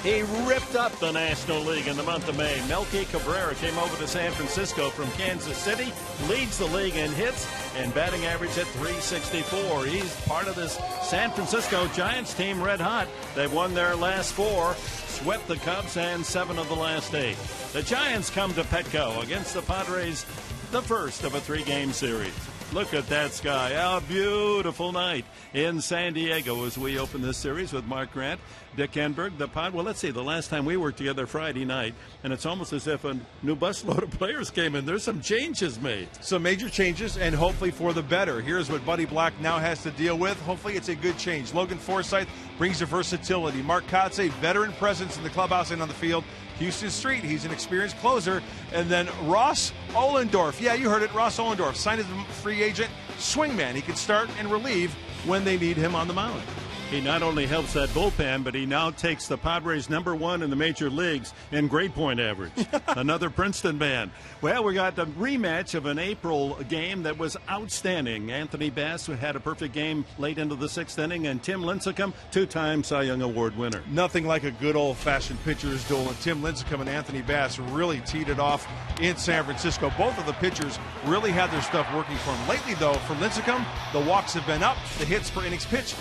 He ripped up the National League in the month of May. Melky Cabrera came over to San Francisco from Kansas City, leads the league in hits and batting average at .364. He's part of this San Francisco Giants team red hot. They've won their last 4, swept the Cubs and 7 of the last 8. The Giants come to Petco against the Padres, the first of a 3-game series. Look at that sky. A beautiful night in San Diego as we open this series with Mark Grant, Dick Enberg, the Pod. Well, let's see. The last time we worked together Friday night, and it's almost as if a new busload of players came in. There's some changes made. Some major changes, and hopefully for the better. Here's what Buddy Black now has to deal with. Hopefully it's a good change. Logan Forsythe brings the versatility. Mark Kotze, veteran presence in the clubhouse and on the field. Houston Street, he's an experienced closer. And then Ross Ohlendorf. Yeah, you heard it. Ross Ohlendorf, signed as a free agent, swingman. He can start and relieve when they need him on the mound. He not only helps that bullpen, but he now takes the Padres #1 in the major leagues in grade point average. Another Princeton man. Well, we got a rematch of an April game that was outstanding. Anthony Bass had a perfect game late into the 6th inning, and Tim Lincecum, 2-time Cy Young Award winner. Nothing like a good old-fashioned pitcher's duel, and Tim Lincecum and Anthony Bass really teed it off in San Francisco. Both of the pitchers really had their stuff working for them. Lately, though, for Lincecum, the walks have been up, the hits per innings pitched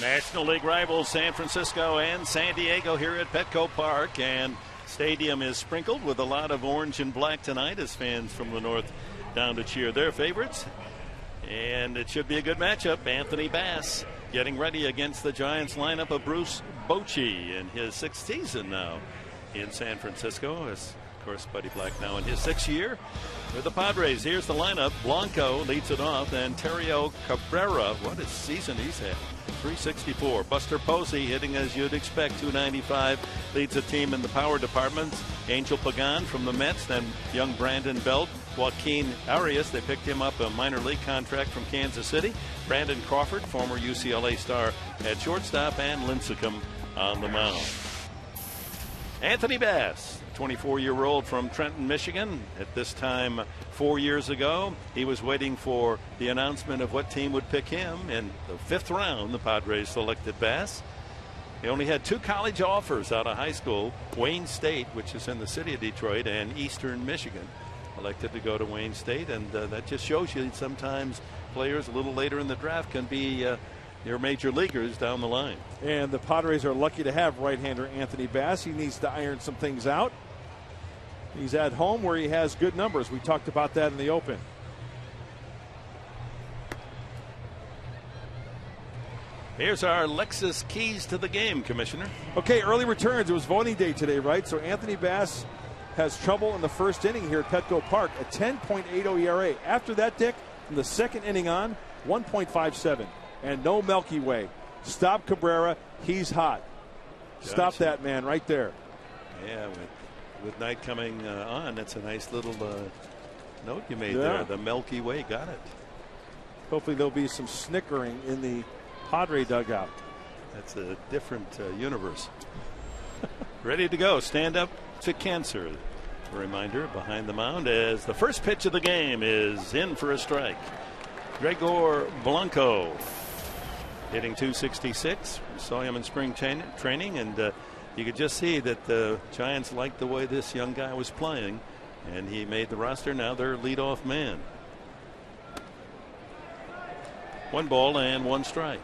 National League rivals San Francisco and San Diego here at Petco Park, and stadium is sprinkled with a lot of orange and black tonight as fans from the north down to cheer their favorites. And it should be a good matchup. Anthony Bass getting ready against the Giants lineup of Bruce Bochy in his 6th season now in San Francisco. As of course, Buddy Black now in his 6th year with the Padres. Here's the lineup. Blanco leads it off, and Terrio Cabrera, what a season he's had. 364. Buster Posey hitting as you'd expect, 295. Leads the team in the power departments. Angel Pagan from the Mets, then young Brandon Belt. Joaquin Arias, they picked him up a minor league contract from Kansas City. Brandon Crawford, former UCLA star at shortstop, and Lincecum on the mound. Anthony Bass, 24-year-old from Trenton, Michigan. At this time 4 years ago, he was waiting for the announcement of what team would pick him. In the 5th round, the Padres selected Bass. He only had 2 college offers out of high school, Wayne State, which is in the city of Detroit, and Eastern Michigan. Elected to go to Wayne State, and that just shows you sometimes players a little later in the draft can be your major leaguers down the line. And the Padres are lucky to have right-hander Anthony Bass. He needs to iron some things out. He's at home where he has good numbers. We talked about that in the open. Here's our Lexus keys to the game, Commissioner. Okay, early returns. It was voting day today, right? So Anthony Bass has trouble in the 1st inning here at Petco Park, a 10.80 ERA. After that, Dick, from the 2nd inning on, 1.57. And no Milky Way. Stop Cabrera. He's hot. Gotcha. Stop that man right there. Yeah, with night coming on, that's a nice little note you made there. The Milky Way, got it. Hopefully there'll be some snickering in the Padre dugout. That's a different universe. Ready to go. Stand up to cancer. A reminder behind the mound as the first pitch of the game is in for a strike. Gregor Blanco hitting 266. We saw him in spring training, and you could just see that the Giants liked the way this young guy was playing, and he made the roster. Now their leadoff man. 1 ball and 1 strike.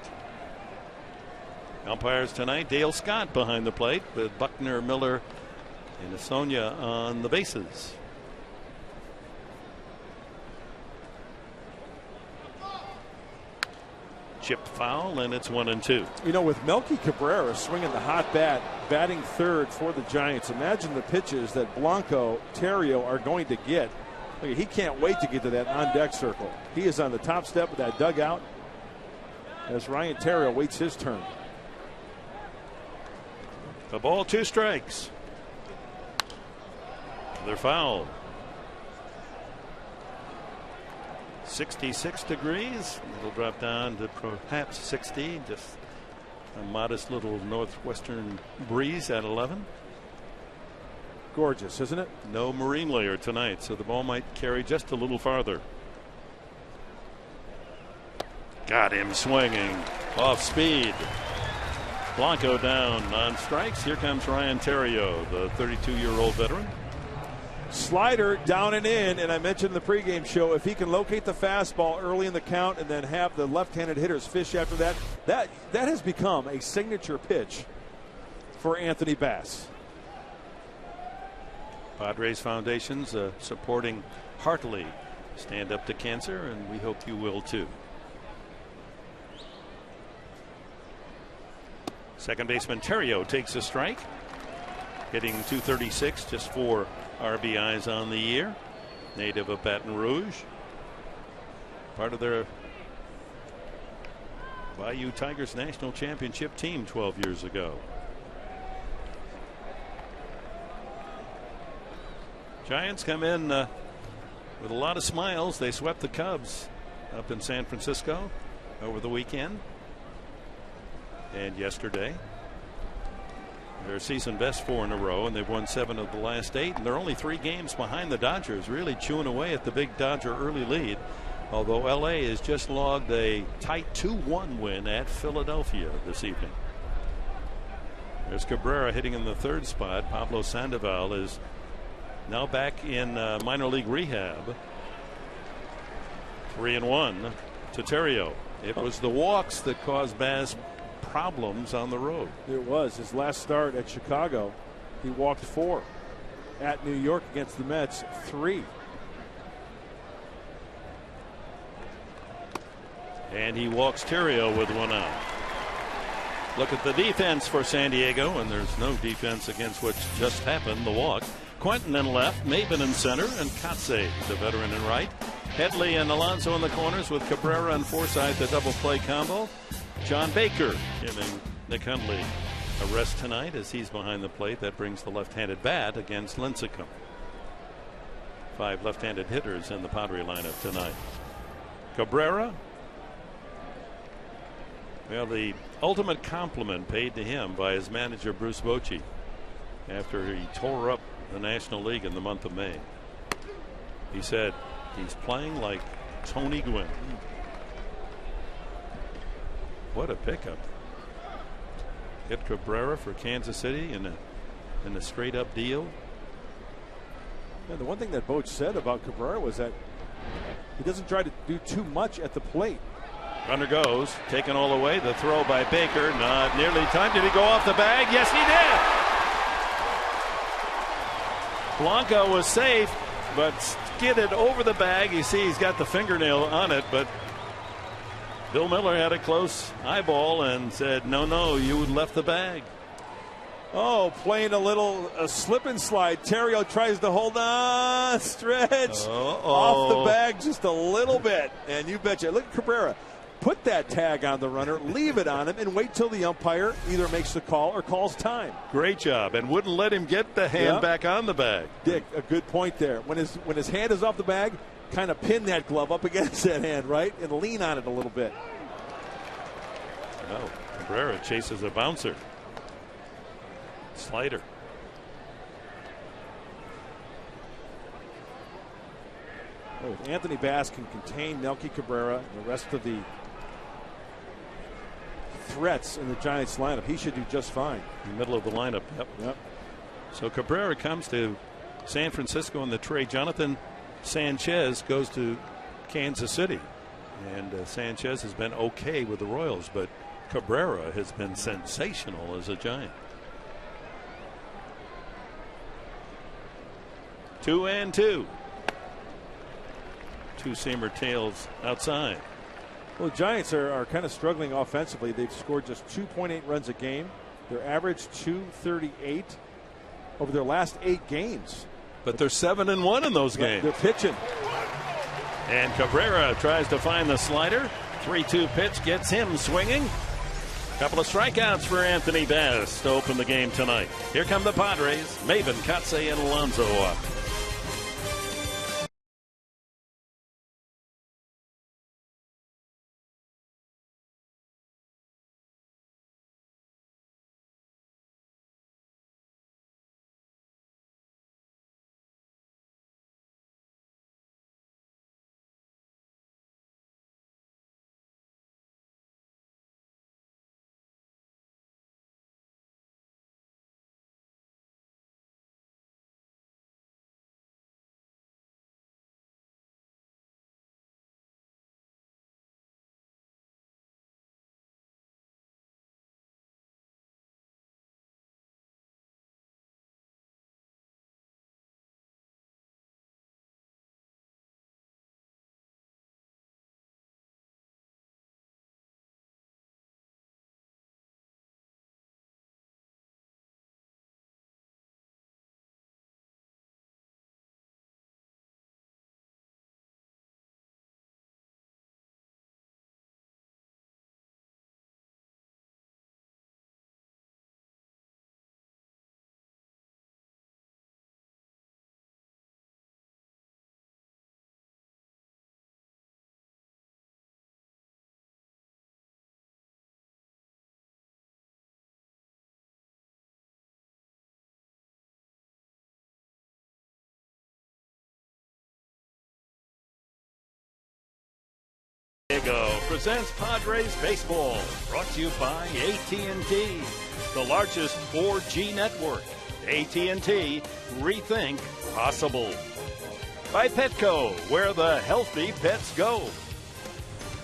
Umpires tonight, Dale Scott behind the plate with Buckner, Miller, and Asonia on the bases. Chipped foul, and it's 1-2. You know, with Melky Cabrera swinging the hot bat, batting 3rd for the Giants, imagine the pitches that Blanco, Terrio are going to get. Look, he can't wait to get to that on-deck circle. He is on the top step of that dugout as Ryan Terrio waits his turn. A ball, 2 strikes. They're fouled. 66 degrees. It'll drop down to perhaps 60. Just a modest little northwestern breeze at 11. Gorgeous, isn't it? No marine layer tonight, so the ball might carry just a little farther. Got him swinging off speed. Blanco down on strikes. Here comes Ryan Terrio, the 32-year-old veteran. Slider down and in, and I mentioned in the pregame show, if he can locate the fastball early in the count and then have the left-handed hitters fish after that, that has become a signature pitch for Anthony Bass. Padres Foundation's supporting heartily Stand Up to Cancer, and we hope you will too. Second baseman Terrio takes a strike, hitting 236, just 4 RBIs on the year. Native of Baton Rouge, part of their Bayou Tigers national championship team 12 years ago. Giants come in with a lot of smiles. They swept the Cubs up in San Francisco over the weekend and yesterday. Their season best 4 in a row, and they've won 7 of the last 8, and they're only 3 games behind the Dodgers, really chewing away at the big Dodger early lead. Although LA has just logged a tight 2-1 win at Philadelphia this evening. There's Cabrera hitting in the 3rd spot. Pablo Sandoval is now back in minor league rehab. 3-1 to Terrio. It was the walks that caused Bass problems on the road. It was his last start at Chicago. He walked 4. At New York against the Mets, 3. And he walks Terrio with 1 out. Look at the defense for San Diego, and there's no defense against what just happened, the walk. Quentin in left, Maben in center, and Kotze, the veteran, in right. Headley and Alonso in the corners with Cabrera and Forsythe, the double play combo. John Baker giving Nick Hundley a rest tonight as he's behind the plate. That brings the left-handed bat against Lincecum. 5 left-handed hitters in the Padre lineup tonight. Cabrera, well, the ultimate compliment paid to him by his manager Bruce Bochy after he tore up the National League in the month of May. He said he's playing like Tony Gwynn. What a pickup. Get Cabrera for Kansas City in a straight up deal. Yeah, the one thing that Boch said about Cabrera was that he doesn't try to do too much at the plate. Runner goes, taken all the way. The throw by Baker, not nearly time. Did he go off the bag? Yes, he did. Blanco was safe, but skidded over the bag. You see he's got the fingernail on it, but Bill Miller had a close eyeball and said, no, you left the bag. Oh, playing a little slip and slide. Terrio tries to hold on, stretch off the bag just a little bit. And you betcha. Look at Cabrera. Put that tag on the runner, leave it on him, and wait till the umpire either makes the call or calls time. Great job, and wouldn't let him get the hand back on the bag. Dick, a good point there. When his hand is off the bag, kind of pin that glove up against that hand, right, and lean on it a little bit. Oh, Cabrera chases a bouncer. Slider. Oh, if Anthony Bass can contain Melky Cabrera and the rest of the threats in the Giants lineup, he should do just fine. In the middle of the lineup. Yep. So Cabrera comes to San Francisco in the trade. Jonathan Sanchez goes to Kansas City, and Sanchez has been okay with the Royals, but Cabrera has been sensational as a Giant. 2-2. Two-seamer tails outside. Well, the Giants are kind of struggling offensively. They've scored just 2.8 runs a game. Their average 238 over their last 8 games. But they're 7-1 in those games. They're pitching. And Cabrera tries to find the slider. 3-2 pitch gets him swinging. Couple of strikeouts for Anthony Bass to open the game tonight. Here come the Padres. Maben, Kotze, and Alonso up. Presents Padres Baseball, brought to you by AT&T, the largest 4G network. AT&T, rethink possible. By Petco, where the healthy pets go.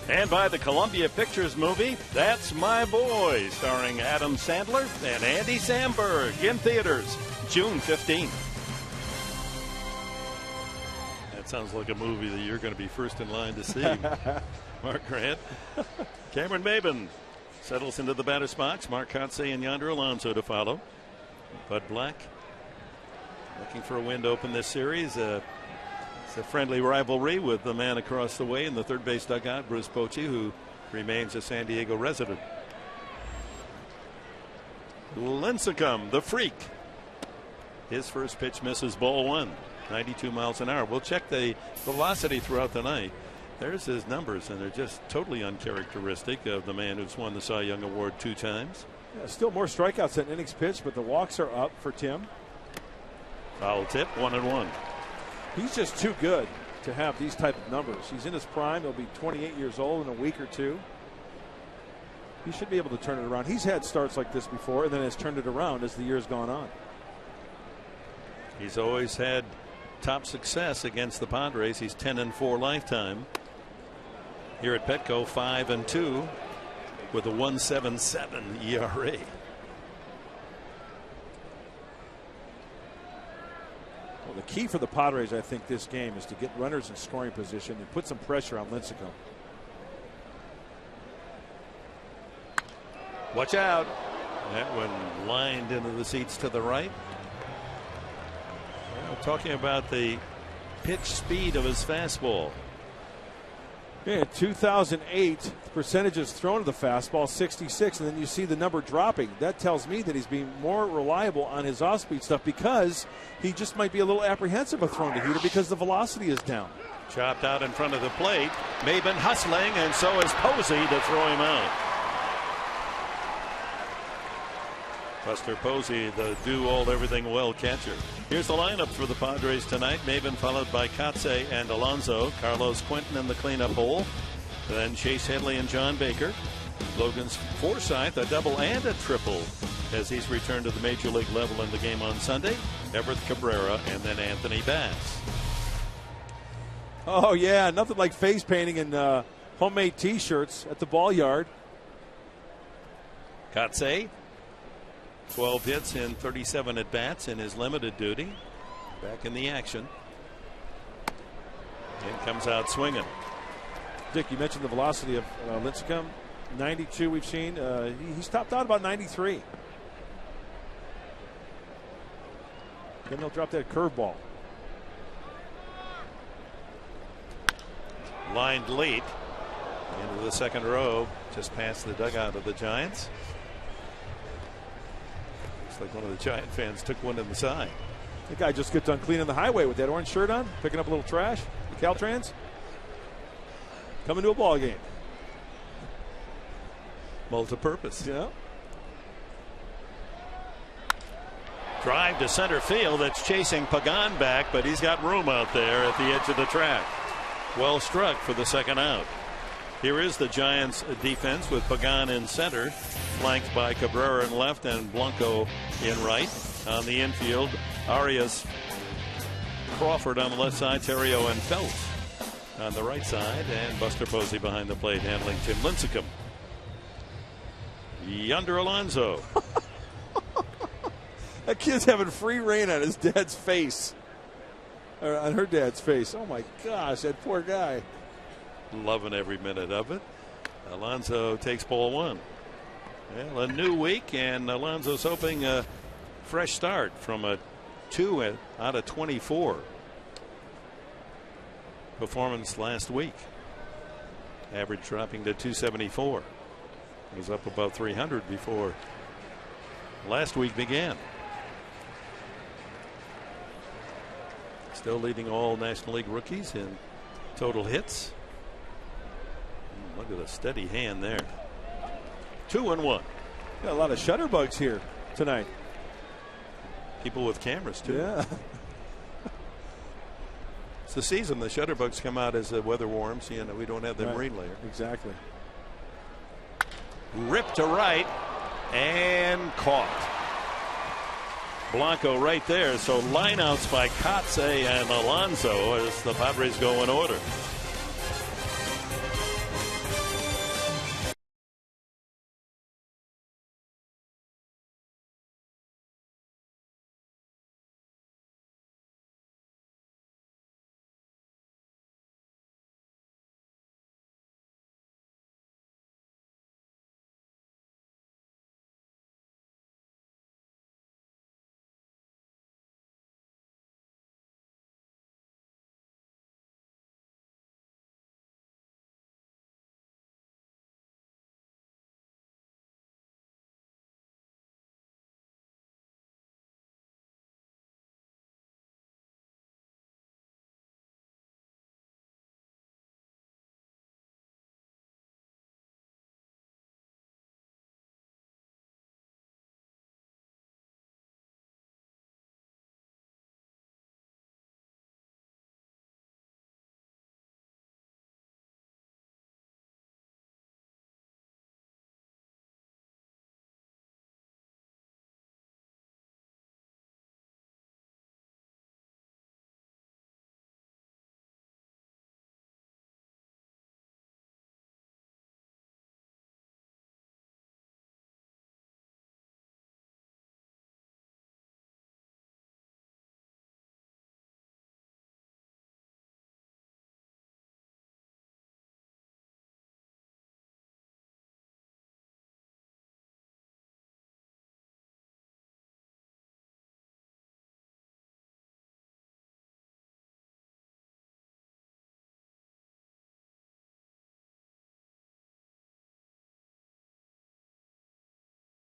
And by the Columbia Pictures movie, That's My Boy, starring Adam Sandler and Andy Samberg, in theaters June 15th. That sounds like a movie that you're going to be first in line to see. Mark Grant. Cameron Maben settles into the batter's box. Mark Kotsay and Yonder Alonso to follow. Bud Black looking for a win to open this series. It's a friendly rivalry with the man across the way in the third base dugout, Bruce Bochy, who remains a San Diego resident. Lincecum, the freak. His first pitch misses, ball one. 92 miles an hour. We'll check the velocity throughout the night. There's his numbers, and they're just totally uncharacteristic of the man who's won the Cy Young Award 2 times. Yeah, still more strikeouts than innings pitched, but the walks are up for Tim. Foul tip, 1-1. He's just too good to have these type of numbers. He's in his prime. He'll be 28 years old in a week or two. He should be able to turn it around. He's had starts like this before and then has turned it around as the year's gone on. He's always had top success against the Padres. He's 10-4 lifetime. Here at Petco, 5-2 with a 1.77 ERA. Well, the key for the Padres, I think, this game is to get runners in scoring position and put some pressure on Lincecum. Watch out. That one lined into the seats to the right. Well, talking about the pitch speed of his fastball. Yeah, in 2008, the percentages thrown to the fastball, 66, and then you see the number dropping. That tells me that he's being more reliable on his off-speed stuff because he just might be a little apprehensive of throwing to heater because the velocity is down. Chopped out in front of the plate. Maben hustling, and so is Posey to throw him out. Buster Posey, the do-all-everything-well catcher. Here's the lineup for the Padres tonight. Maben followed by Kotsay and Alonso. Carlos Quentin in the cleanup hole. Then Chase Headley and John Baker. Logan's Forsythe, a double and a triple as he's returned to the major league level in the game on Sunday. Everett Cabrera and then Anthony Bass. Oh, yeah, nothing like face painting and homemade T-shirts at the ball yard. Kotsay, 12 hits in 37 at-bats in his limited duty. Back in the action. And comes out swinging. Dick, you mentioned the velocity of Lincecum. 92 we've seen. He's topped out about 93. Then they'll drop that curveball. Lined late into the second row, just past the dugout of the Giants. Looks like one of the Giant fans took one in the side. The guy just got done cleaning the highway with that orange shirt on, picking up a little trash. The Caltrans coming to a ball game. Multi-purpose. Yeah. Drive to center field. That's chasing Pagan back, but he's got room out there at the edge of the track. Well struck for the second out. Here is the Giants defense with Pagan in center, flanked by Cabrera in left and Blanco in right. On the infield, Arias, Crawford on the left side, Terrio and Phelps on the right side, and Buster Posey behind the plate handling Tim Lincecum. Yonder Alonso. That kid's having free reign on his dad's face. Or on her dad's face. Oh my gosh, that poor guy. Loving every minute of it. Alonso takes ball one. Well, a new week, and Alonso's hoping a fresh start from a 2 out of 24 performance last week. Average dropping to 274. He was up above 300 before last week began. Still leading all National League rookies in total hits. Look at the steady hand there. 2-1. Got a lot of shutterbugs here tonight. People with cameras too. Yeah. It's the season. The shutterbugs come out as the weather warms. You know, we don't have the marine layer. Exactly. Ripped to right and caught. Blanco right there. So lineouts by Kotsay and Alonso as the Padres go in order.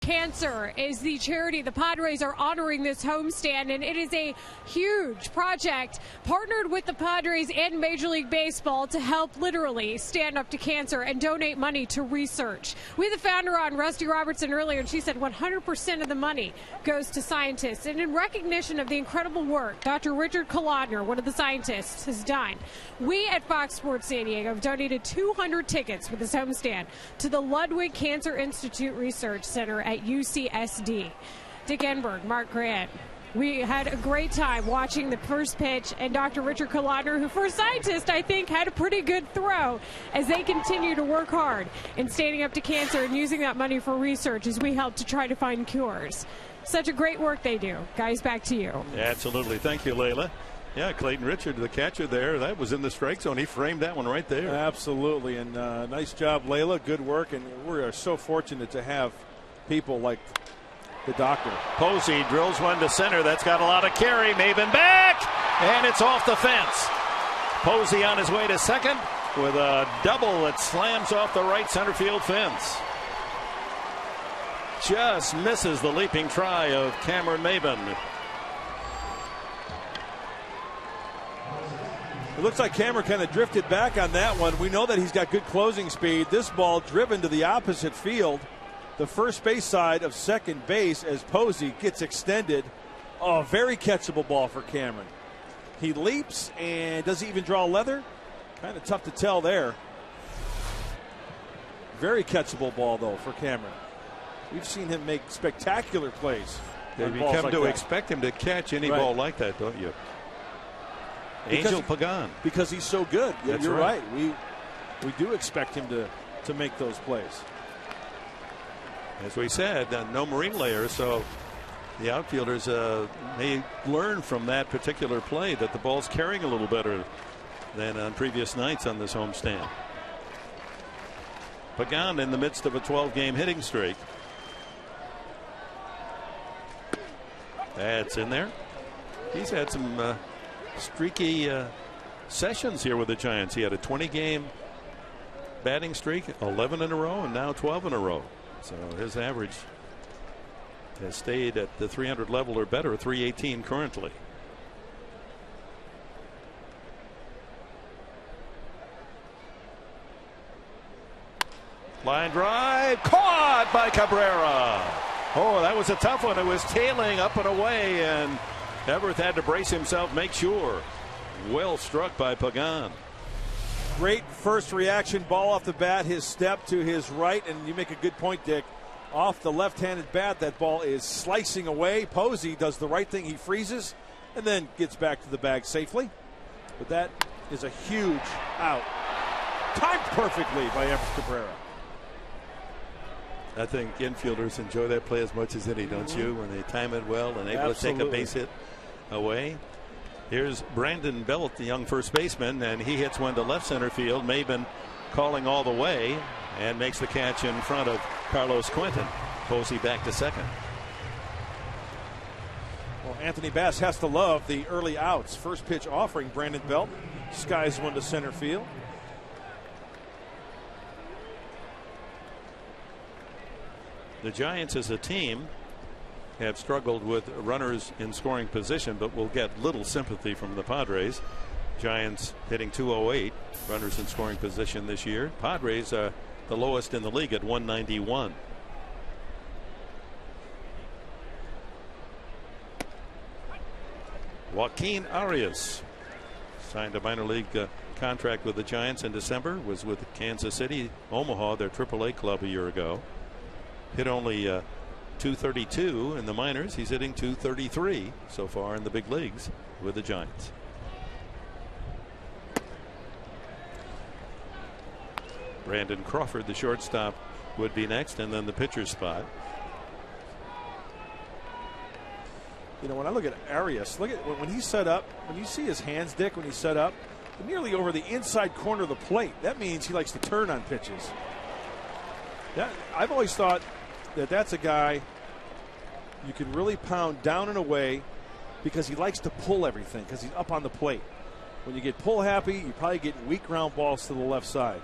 Cancer is the charity the Padres are honoring this homestand, and it is a huge project partnered with the Padres and Major League Baseball to help literally stand up to cancer and donate money to research. We had the founder on, Rusty Robertson, earlier, and she said 100% of the money goes to scientists. And in recognition of the incredible work Dr. Richard Kolodner, one of the scientists, has done, we at Fox Sports San Diego have donated 200 tickets for this homestand to the Ludwig Cancer Institute Research Center at UCSD. Dick Enberg, Mark Grant. We had a great time watching the first pitch, and Dr. Richard Kolodner, who for a scientist I think had a pretty good throw, as they continue to work hard in standing up to cancer and using that money for research as we help to try to find cures. Such a great work they do. Guys, back to you. Absolutely. Thank you, Layla. Yeah, Clayton Richard, the catcher there, that was in the strike zone. He framed that one right there. Absolutely, and nice job, Layla. Good work, and we are so fortunate to have people like the doctor. Posey drills one to center. That's got a lot of carry. Maven back, and it's off the fence. Posey on his way to second with a double that slams off the right center field fence. Just misses the leaping try of Cameron Maven. It looks like Cameron kind of drifted back on that one. We know that he's got good closing speed. This ball driven to the opposite field, the first base side of second base, as Posey gets extended. Oh, very catchable ball for Cameron. He leaps, and does he even draw leather? Kind of tough to tell there. Very catchable ball, though, for Cameron. We've seen him make spectacular plays. You've come to expect him to catch any ball like that, don't you? Angel Pagan. Because he's so good. That's You're right. We do expect him to make those plays. As we said, no marine layer, so the outfielders may learn from that particular play that the ball's carrying a little better than on previous nights on this homestand. Pagan in the midst of a 12-game hitting streak. That's in there. He's had some streaky sessions here with the Giants. He had a 20-game batting streak, 11 in a row, and now 12 in a row. So his average has stayed at the 300 level or better, 318 currently. Line drive, caught by Cabrera. Oh, that was a tough one. It was tailing up and away, and Everett had to brace himself, make sure. Well struck by Pagan. Great first reaction, ball off the bat, his step to his right, and you make a good point, Dick. Off the left-handed bat, that ball is slicing away. Posey does the right thing. He freezes and then gets back to the bag safely. But that is a huge out. Timed perfectly by Everett Cabrera. I think infielders enjoy that play as much as any, don't you? When they time it well and able to take a base hit away. Here's Brandon Belt, the young first baseman, and he hits one to left center field. Maben calling all the way and makes the catch in front of Carlos Quentin. Posey back to second. Well, Anthony Bass has to love the early outs. First pitch offering Brandon Belt. Skies one to center field. The Giants as a team have struggled with runners in scoring position, but will get little sympathy from the Padres. Giants hitting .208 runners in scoring position this year. Padres are the lowest in the league at 191. Joaquin Arias signed a minor league contract with the Giants in December, was with Kansas City, Omaha, their AAA club a year ago. Hit only .232 in the minors. He's hitting .233 so far in the big leagues with the Giants. Brandon Crawford, the shortstop, would be next, and then the pitcher's spot. You know, when I look at Arias, look at when he's set up, when you see his hands, Dick, when he's set up, nearly over the inside corner of the plate. That means he likes to turn on pitches. I've always thought that that's a guy you can really pound down and away because he likes to pull everything because he's up on the plate. When you get pull happy, you probably get weak ground balls to the left side.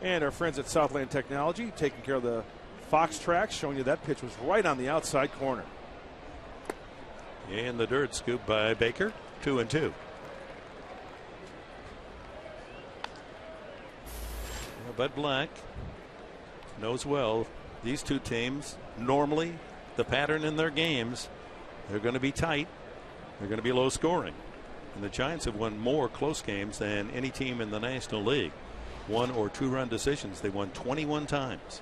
And our friends at Southland Technology taking care of the Fox tracks showing you that pitch was right on the outside corner. In the dirt, scooped by Baker. 2-2. Bud Black knows well these two teams, normally the pattern in their games, they're going to be tight. They're going to be low scoring. And the Giants have won more close games than any team in the National League. 1 or 2 run decisions. They won 21 times.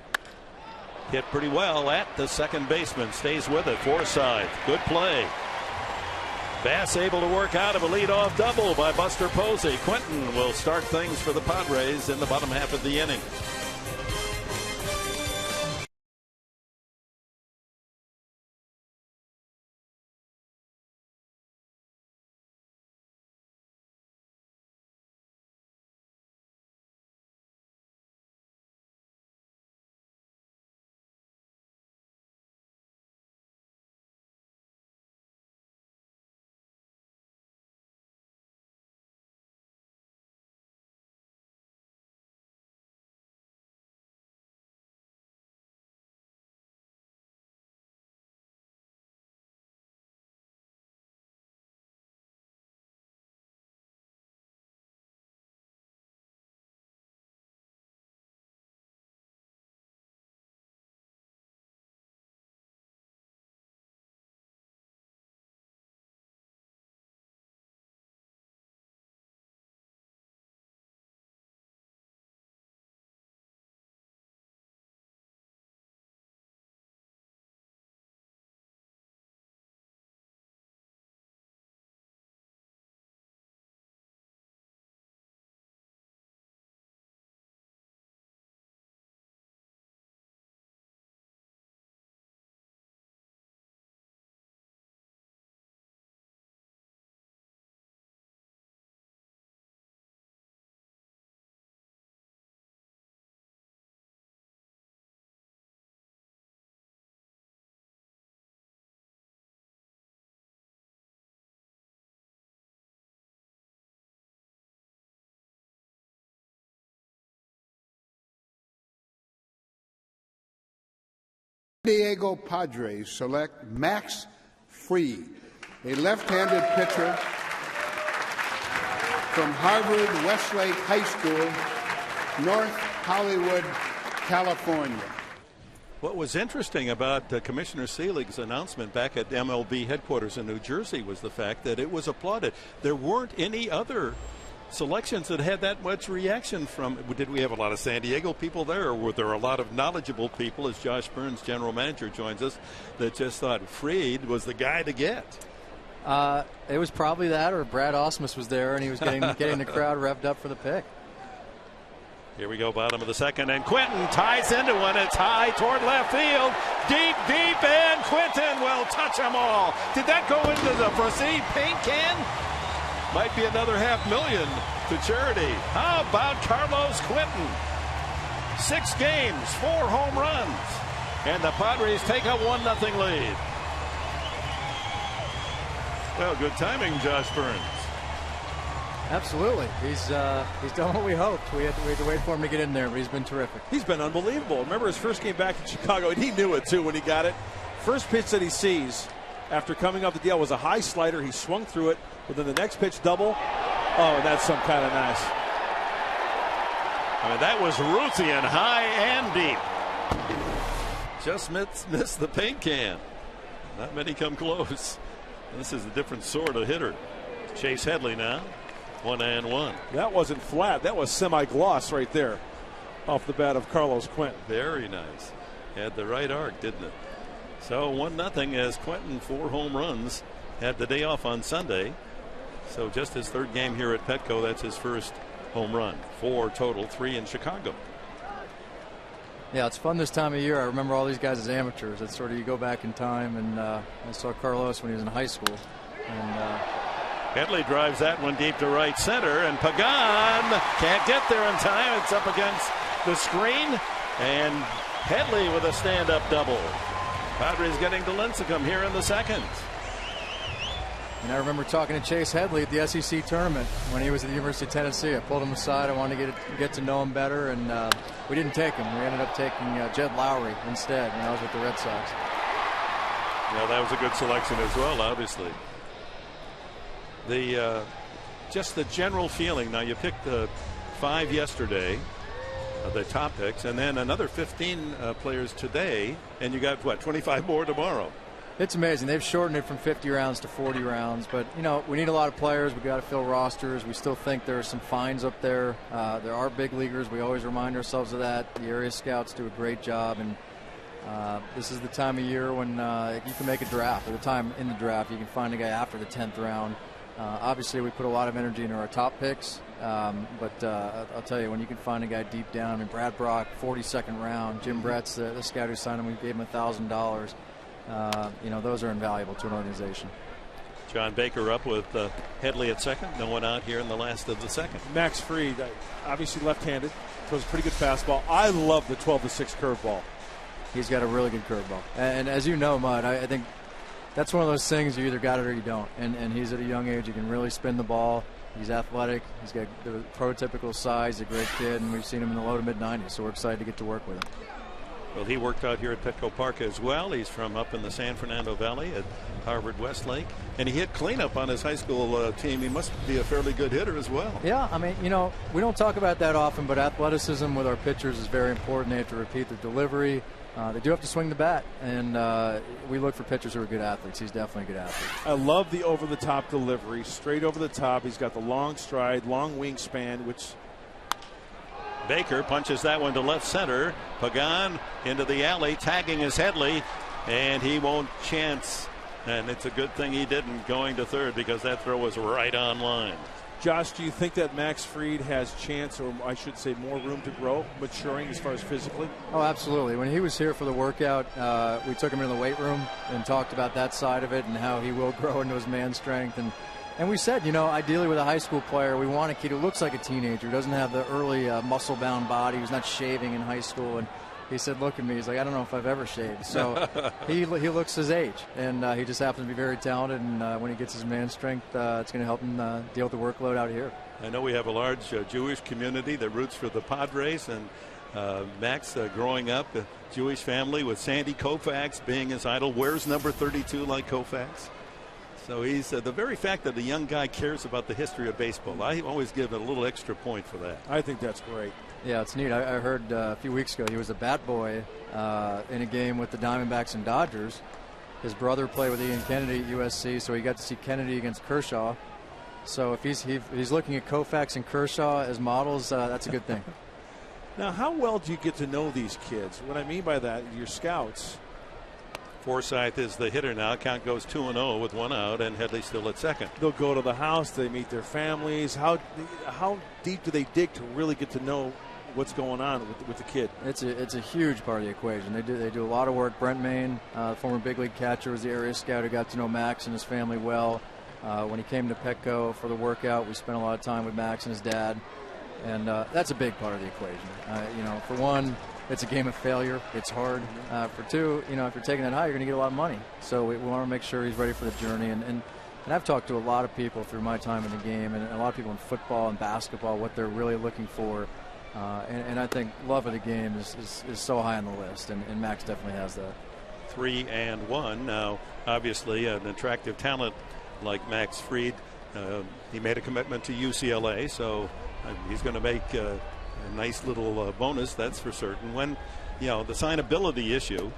Hit pretty well at the second baseman. Stays with it. Forsythe. Good play. Bass able to work out of a leadoff double by Buster Posey. Quinton will start things for the Padres in the bottom half of the inning. Diego Padres select Max Fried, a left-handed pitcher from Harvard Westlake High School, North Hollywood, California. What was interesting about Commissioner Selig's announcement back at MLB headquarters in New Jersey was the fact that it was applauded. There weren't any other selections that had that much reaction from. Did we have a lot of San Diego people there, or were there a lot of knowledgeable people, as Josh Burns, general manager, joins us, that just thought Fried was the guy to get? It was probably that, or Brad Ausmus was there and he was getting the crowd revved up for the pick. Here we go, bottom of the second, and Quinton ties into one. It's high toward left field, deep, and Quinton will touch them all. Did that go into the Frosty paint can? Might be another $500,000 to charity. How about Carlos Quinton? 6 games, 4 home runs, and the Padres take a 1-0 lead. Well, good timing, Josh Burns. Absolutely. He's done what we hoped. We had to wait for him to get in there, but he's been terrific. He's been unbelievable. Remember his first game back in Chicago, and he knew it too when he got it. First pitch that he sees after coming off the deal was a high slider. He swung through it, but then the next pitch double. Oh, and that's some kind of nice. I mean, that was Ruthian, high and deep. Just missed the paint can. Not many come close. This is a different sort of hitter. Chase Headley now. 1-1. That wasn't flat. That was semi-gloss right there off the bat of Carlos Quinton. Very nice. Had the right arc, didn't it? So 1-0 as Quinton, 4 home runs. Had the day off on Sunday. So just his 3rd game here at Petco. That's his first home run. 4 total, 3 in Chicago. Yeah, it's fun this time of year. I remember all these guys as amateurs. It's sort of, you go back in time, and I saw Carlos when he was in high school. And Headley drives that one deep to right center, and Pagan can't get there in time. It's up against the screen, and Headley with a stand-up double. Padres getting to Lincecum here in the second. And I remember talking to Chase Headley at the SEC tournament when he was at the University of Tennessee. I pulled him aside. I wanted to get to know him better, and we didn't take him. We ended up taking Jed Lowry instead when I was with the Red Sox. Well, that was a good selection as well, obviously. Just the general feeling. Now, you picked 5 yesterday, the top picks, and then another 15 players today, and you got, what, 25 more tomorrow? It's amazing. They've shortened it from 50 rounds to 40 rounds, but we need a lot of players. We've got to fill rosters. We still think there are some fines up there. There are big leaguers. We always remind ourselves of that. The area scouts do a great job, and this is the time of year when you can make a draft. Or the time in the draft, you can find a guy after the 10th round. Obviously, we put a lot of energy into our top picks, but I'll tell you, when you can find a guy deep down, and Brad Brock, 42nd round, Jim Brett's the scout who signed him, we gave him $1,000. Those are invaluable to an organization. John Baker up with Headley at second. No one out here in the last of the second. Max Fried, obviously left-handed, throws a pretty good fastball. I love the 12-6 curveball. He's got a really good curveball. And as you know, Mud, I think that's one of those things you either got it or you don't. And he's at a young age. He can really spin the ball. He's athletic. He's got the prototypical size. He's a great kid, and we've seen him in the low to mid-90s, so we're excited to get to work with him. Well, he worked out here at Petco Park as well. He's from up in the San Fernando Valley at Harvard Westlake, and he hit cleanup on his high school team. He must be a fairly good hitter as well. Yeah, I mean, we don't talk about that often, but athleticism with our pitchers is very important. They have to repeat their delivery. They do have to swing the bat, and we look for pitchers who are good athletes. He's definitely a good athlete. I love the over-the-top delivery, straight over the top. He's got the long stride, long wingspan, which... Baker punches that one to left center. Pagan into the alley, tagging his Headley, and he won't chance. And it's a good thing he didn't, going to third, because that throw was right on line. Josh, do you think that Max Fried has chance, or I should say more room to grow, maturing as far as physically? Oh, absolutely. When he was here for the workout, we took him into the weight room and talked about that side of it and how he will grow into his man strength. And we said, ideally with a high school player, we want a kid who looks like a teenager, doesn't have the early muscle-bound body, who's not shaving in high school. And he said, look at me. He's like, I don't know if I've ever shaved. So he looks his age, and he just happens to be very talented. And when he gets his man strength, it's going to help him deal with the workload out here. I know we have a large Jewish community that roots for the Padres, and Max growing up, a Jewish family with Sandy Koufax being his idol, wears number 32 like Koufax. So he's the very fact that a young guy cares about the history of baseball, I always give it a little extra point for that. I think that's great. Yeah, it's neat. I heard a few weeks ago he was a bat boy in a game with the Diamondbacks and Dodgers. His brother played with Ian Kennedy at USC, so he got to see Kennedy against Kershaw. So if he's looking at Koufax and Kershaw as models, that's a good thing. Now, how well do you get to know these kids? What I mean by that, your scouts. Forsythe is the hitter now. Count goes 2-0 with one out, and Headley still at second. They'll go to the house. They meet their families. How deep do they dig to really get to know what's going on with the kid? It's a huge part of the equation. They do a lot of work. Brent Main, former big league catcher, was the area scout who got to know Max and his family well. When he came to Petco for the workout, we spent a lot of time with Max and his dad, and that's a big part of the equation. For one, it's a game of failure. It's hard. For two, if you're taking that high, you're going to get a lot of money. So we want to make sure he's ready for the journey. And I've talked to a lot of people through my time in the game, and a lot of people in football and basketball, what they're really looking for. And I think love of the game is so high on the list, and Max definitely has that. 3-1. Now, obviously, an attractive talent like Max Fried. He made a commitment to UCLA, so he's going to make a nice little bonus, that's for certain. When the signability issue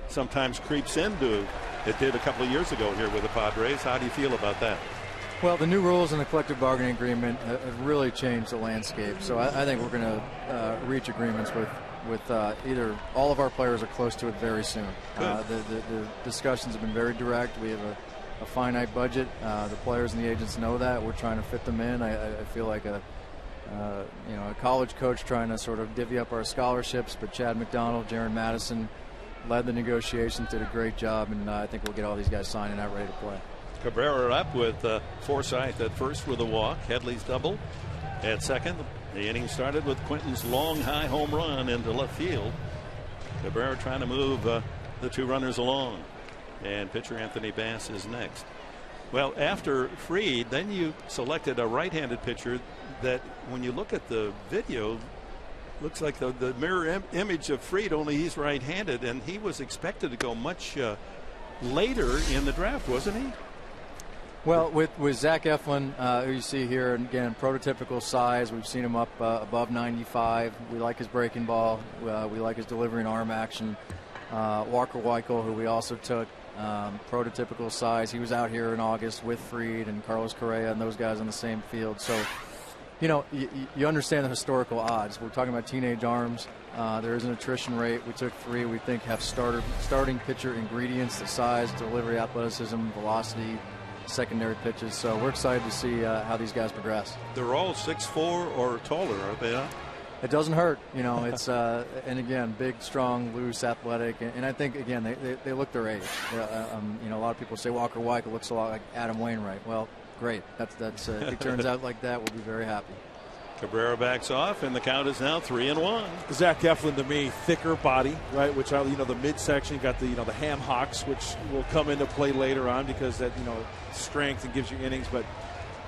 sometimes creeps into it, did a couple of years ago here with the Padres. How do you feel about that? Well, the new rules in the collective bargaining agreement have really changed the landscape. So I think we're going to reach agreements with either all of our players or close to it very soon. The discussions have been very direct. We have a finite budget. The players and the agents know that. We're trying to fit them in. I feel like a college coach trying to sort of divvy up our scholarships, but Chad McDonald, Jaron Madison led the negotiations, did a great job, and I think we'll get all these guys signed and out ready to play. Cabrera up with Forsythe at first with a walk. Headley's double at second. The inning started with Quinton's long high home run into left field. Cabrera trying to move the two runners along. And pitcher Anthony Bass is next. Well, after Fried, then you selected a right-handed pitcher that, when you look at the video, looks like the mirror image of Fried, only he's right-handed, and he was expected to go much later in the draft, wasn't he? Well, with Zach Eflin, who you see here, and again, prototypical size. We've seen him up above 95. We like his breaking ball. We like his delivery and arm action. Walker Weichel, who we also took, prototypical size. He was out here in August with Fried and Carlos Correa and those guys on the same field. So, you know, you understand the historical odds. We're talking about teenage arms. There is an attrition rate. We took 3 we think have starting pitcher ingredients: the size, delivery, athleticism, velocity, secondary pitches. So we're excited to see how these guys progress. They're all 6'4" or taller, aren't they? Huh? It doesn't hurt, you know. It's and again, big, strong, loose, athletic, and I think again they look their age. You know, a lot of people say Walker Weichel looks a lot like Adam Wainwright. Well, great. That's if it turns out like that, we'll be very happy. Cabrera backs off, and the count is now 3-1. Zach Eflin, to me, thicker body, right? Which, you know, the midsection, you got the, you know, the ham hocks, which will come into play later on because that, you know, strength and gives you innings. But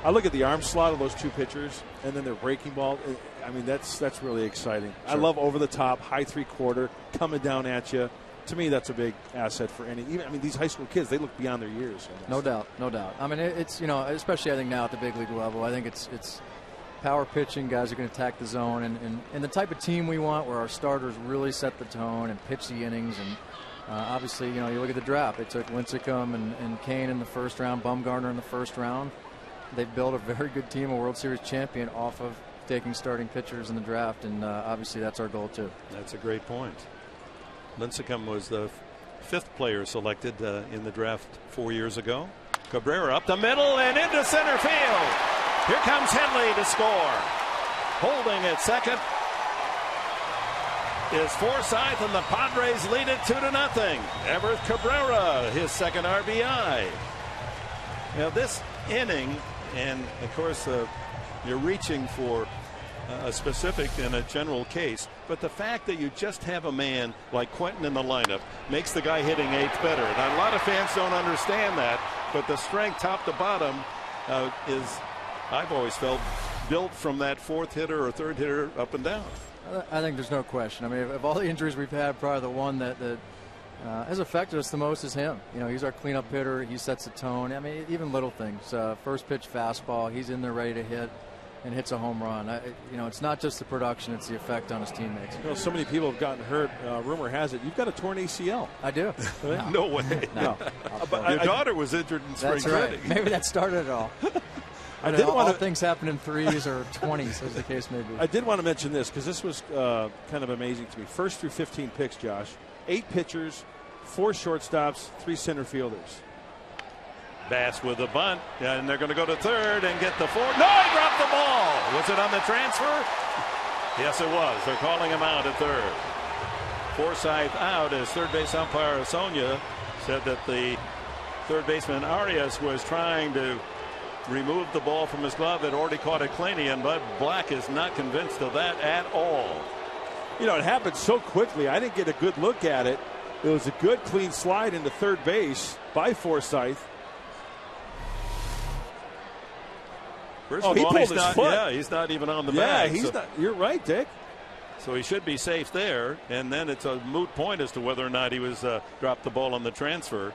I look at the arm slot of those two pitchers, and then their breaking ball. I mean, that's really exciting. Sure. I love over the top, high 3/4 coming down at you. To me, that's a big asset for any. Even, I mean, these high school kids, they look beyond their years. No doubt, no doubt. I mean, it's, you know, especially I think now at the big league level, I think it's power pitching, guys are going to attack the zone, and the type of team we want where our starters really set the tone and pitch the innings. And obviously, you know, you look at the draft. They took Lincecum and Kane in the first round, Bumgarner in the first round. They've built a very good team, a World Series champion, off of taking starting pitchers in the draft, and obviously that's our goal too. That's a great point. Lincecum was the 5th player selected in the draft 4 years ago. Cabrera up the middle and into center field. Here comes Henley to score. Holding at second is Forsythe, and the Padres lead it 2-0. Everett Cabrera, his second RBI. Now this inning, and of course you're reaching for a specific and a general case, but the fact that you just have a man like Quentin in the lineup makes the guy hitting 8th better. And a lot of fans don't understand that, but the strength top to bottom is, I've always felt, built from that 4th hitter or 3rd hitter up and down. I think there's no question. I mean, of all the injuries we've had, probably the one that has affected us the most is him. You know, he's our cleanup hitter. He sets the tone. I mean, even little things. First pitch fastball, he's in there ready to hit and hits a home run. You know, it's not just the production, it's the effect on his teammates. You know, so many people have gotten hurt. Rumor has it you've got a torn ACL. I do. No way. No. Your daughter was injured in spring training. Right. Maybe that started it all. I did all things happen in 3s or 20s, as the case may be. I did want to mention this because this was kind of amazing to me. 1st through 15 picks, Josh. 8 pitchers, 4 shortstops, 3 center fielders. Bass with a bunt, and they're going to go to 3rd and get the 4th. No, he dropped the ball. Was it on the transfer? Yes, it was. They're calling him out at 3rd. Forsythe out as third base umpire Sonia said that the third baseman Arias was trying to remove the ball from his glove. Had already caught it cleanly, and Bud Black is not convinced of that at all. You know, it happened so quickly. I didn't get a good look at it. It was a good, clean slide into third base by Forsythe. First of all, he pulled his foot. Yeah, he's not even on the bag. Yeah, he's not. You're right, Dick. So he should be safe there, and then it's a moot point as to whether or not he was dropped the ball on the transfer.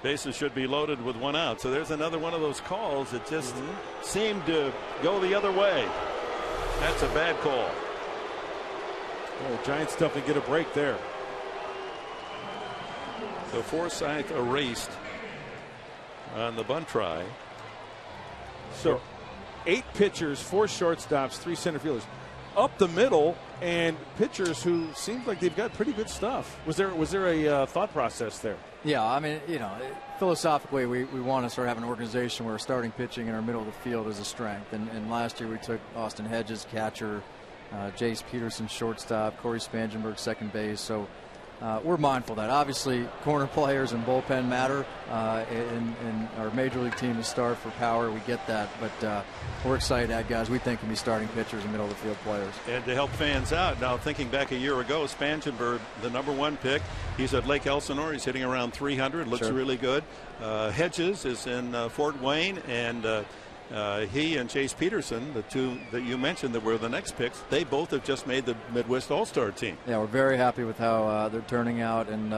Bases should be loaded with 1 out. So there's another one of those calls that just seemed to go the other way. That's a bad call. Oh, Giants definitely get a break there. So Forsythe erased on the bunt try. So 8 pitchers, 4 shortstops, 3 center fielders. Up the middle, and pitchers who seems like they've got pretty good stuff. Was there a thought process there? Yeah, I mean, you know, philosophically, we want to sort of have an organization where starting pitching in our middle of the field is a strength. And last year we took Austin Hedges, catcher, Jace Peterson, shortstop, Corey Spangenberg, second base. So we're mindful of that. Obviously, corner players and bullpen matter, and our major league team is starved for power. We get that, but we're excited to add guys we think can be starting pitchers and middle of the field players. And to help fans out, now thinking back a year ago, Spangenberg, the #1 pick, he's at Lake Elsinore. He's hitting around 300, looks really good. Hedges is in Fort Wayne, and he and Chase Peterson, the two that you mentioned that were the next picks, they both have just made the Midwest All-Star team. Yeah, we're very happy with how they're turning out, and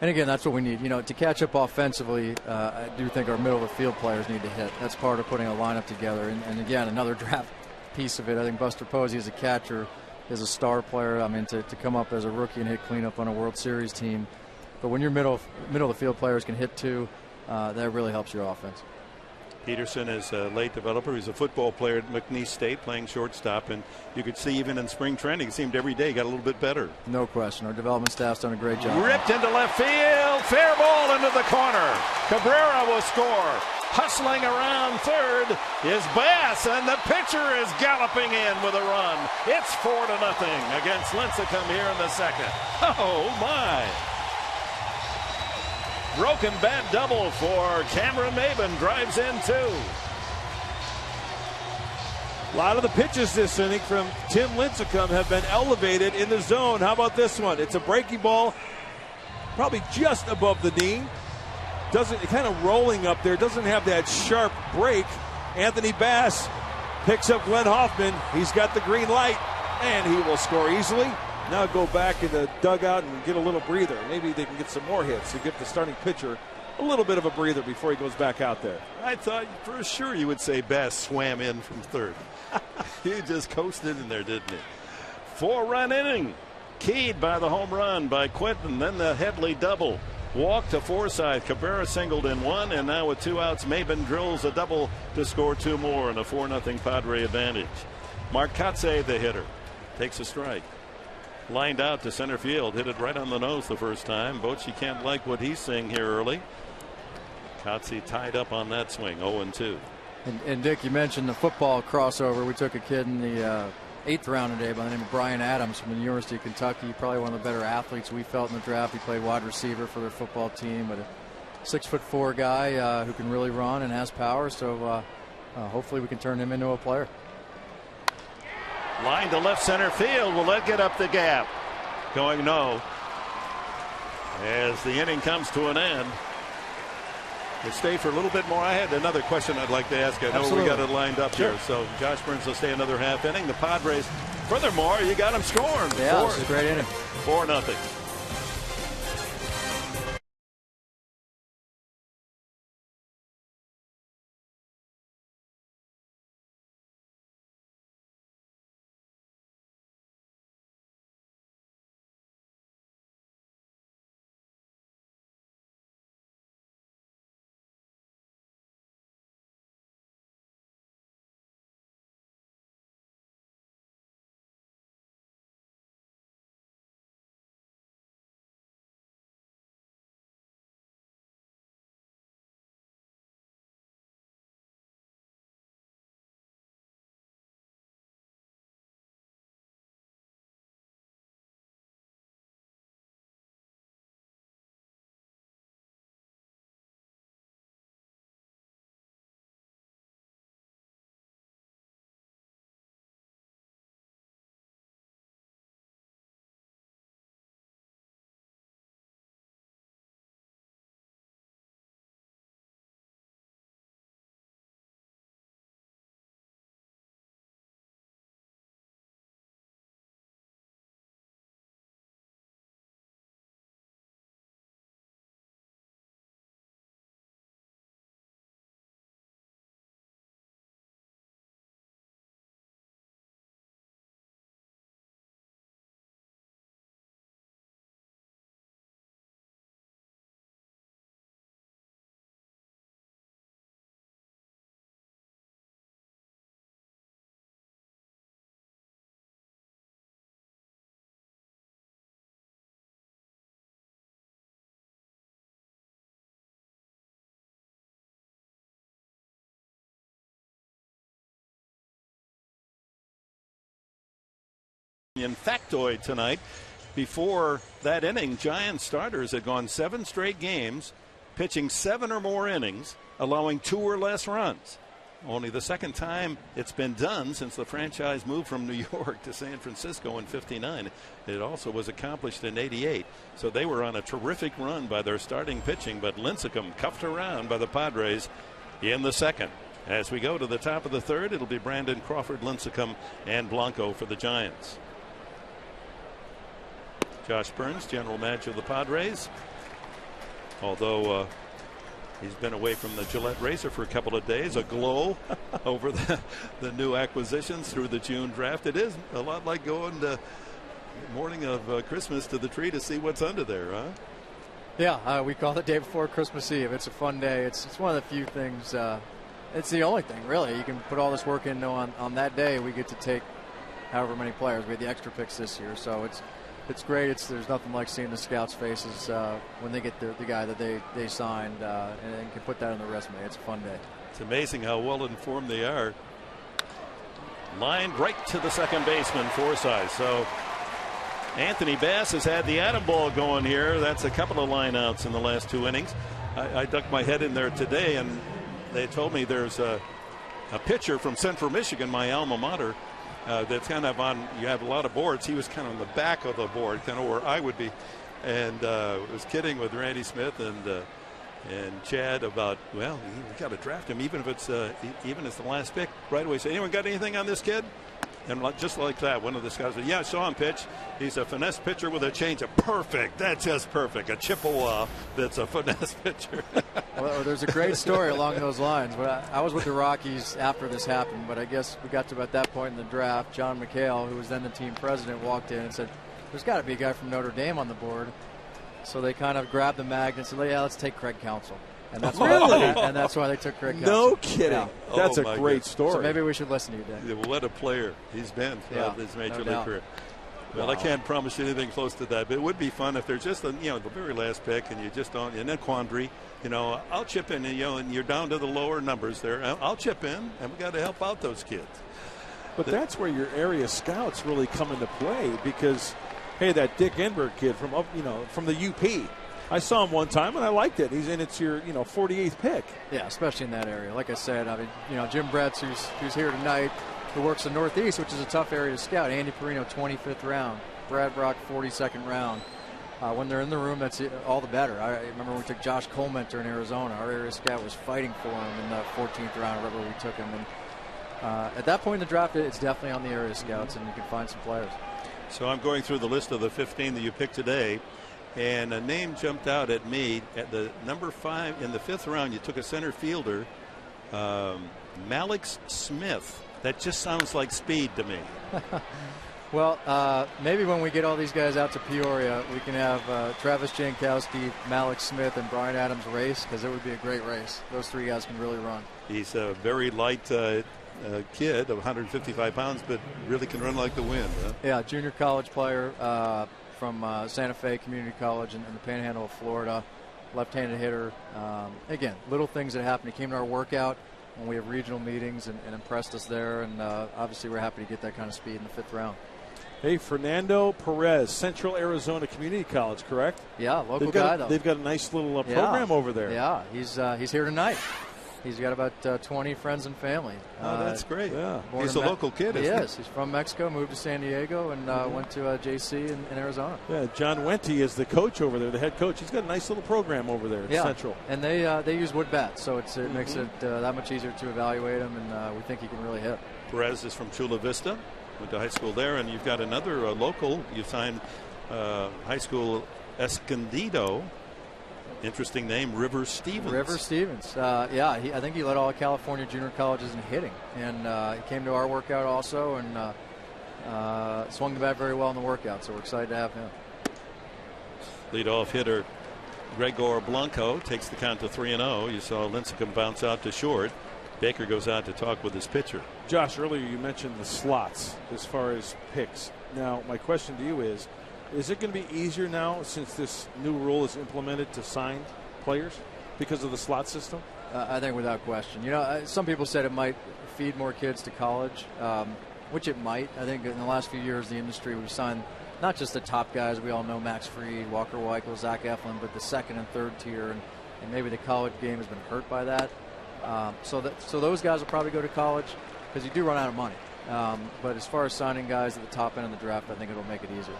again, that's what we need. You know, to catch up offensively, I do think our middle of the field players need to hit. That's part of putting a lineup together. And again, another draft piece of it. I think Buster Posey as a catcher is a star player. I mean, to come up as a rookie and hit cleanup on a World Series team. But when your middle of the field players can hit too, that really helps your offense. Peterson is a late developer. He's a football player at McNeese State playing shortstop, and you could see even in spring training it seemed every day he got a little bit better. No question. Our development staff's done a great job. Ripped into left field. Fair ball into the corner. Cabrera will score. Hustling around third is Bass, and the pitcher is galloping in with a run. It's 4-0 against Lincecum here in the second. Oh my. Broken bat double for Cameron Maben, drives in 2. A lot of the pitches this inning from Tim Lincecum have been elevated in the zone. How about this one? It's a breaking ball, probably just above the knee. Kind of rolling up there, doesn't have that sharp break. Anthony Bass picks up Glenn Hoffman. He's got the green light, and he will score easily. Now go back in the dugout and get a little breather. Maybe they can get some more hits to give the starting pitcher a little bit of a breather before he goes back out there. I thought for sure you would say Bass swam in from third. He just coasted in there, didn't he? 4-run inning. Keyed by the home run by Quinton. Then the Headley double. Walk to Forsythe. Cabrera singled in 1, and now with 2 outs, Maben drills a double to score 2 more and a 4-0 Padre advantage. Marcotte, the hitter, takes a strike. Lined out to center field, hit it right on the nose the first time. Bochy can't like what he's seeing here early. Kotze tied up on that swing, 0-2. And Dick, you mentioned the football crossover. We took a kid in the 8th round today by the name of Brian Adams from the University of Kentucky. Probably one of the better athletes we felt in the draft. He played wide receiver for their football team, but a 6'4" guy who can really run and has power. So hopefully we can turn him into a player. Line to left center field. Will that get up the gap? Going no. As the inning comes to an end. We'll stay for a little bit more. I had another question I'd like to ask. I know we got it lined up here. So Josh Burns will stay another half inning. The Padres, furthermore, you got them scoring. Yeah, this is a great inning. 4-0. Factoid tonight. before that inning, Giants starters had gone 7 straight games, pitching 7 or more innings, allowing 2 or less runs. Only the second time it's been done since the franchise moved from New York to San Francisco in '59. It also was accomplished in '88. So they were on a terrific run by their starting pitching, but Lincecum cuffed around by the Padres in the second. As we go to the top of the third, it'll be Brandon Crawford, Lincecum, and Blanco for the Giants. Josh Burns, general manager of the Padres. Although he's been away from the Gillette razor for a couple of days, aglow over the new acquisitions through the June draft. It is a lot like going to morning of Christmas to the tree to see what's under there, huh? Yeah, we call it the day before Christmas Eve. It's a fun day. It's one of the few things. It's the only thing, really. You can put all this work in on that day. We get to take however many players. We had the extra picks this year, so it's great. There's nothing like seeing the scouts' faces when they get the guy that they signed and can put that on the resume. It's a fun day. It's amazing how well informed they are. Lined right to the second baseman, Forsythe. So Anthony Bass has had the atom ball going here. That's a couple of lineouts in the last 2 innings. I ducked my head in there today, and they told me there's a pitcher from Central Michigan, my alma mater, that's kind of on, you have a lot of boards. He was kind of on the back of the board, kind of where I would be, and was kidding with Randy Smith and Chad about, well, we got to draft him even if it's the last pick. Right away, say, anyone got anything on this kid? And just like that, one of the scouts said, yeah, I saw him pitch. He's a finesse pitcher with a changeup. Perfect. That's just perfect. A Chippewa that's a finesse pitcher. Well, there's a great story along those lines. But I was with the Rockies after this happened, but I guess we got to about that point in the draft. John McHale, who was then the team president, walked in and said, there's got to be a guy from Notre Dame on the board. So they kind of grabbed the magnet and said, yeah, let's take Craig Counsell. And that's why they took Craig Counsell. No kidding. Yeah. That's a great story. So maybe we should listen to you, Dan. Yeah, what a player he's been throughout his major league career. Well, wow. I can't promise you anything close to that, but it would be fun if there's just the very last pick and you just don't, and then quandary. I'll chip in, and you're down to the lower numbers there. I'll chip in, and we got to help out those kids. But that's where your area scouts really come into play because, hey, that Dick Enberg kid from the UP. I saw him one time and I liked it. It's your 48th pick. Yeah, especially in that area. Like I said, Jim Bretz, who's here tonight, who works the Northeast, which is a tough area to scout. Andy Perino, 25th round. Brad Brock, 42nd round. When they're in the room, that's all the better. I remember when we took Josh Colmenter in Arizona. Our area scout was fighting for him in the 14th round, wherever we took him. And at that point in the draft, it's definitely on the area scouts, and you can find some players. So I'm going through the list of the 15 that you picked today. And a name jumped out at me at the number 5 in the 5th round. You took a center fielder, Malix Smith. That just sounds like speed to me. Well, maybe when we get all these guys out to Peoria, we can have Travis Jankowski, Malix Smith, and Brian Adams race because it would be a great race. Those 3 guys can really run. He's a very light kid of 155 pounds, but really can run like the wind. Huh? Yeah, junior college player. From Santa Fe Community College in the Panhandle of Florida, left-handed hitter. Again, little things that happen. He came to our workout when we have regional meetings and impressed us there, and obviously we're happy to get that kind of speed in the 5th round. Hey, Fernando Perez, Central Arizona Community College, correct? Yeah, local guy, though. They've got a nice little program over there. Yeah, he's here tonight. He's got about 20 friends and family. Oh, that's great. Yeah. He's a local kid, isn't he? He is. He's from Mexico, moved to San Diego, and went to JC in Arizona. Yeah, John Wente is the coach over there, the head coach. He's got a nice little program over there at Central. And they use wood bats, so it makes it that much easier to evaluate him, and we think he can really hit. Perez is from Chula Vista, went to high school there, and you've got another local. You signed high school Escondido. Interesting name, River Stevens. River Stevens. I think he led all of California junior colleges in hitting. And he came to our workout also and swung the bat very well in the workout. So we're excited to have him. Leadoff hitter Gregor Blanco takes the count to 3-0. You saw Lincecum bounce out to short. Baker goes out to talk with his pitcher. Josh, earlier you mentioned the slots as far as picks. Now, my question to you is it going to be easier now since this new rule is implemented to sign players because of the slot system? I think without question. Some people said it might feed more kids to college, which it might. I think in the last few years, the industry, we've signed not just the top guys. We all know Max Fried, Walker Weichel, Zach Eflin, but the second and third tier, and maybe the college game has been hurt by that. So those guys will probably go to college because you do run out of money. But as far as signing guys at the top end of the draft, I think it'll make it easier.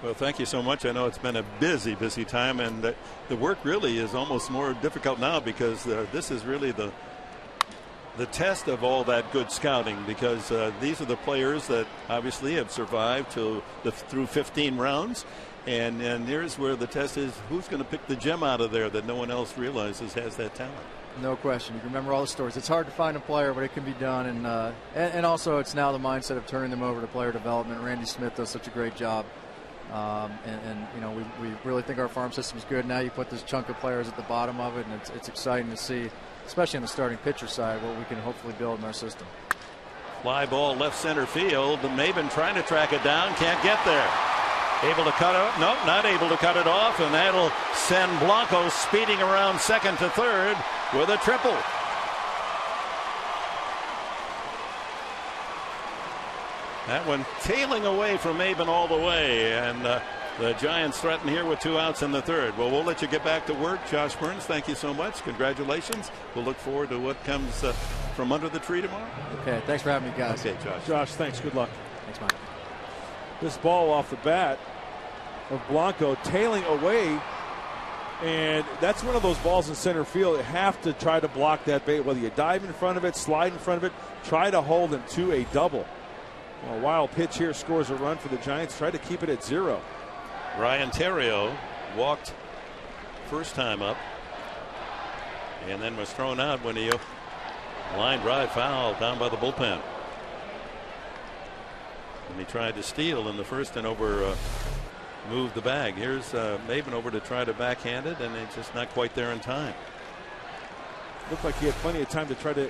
Well, thank you so much. I know it's been a busy time, and the work really is almost more difficult now because this is really the test of all that good scouting, because these are the players that obviously have survived through 15 rounds. And here's where the test is: who's going to pick the gem out of there that no one else realizes has that talent? No question. You can remember all the stories. It's hard to find a player, but it can be done. And also, it's now the mindset of turning them over to player development. Randy Smith does such a great job. We really think our farm system is good. Now you put this chunk of players at the bottom of it, and it's exciting to see, especially on the starting pitcher side, what we can hopefully build in our system. Fly ball left center field. Maben trying to track it down, can't get there. Able to cut it? No, not able to cut it off, and that'll send Blanco speeding around second to third with a triple. That one tailing away from Maben all the way, and the Giants threaten here with 2 outs in the third. Well, we'll let you get back to work. Josh Burns, thank you so much. Congratulations. We'll look forward to what comes from under the tree tomorrow. Okay, thanks for having me, guys. Okay, Josh. Josh, thanks. Good luck. Thanks, Mike. This ball off the bat of Blanco tailing away, and that's one of those balls in center field. You have to try to block that bait, whether you dive in front of it, slide in front of it, try to hold him to a double. A wild pitch here scores a run for the Giants. Try to keep it at 0. Ryan Theriot walked first time up and then was thrown out when he line drive foul down by the bullpen. And he tried to steal in the first and over moved the bag. Here's Maben over to try to backhand it, and it's just not quite there in time. Looked like he had plenty of time to try to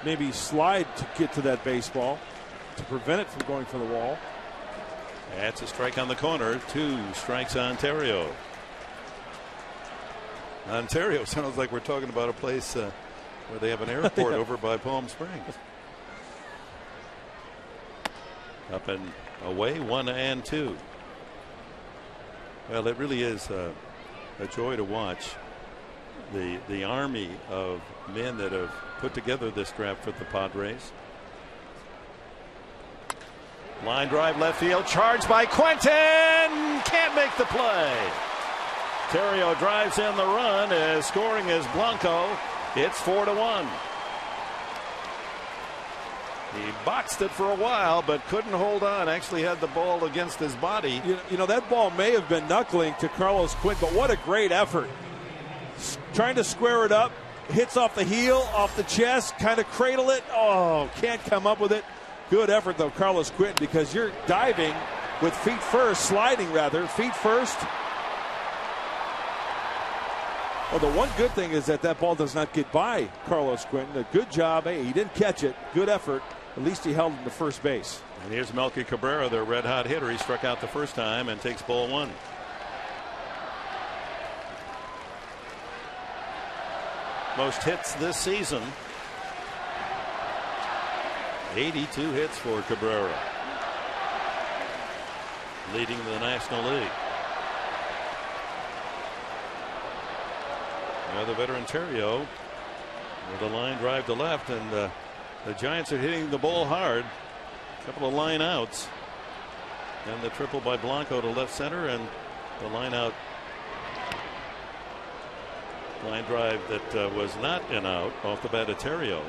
maybe slide to get to that baseball to prevent it from going for the wall. That's a strike on the corner. 2 strikes on Theriot. Ontario sounds like we're talking about a place where they have an airport over by Palm Springs. Up and away, 1 and 2. Well, it really is a joy to watch the army of men that have put together this draft for the Padres. Line drive left field, charged by Quentin, can't make the play. Theriot drives in the run, as scoring is Blanco. It's 4-1. He boxed it for a while, but couldn't hold on. Actually had the ball against his body. You know, that ball may have been knuckling to Carlos Quinn, but what a great effort. Trying to square it up, hits off the heel, off the chest, kind of cradle it. Oh, can't come up with it. Good effort, though, Carlos Quinn, because you're diving with feet first, sliding rather, feet first. Well, the one good thing is that ball does not get by Carlos Quinn. A good job. Hey, he didn't catch it. Good effort. At least he held him to first base. And here's Melky Cabrera, their red-hot hitter. He struck out the first time and takes ball 1. Most hits this season. 82 hits for Cabrera, leading the National League. Now the veteran Theriot with a line drive to left, and the Giants are hitting the ball hard. A couple of line outs, and the triple by Blanco to left center, and the line drive that was not an out off the bat of Theriot.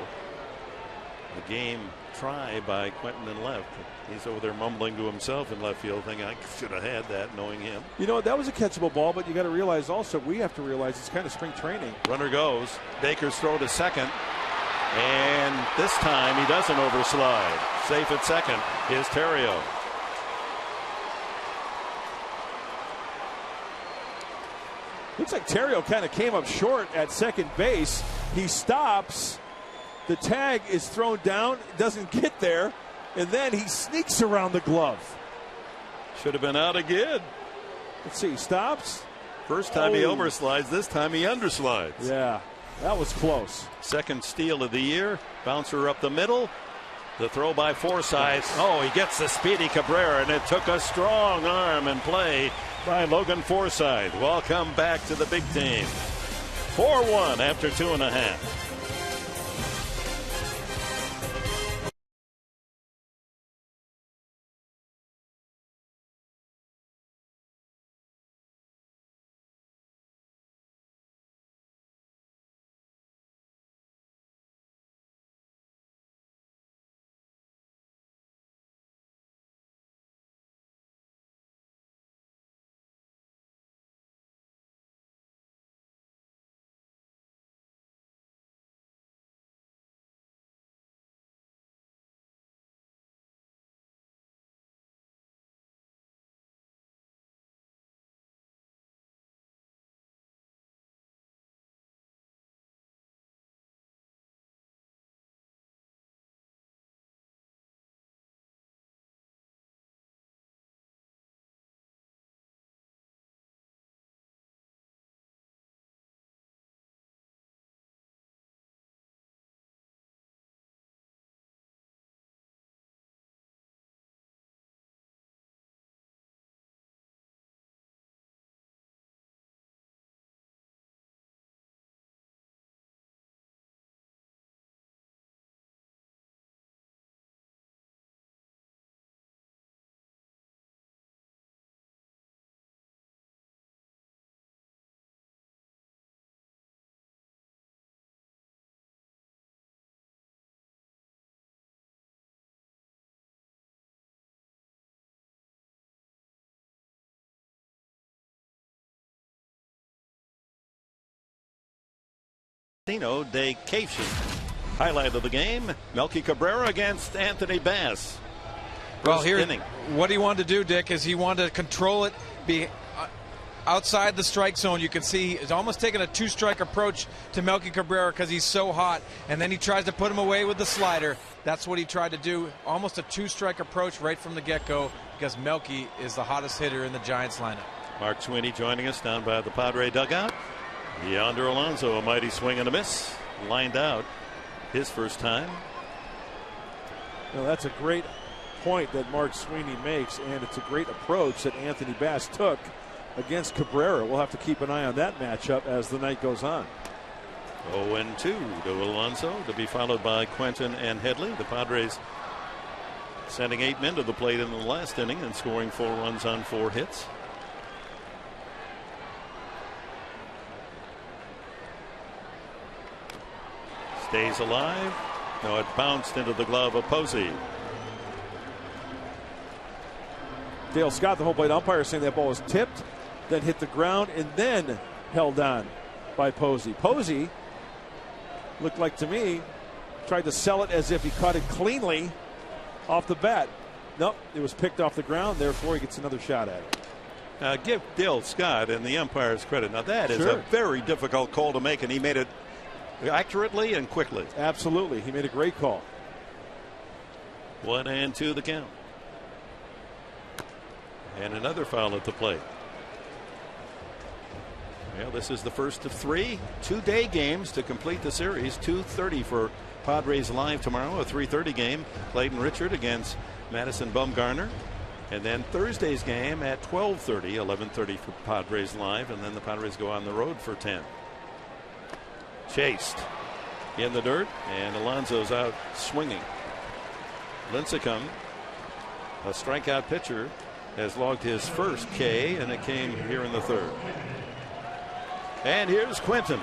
The game try by Quentin in left. He's over there mumbling to himself in left field, thinking, I should have had that, knowing him. You know, that was a catchable ball, but you got to realize also, we have to realize it's kind of spring training. Runner goes. Baker's throw to second, and this time he doesn't overslide. Safe at second is Theriot. Looks like Theriot kind of came up short at second base. He stops. The tag is thrown down, doesn't get there, and then he sneaks around the glove. Should have been out again. Let's see, stops. First time he overslides, this time he underslides. Yeah, that was close. Second steal of the year. Bouncer up the middle. The throw by Forsythe. Oh, he gets the speedy Cabrera, and it took a strong arm and play by Logan Forsythe. Welcome back to the big team. 4-1 after 2.5. Vacation. Highlight of the game, Melky Cabrera against Anthony Bass. Well, here, what he wanted to do, Dick, is he wanted to control it, be outside the strike zone. You can see he's almost taking a two-strike approach to Melky Cabrera because he's so hot, and then he tries to put him away with the slider. That's what he tried to do, almost a two-strike approach right from the get-go, because Melky is the hottest hitter in the Giants lineup. Mark Sweeney joining us down by the Padre dugout. Yonder Alonso, a mighty swing and a miss, lined out his first time. Well, that's a great point that Mark Sweeney makes, and it's a great approach that Anthony Bass took against Cabrera. We'll have to keep an eye on that matchup as the night goes on. 0-2 to Alonso, to be followed by Quentin and Headley. The Padres sending 8 men to the plate in the last inning and scoring 4 runs on 4 hits. Stays alive. No, it bounced into the glove of Posey. Dale Scott, the home plate umpire, saying that ball was tipped, then hit the ground, and then held on by Posey. Posey looked like, to me, tried to sell it as if he caught it cleanly off the bat. Nope, it was picked off the ground, therefore he gets another shot at it. Give Dale Scott and the umpires credit. Now that is a very difficult call to make, and he made it accurately and quickly. Absolutely. He made a great call. 1-2 the count. And another foul at the plate. Well, this is the first of 3 two-day games to complete the series. 2:30 for Padres Live tomorrow, a 3:30 game. Clayton Richard against Madison Bumgarner. And then Thursday's game at 12:30, 11:30 for Padres Live. And then the Padres go on the road for 10. Chased in the dirt, and Alonso's out swinging. Lincecum, a strikeout pitcher, has logged his first K, and it came here in the 3rd. And here's Quentin.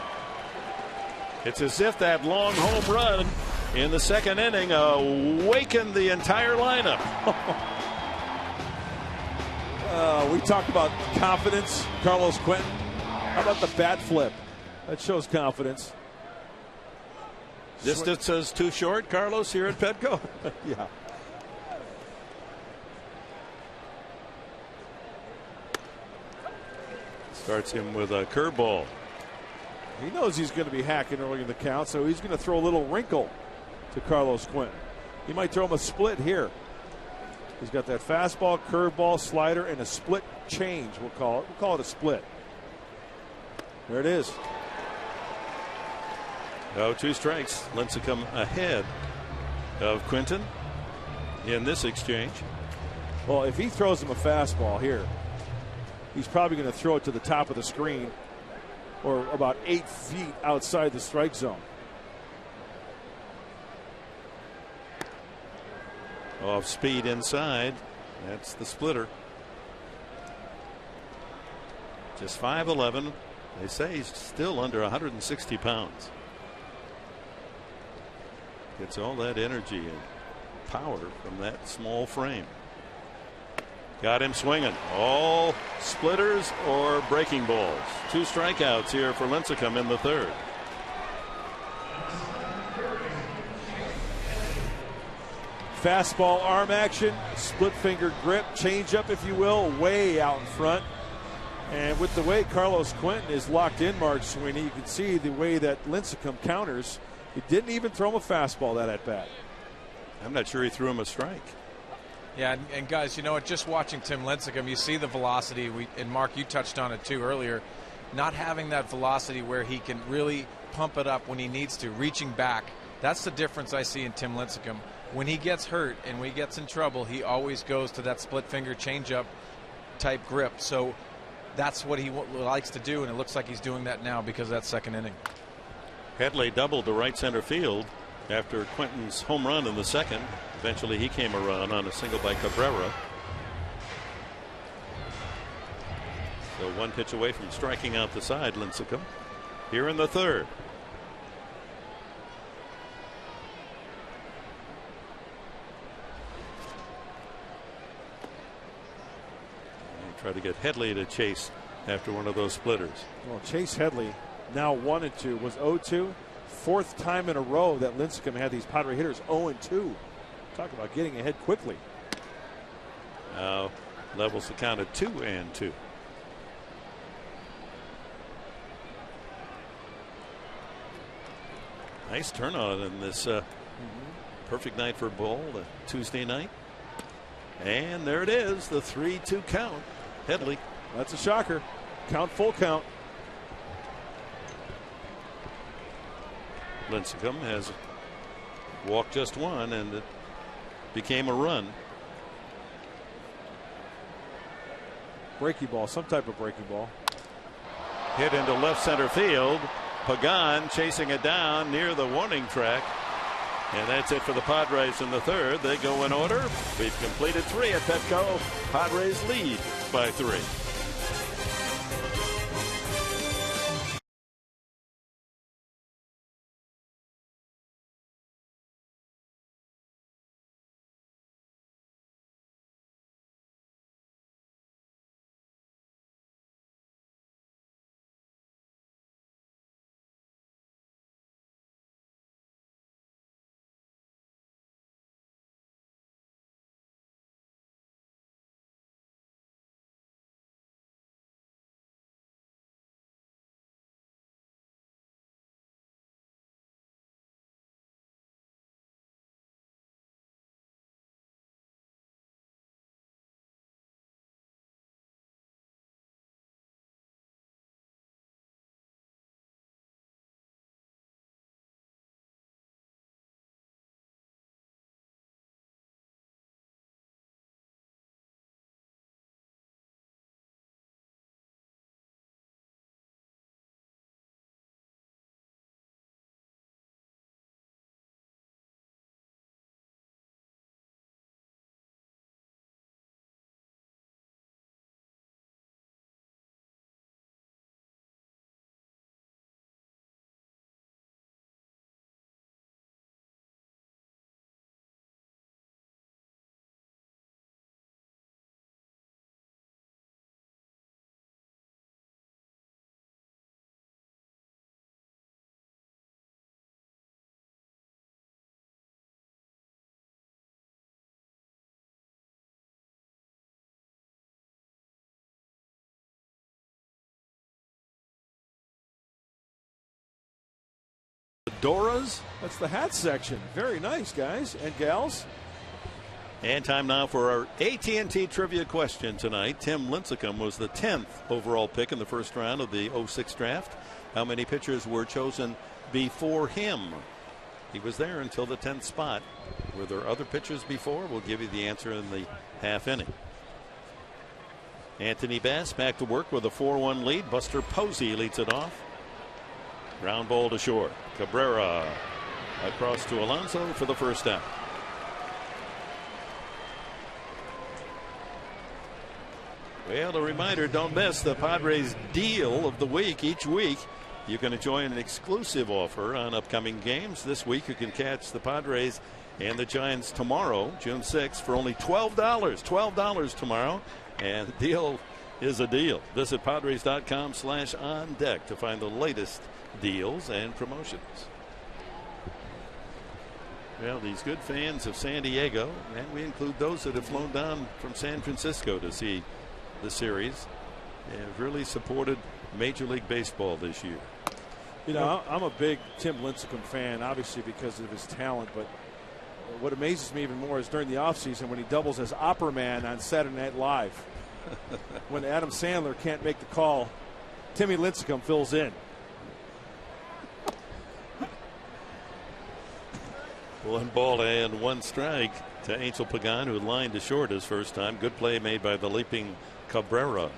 It's as if that long home run in the 2nd inning awakened the entire lineup. We talked about confidence, Carlos Quentin. How about the bat flip? That shows confidence. Distance is too short, Carlos, here at Petco. Yeah. Starts him with a curveball. He knows he's going to be hacking early in the count, so he's going to throw a little wrinkle to Carlos Quentin. He might throw him a split here. He's got that fastball, curveball, slider, and a split change, we'll call it. We'll call it a split. There it is. 2 strikes. Lincecum ahead of Quentin. in this exchange. Well, if he throws him a fastball here, he's probably going to throw it to the top of the screen or about 8 feet outside the strike zone. Off speed inside. That's the splitter. Just 5'11". They say he's still under 160 pounds. Gets all that energy and power from that small frame. Got him swinging. All splitters or breaking balls. 2 strikeouts here for Lincecum in the third. Fastball arm action, split finger grip, changeup, if you will, way out in front. And with the way Carlos Quentin is locked in, Mark Sweeney, you can see the way that Lincecum counters. He didn't even throw him a fastball that at bat. I'm not sure he threw him a strike. Yeah, and guys, you know what? Just watching Tim Lincecum, you see the velocity. And Mark, you touched on it too earlier. Not having that velocity where he can really pump it up when he needs to, reaching back. That's the difference I see in Tim Lincecum. When he gets hurt and when he gets in trouble, he always goes to that split finger changeup type grip. So that's what he likes to do, and it looks like he's doing that now because of that second inning. Headley doubled to right center field after Quentin's home run in the second. Eventually he came around on a single by Cabrera. So 1 pitch away from striking out the side, Lincecum. Here in the third. Try to get Headley to chase after one of those splitters. Well, Chase Headley now 1-2, was 0-2. 4th time in a row that Lincecum had these Padre hitters 0-2. Talk about getting ahead quickly. Now levels the count at 2-2. Nice turnout in this perfect night for ball, the Tuesday night. And there it is, the 3-2 count. Headley. That's a shocker. Count, full count. Lincecum has walked just one, and it became a run. Breaking ball, some type of breaking ball. Hit into left center field. Pagan chasing it down near the warning track. And that's it for the Padres in the third. They go in order. We've completed 3 at Petco. Padres lead by 3. Fedoras. That's the hat section. Very nice, guys and gals. And time now for our AT&T trivia question tonight. Tim Lincecum was the 10th overall pick in the first round of the 06 draft. How many pitchers were chosen before him? He was there until the 10th spot. Were there other pitchers before? We'll give you the answer in the half inning. Anthony Bass back to work with a 4-1 lead. Buster Posey leads it off. Ground ball to short. Cabrera across to Alonso for the first out. Well, a reminder, don't miss the Padres deal of the week. Each week you can enjoy an exclusive offer on upcoming games. This week you can catch the Padres and the Giants tomorrow, June 6th, for only $12. $12 tomorrow. And the deal is a deal. Visit Padres.com/on deck to find the latest deals and promotions. Well, these good fans of San Diego, and we include those that have flown down from San Francisco to see the series, have really supported Major League Baseball this year. You know, I'm a big Tim Lincecum fan, obviously because of his talent, but what amazes me even more is during the offseason when he doubles as Opera Man on Saturday Night Live. When Adam Sandler can't make the call, Timmy Lincecum fills in. 1 ball and 1 strike to Angel Pagan, who lined to short his first time. Good play made by the leaping Cabrera.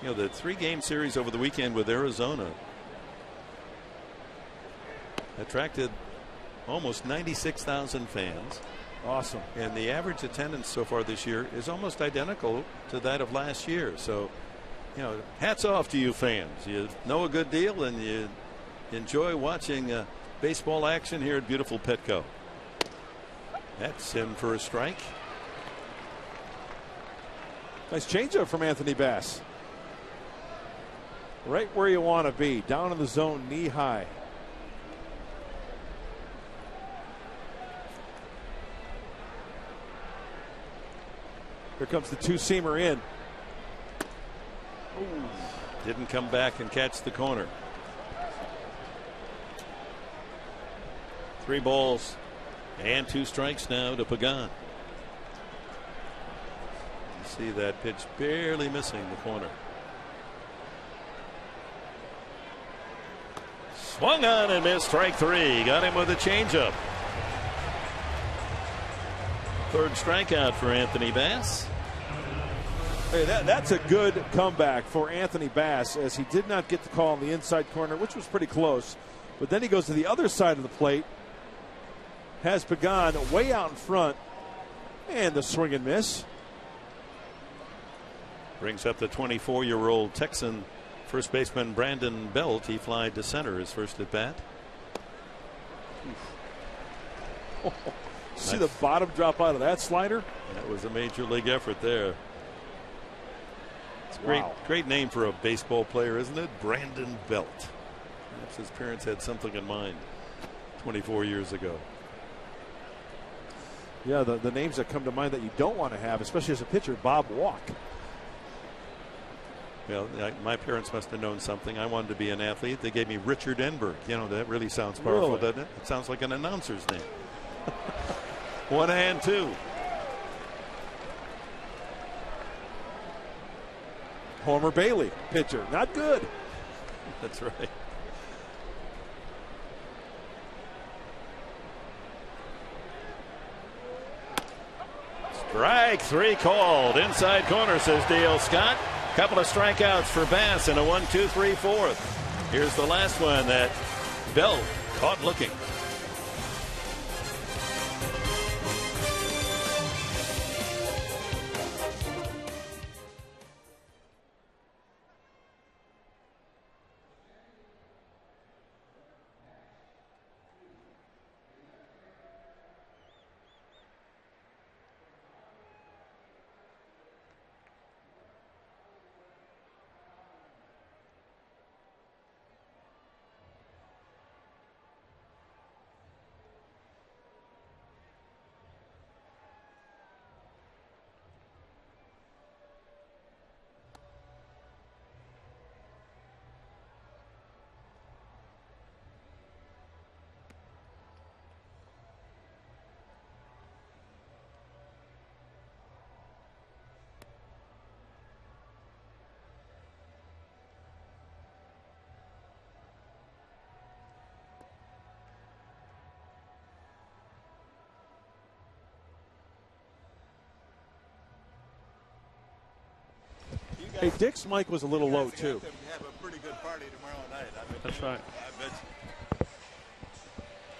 You know, the 3-game series over the weekend with Arizona attracted almost 96,000 fans. Awesome. And the average attendance so far this year is almost identical to that of last year. So, you know, hats off to you fans. You know a good deal and you enjoy watching baseball action here at beautiful Petco. That's in for a strike. Nice changeup from Anthony Bass. Right where you want to be, down in the zone, knee high. Here comes the 2-seamer in. Ooh, didn't come back and catch the corner. 3 balls and 2 strikes now to Pagan. You see that pitch barely missing the corner. Swung on and missed, strike 3. Got him with a changeup. 3rd strikeout for Anthony Bass. Hey, that's a good comeback for Anthony Bass, as he did not get the call in the inside corner, which was pretty close. But then he goes to the other side of the plate, has Pagan way out in front, and the swing and miss. Brings up the 24-year-old Texan first baseman Brandon Belt. He flied to center his first at bat. See the bottom drop out of that slider? That was a major league effort there. It's a great name for a baseball player, isn't it? Brandon Belt. Perhaps his parents had something in mind 24 years ago. Yeah, the names that come to mind that you don't want to have, especially as a pitcher, Bob Walk. Well, my parents must have known something. I wanted to be an athlete. They gave me Richard Enberg. You know, that really sounds powerful, doesn't it? It sounds like an announcer's name. 1 and 2. Homer Bailey, pitcher. Not good. That's right. Strike 3 called. Inside corner, says Dale Scott. Couple of strikeouts for Bass and a 1-2-3 fourth. Here's the last one that Bell caught looking. Hey, Dick's mic was a little low, too. Have a pretty good party tomorrow night. That's right. I bet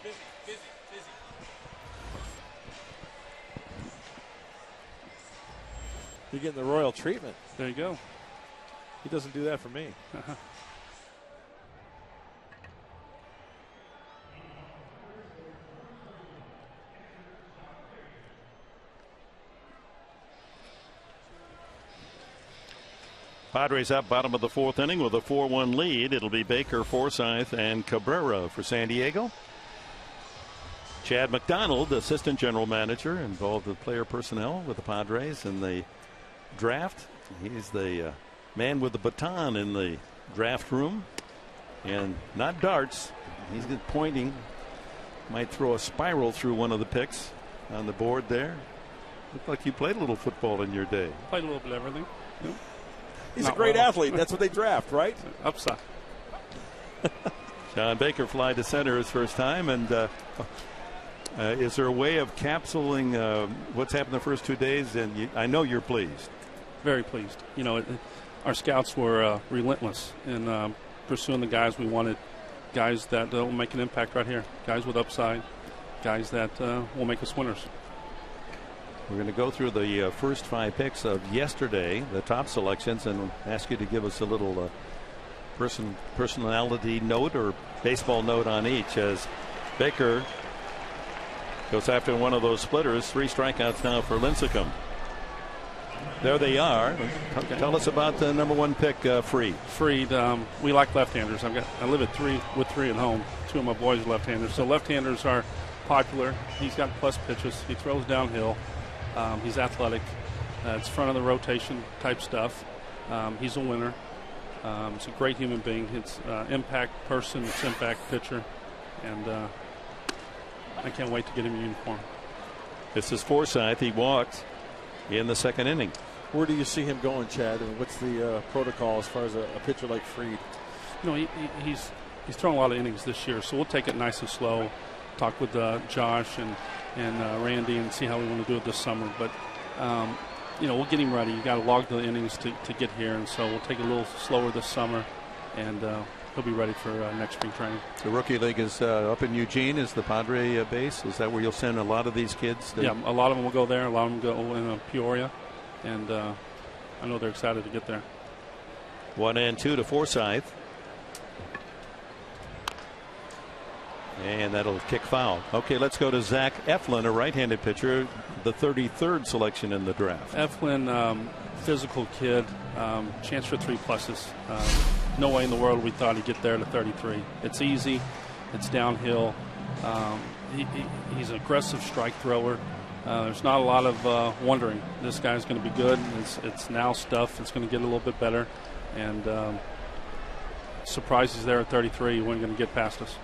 you. Busy. You're getting the royal treatment. There you go. He doesn't do that for me. Padres up bottom of the fourth inning with a 4-1 lead. It'll be Baker, Forsythe, and Cabrera for San Diego. Chad McDonald, assistant general manager, involved with player personnel with the Padres in the draft. He's the man with the baton in the draft room, and not darts. He's pointing. Might throw a spiral through one of the picks on the board there. Looked like you played a little football in your day. Played a little bit of everything. Yep. He's a great athlete. That's what they draft, right? Upside. John Baker fly to center his first time, and is there a way of capsuling what's happened the first 2 days? And I know you're pleased. Very pleased. You know, our scouts were relentless in pursuing the guys we wanted, guys that will make an impact right here, guys with upside, guys that will make us winners. We're going to go through the first 5 picks of yesterday, the top selections, and ask you to give us a little personality note or baseball note on each, as Baker goes after one of those splitters. 3 strikeouts now for Lincecum. There they are. Okay. Tell us about the number 1 pick, Fried. Fried, we like left-handers. I live at 3 at home. 2 of my boys are left-handers, so left-handers are popular. He's got plus pitches. He throws downhill. He's athletic. It's front of the rotation type stuff. He's a winner. He's a great human being. It's impact person. It's impact pitcher, and I can't wait to get him a uniform. This is Forsythe. He walked in the second inning. Where do you see him going, Chad? And what's the protocol as far as a pitcher like Fried? You know, he's thrown a lot of innings this year, so we'll take it nice and slow. Talk with Josh and Randy and see how we want to do it this summer. But, you know, we'll get him ready. You got to log the innings to get here, and so we'll take it a little slower this summer, and he'll be ready for next spring training. The Rookie League is up in Eugene. Is the Padre base? Is that where you'll send a lot of these kids? Yeah, a lot of them will go there. A lot of them go in Peoria, and I know they're excited to get there. 1-2 to Forsythe. And that'll kick foul. Okay, let's go to Zach Eflin, a right-handed pitcher, the 33rd selection in the draft. Eflin, physical kid, chance for 3+. No way in the world we thought he'd get there to 33. It's easy. It's downhill. He's an aggressive strike thrower. There's not a lot of wondering. This guy's going to be good. It's now stuff. It's going to get a little bit better. And surprised he's there at 33. He wasn't going to get past us.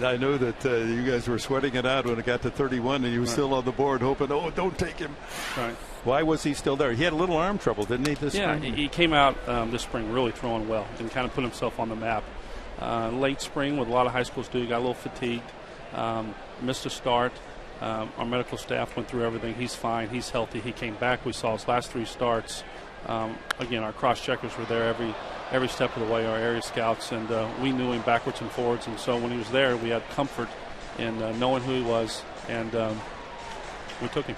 I know that you guys were sweating it out when it got to 31, and he was still on the board hoping, oh, don't take him. Right. Why was he still there? He had a little arm trouble, didn't he, this spring? Yeah, he came out this spring really throwing well and kind of put himself on the map. Late spring, what a lot of high schools do, he got a little fatigued, missed a start. Our medical staff went through everything. He's fine. He's healthy. He came back. We saw his last 3 starts. Again, our cross-checkers were there every step of the way, our area scouts, and we knew him backwards and forwards. And so when he was there, we had comfort in knowing who he was, and we took him.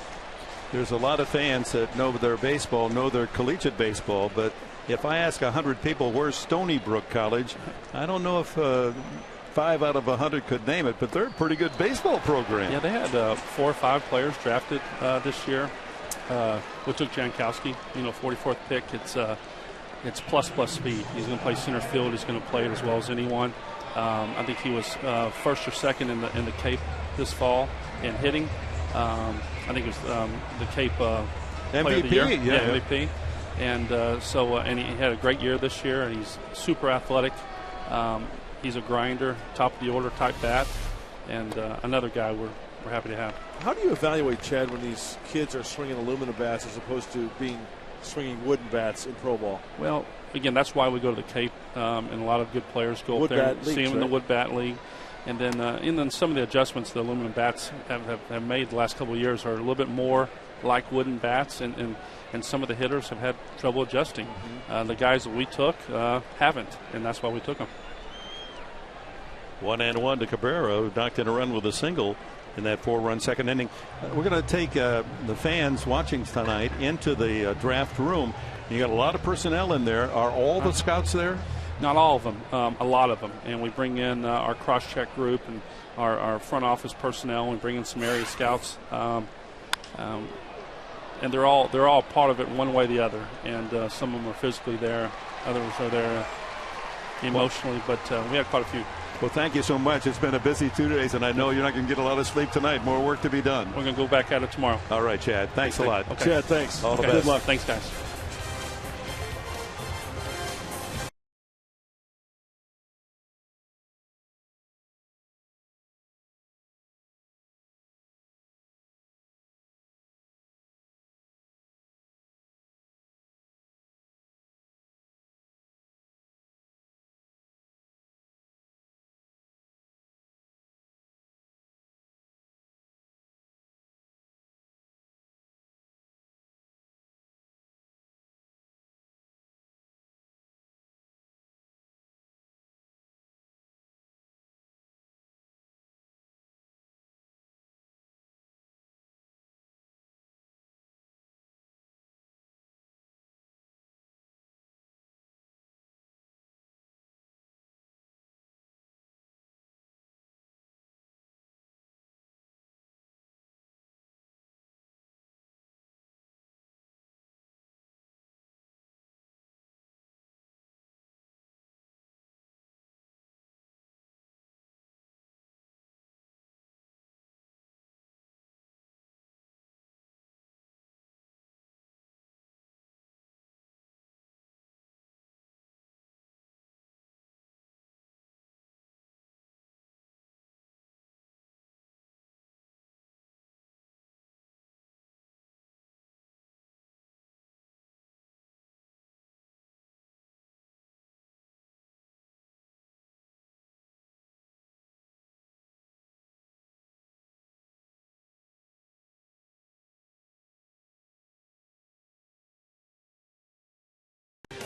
There's a lot of fans that know their baseball, know their collegiate baseball, but if I ask 100 people where's Stony Brook College, I don't know if 5 out of 100 could name it, but they're a pretty good baseball program. Yeah, they had 4 or 5 players drafted this year. We took Jankowski, 44th pick. It's plus speed. He's going to play center field. He's going to play it as well as anyone. I think he was first or second in the Cape this fall in hitting. I think it was the Cape Player of the Year. Yeah, MVP. And and he had a great year this year. And he's super athletic. He's a grinder, top of the order type bat, and another guy we're happy to have. How do you evaluate, Chad, when these kids are swinging aluminum bats as opposed to swinging wooden bats in pro ball? Well, again, that's why we go to the Cape, and a lot of good players go up there and see them in the Wood Bat League. And then some of the adjustments the aluminum bats have made the last couple of years are a little bit more like wooden bats, and some of the hitters have had trouble adjusting. The guys that we took haven't, and that's why we took them. 1-1 to Cabrera, who knocked in a run with a single in that 4-run second inning. We're going to take the fans watching tonight into the draft room. You got a lot of personnel in there. Are all the scouts there? Not all of them, a lot of them. And we bring in our cross-check group and our front office personnel. We bring in some area scouts. And they're all part of it one way or the other. And some of them are physically there. Others are there emotionally. But we have quite a few. Well, thank you so much. It's been a busy 2 days, and I know you're not going to get a lot of sleep tonight. More work to be done. We're going to go back at it tomorrow. All right, Chad. Thanks a lot. Okay. Chad, thanks. All the best. Good luck. Thanks, guys.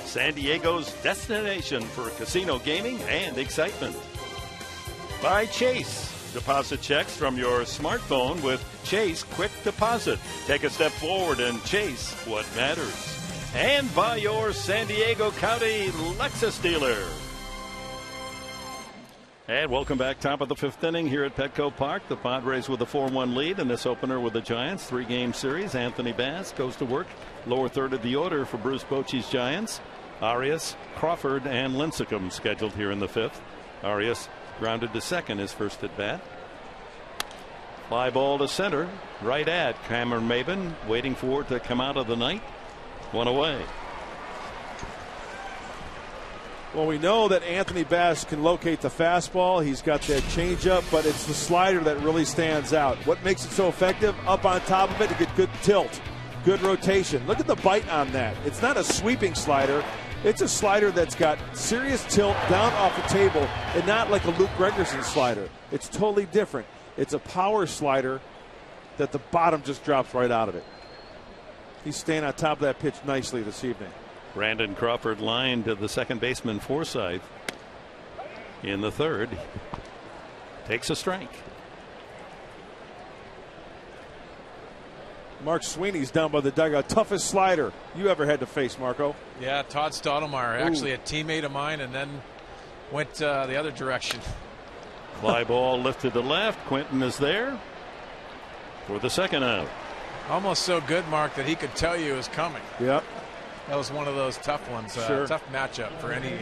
San Diego's destination for casino gaming and excitement. By Chase. Deposit checks from your smartphone with Chase Quick Deposit. Take a step forward and chase what matters. And by your San Diego County Lexus dealer. And welcome back. Top of the fifth inning here at Petco Park. The Padres with a 4-1 lead in this opener with the Giants. 3-game series. Anthony Bass goes to work. Lower third of the order for Bruce Bochy's Giants. Arias, Crawford, and Lincecum scheduled here in the fifth. Arias grounded to second his first at bat. Fly ball to center. Right at Cameron Maben, waiting for it to come out of the night. One away. Well, we know that Anthony Bass can locate the fastball. He's got that changeup, but it's the slider that really stands out. What makes it so effective? Up on top of it to get good tilt, good rotation. Look at the bite on that. It's not a sweeping slider. It's a slider that's got serious tilt down off the table and not like a Luke Gregerson slider. It's totally different. It's a power slider that the bottom just drops right out of it. He's staying on top of that pitch nicely this evening. Brandon Crawford lined to the second baseman Forsythe in the third. Takes a strike. Mark Sweeney's down by the dugout. Toughest slider you ever had to face, Marco. Yeah, Todd Stottlemyre, actually a teammate of mine, and then went the other direction. Fly ball lifted to left. Quinton is there for the second out. Almost so good, Mark, that he could tell you it was coming. Yep. That was one of those tough ones. Sure. Tough matchup for any.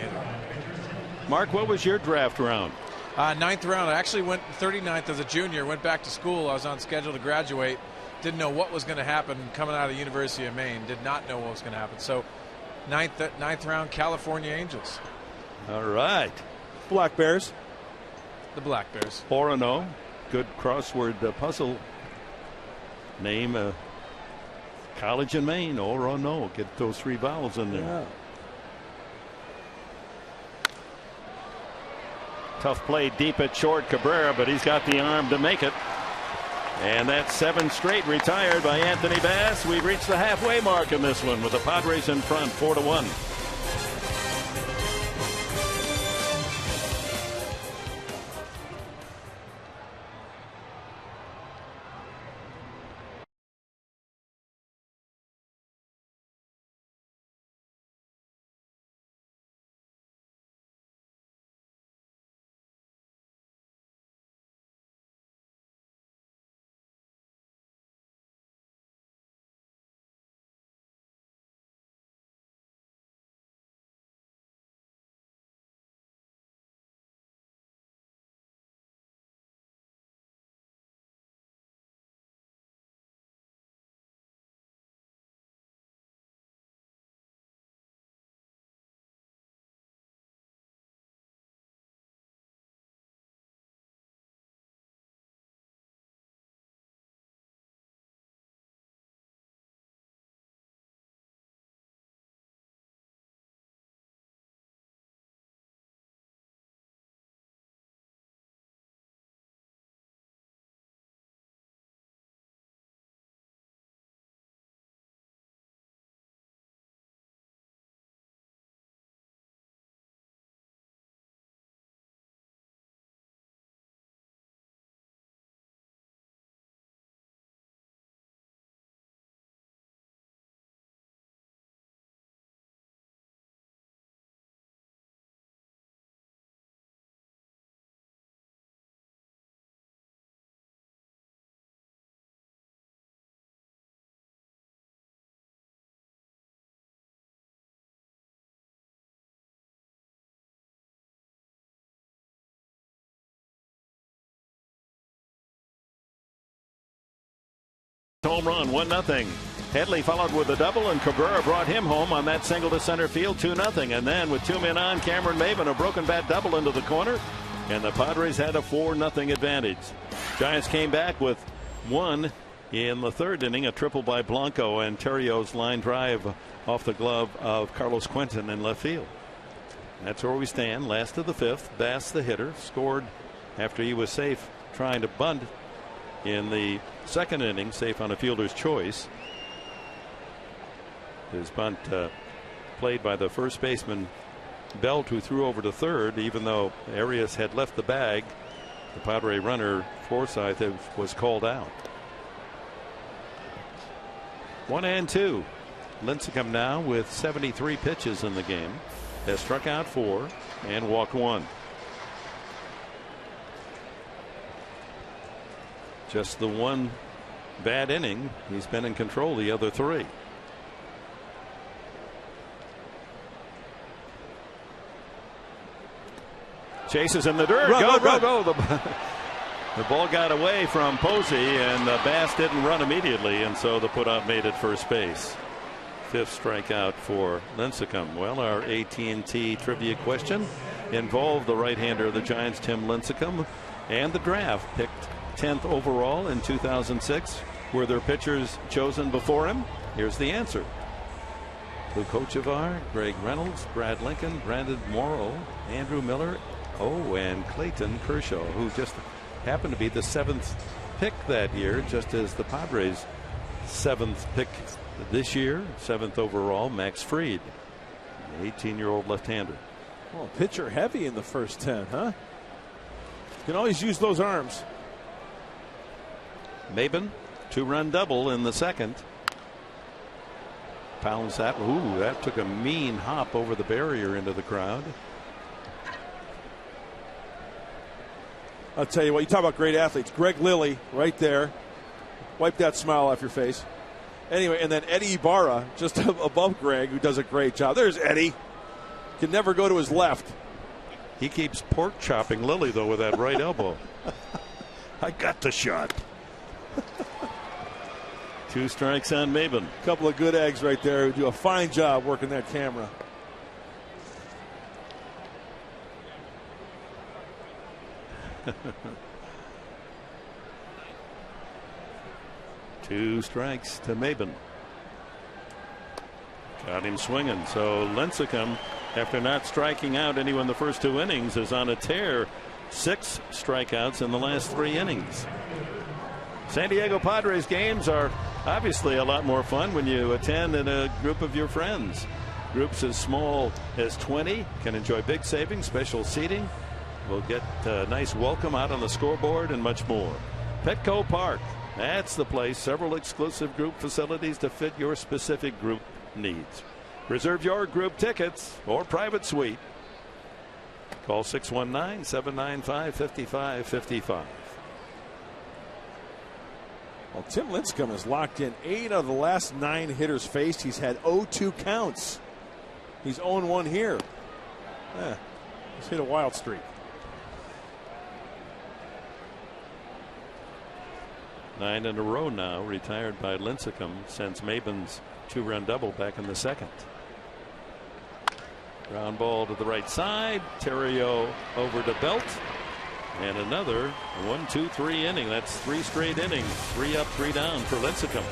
Mark, what was your draft round? Ninth round. I actually went 39th as a junior. Went back to school. I was on schedule to graduate. Didn't know what was going to happen coming out of the University of Maine. Did not know what was going to happen. So ninth round, California Angels. All right. Black Bears. The Black Bears. 4-0. Good crossword puzzle. Name college in Maine. Or no. Get those three vowels in there. Yeah. Tough play deep at short. Cabrera, but he's got the arm to make it. And that's 7 straight retired by Anthony Bass. We've reached the halfway mark in this one with the Padres in front 4-1. Home run, 1-0. Headley followed with a double, and Cabrera brought him home on that single to center field, 2-0. And then with 2 men on, Cameron Maben, a broken bat double into the corner, and the Padres had a 4-0 advantage. Giants came back with 1 in the 3rd inning, a triple by Blanco, and Terrio's line drive off the glove of Carlos Quentin in left field. That's where we stand. Last of the 5th. Bass, the hitter, scored after he was safe trying to bunt in the 2nd inning, safe on a fielder's choice. His bunt played by the first baseman Belt, who threw over to 3rd, even though Arias had left the bag. The Padre runner Forsythe was called out. 1-2. Lincecum now with 73 pitches in the game, has struck out 4 and walked 1. Just the 1 bad inning. He's been in control the other 3. Chases in the dirt. Go. The ball got away from Posey, and Bass didn't run immediately, and so the putout made it first base. 5th strikeout for Lincecum. Well, our AT&T trivia question involved the right-hander of the Giants, Tim Lincecum, and the draft. Picked 10th overall in 2006. Were there pitchers chosen before him? Here's the answer. Lou Kochevar, Greg Reynolds, Brad Lincoln, Brandon Morrow, Andrew Miller, and Clayton Kershaw, who just happened to be the 7th pick that year, just as the Padres' 7th pick this year, 7th overall, Max Fried, an 18-year-old left-hander. Well, pitcher heavy in the first 10, huh? You can always use those arms. Maben, 2-run double in the 2nd. Pounds that. Ooh, that took a mean hop over the barrier into the crowd. I'll tell you what, you talk about great athletes. Greg Lilly right there. Wipe that smile off your face. Anyway, and then Eddie Ibarra just above Greg, who does a great job. There's Eddie. Can never go to his left. He keeps pork chopping Lilly, though, with that right elbow. I got the shot. 2 strikes on Maben. A couple of good eggs right there, who do a fine job working that camera. Two strikes to Maben. Got him swinging. So Lincecum, after not striking out anyone the first 2 innings, is on a tear. 6 strikeouts in the last 3 innings. San Diego Padres games are obviously a lot more fun when you attend in a group of your friends. Groups as small as 20 can enjoy big savings, special seating. We'll get a nice welcome out on the scoreboard and much more. Petco Park, that's the place. Several exclusive group facilities to fit your specific group needs. Reserve your group tickets or private suite. Call 619-795-5555. Well, Tim Lincecum has locked in 8 of the last 9 hitters faced. He's had 0-2 counts. He's 0-1 here. He's hit a wild streak. 9 in a row now, retired by Lincecum since Maben's 2-run double back in the second. Ground ball to the right side. Terrio over to Belt. And another 1-2-3 inning. That's 3 straight innings. 3 up, 3 down for Lincecum.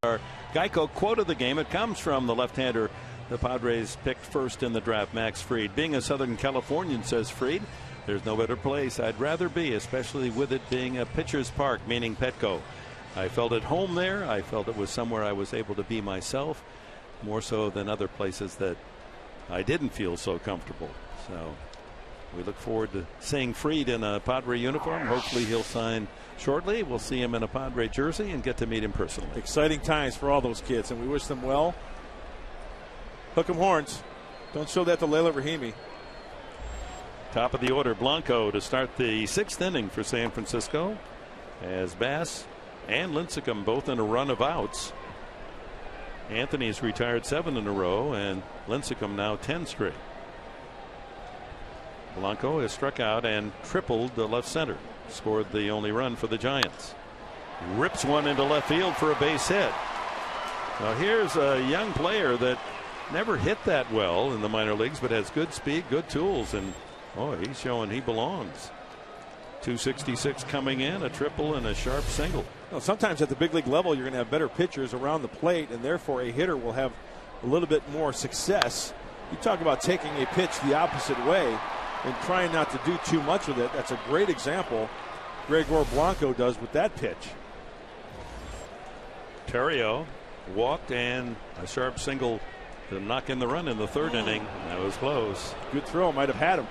Our Geico quote of the game, it comes from the left-hander the Padres picked first in the draft, Max Fried. Being a Southern Californian, says Fried, there's no better place I'd rather be, especially with it being a pitcher's park, meaning Petco. I felt at home there. I felt it was somewhere I was able to be myself, more so than other places that I didn't feel so comfortable. So we look forward to seeing Fried in a Padre uniform. Hopefully he'll sign shortly. We'll see him in a Padre jersey and get to meet him personally. Exciting times for all those kids, and we wish them well. Hook 'em horns. Don't show that to Layla Rahimi. Top of the order, Blanco to start the 6th inning for San Francisco, as Bass and Lincecum both in a run of outs. Anthony's retired 7 in a row, and Lincecum now 10 straight. Blanco has struck out and tripled the left center. Scored the only run for the Giants. Rips one into left field for a base hit. Now here's a young player that never hit that well in the minor leagues, but has good speed, good tools, and he's showing he belongs. 266 coming in, a triple and a sharp single. Well, sometimes at the big league level you're going to have better pitchers around the plate, and therefore a hitter will have a little bit more success. You talk about taking a pitch the opposite way and trying not to do too much with it. That's a great example Gregor Blanco does with that pitch. Terrio walked and a sharp single to knock in the run in the 3rd inning. That was close. Good throw, might have had him.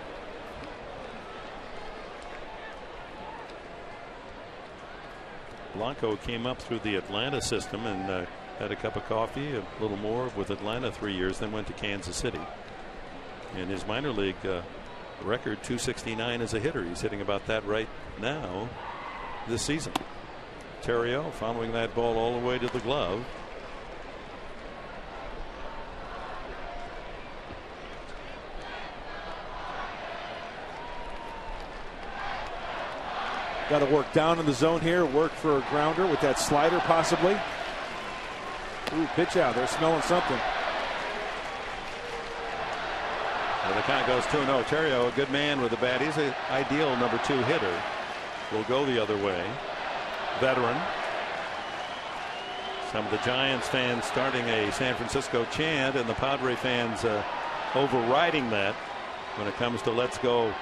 Blanco came up through the Atlanta system and had a cup of coffee, a little more with Atlanta 3 years, then went to Kansas City. In his minor league record, 269 as a hitter. He's hitting about that right now this season. Terrio following that ball all the way to the glove. Got to work down in the zone here, work for a grounder with that slider possibly. Ooh, pitch out. They're smelling something. Well, the count goes 2-0. Terrio, a good man with the bat. He's an ideal number 2 hitter. Will go the other way. Veteran. Some of the Giants fans starting a San Francisco chant, and the Padre fans overriding that when it comes to let's go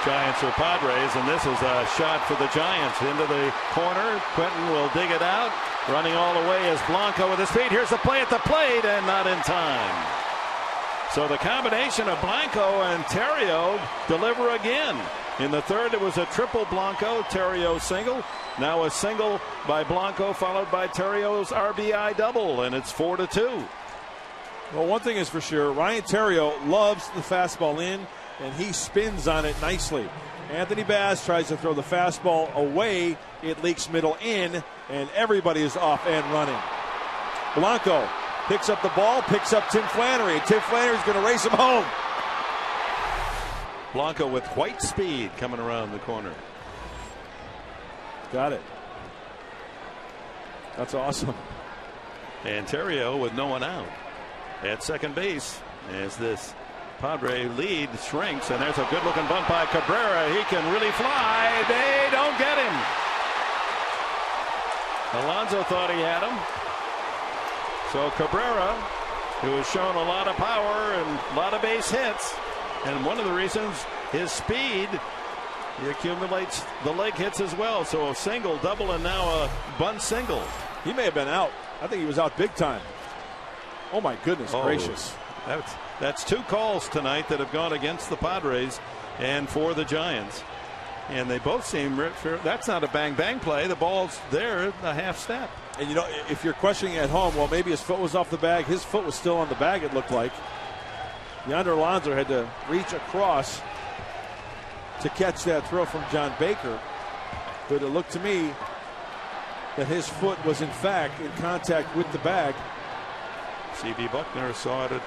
Giants or Padres. And this is a shot for the Giants into the corner. Quentin will dig it out. Running all the way is Blanco with his feet. Here's the play at the plate, and not in time. So the combination of Blanco and Terrio deliver again. In the third, it was a triple Blanco, Terrio single. Now a single by Blanco, followed by Terrio's RBI double, and it's 4-2. Well, one thing is for sure, Ryan Terrio loves the fastball in, and he spins on it nicely. Anthony Bass tries to throw the fastball away. It leaks middle in, and everybody is off and running. Blanco picks up the ball, picks up Tim Flannery, and Tim Flannery's going to race him home. Blanco with white speed coming around the corner. Got it. That's awesome. And Terrio with no one out at second base as this Padre lead shrinks, and there's a good looking bunt by Cabrera. He can really fly. They don't get him. Alonso thought he had him. So Cabrera, who has shown a lot of power and a lot of base hits, and one of the reasons his speed, he accumulates the leg hits as well. So a single, double, and now a bunt single. He may have been out. I think he was out big time. Oh my goodness gracious. That's 2 calls tonight that have gone against the Padres and for the Giants. And they both seem, that's not a bang bang play. The ball's there, a half step. And you know, if you're questioning at home, well, maybe his foot was off the bag. His foot was still on the bag, it looked like. Yonder Alonso had to reach across to catch that throw from John Baker. But it looked to me that his foot was in fact in contact with the bag. C.B. Buckner saw it a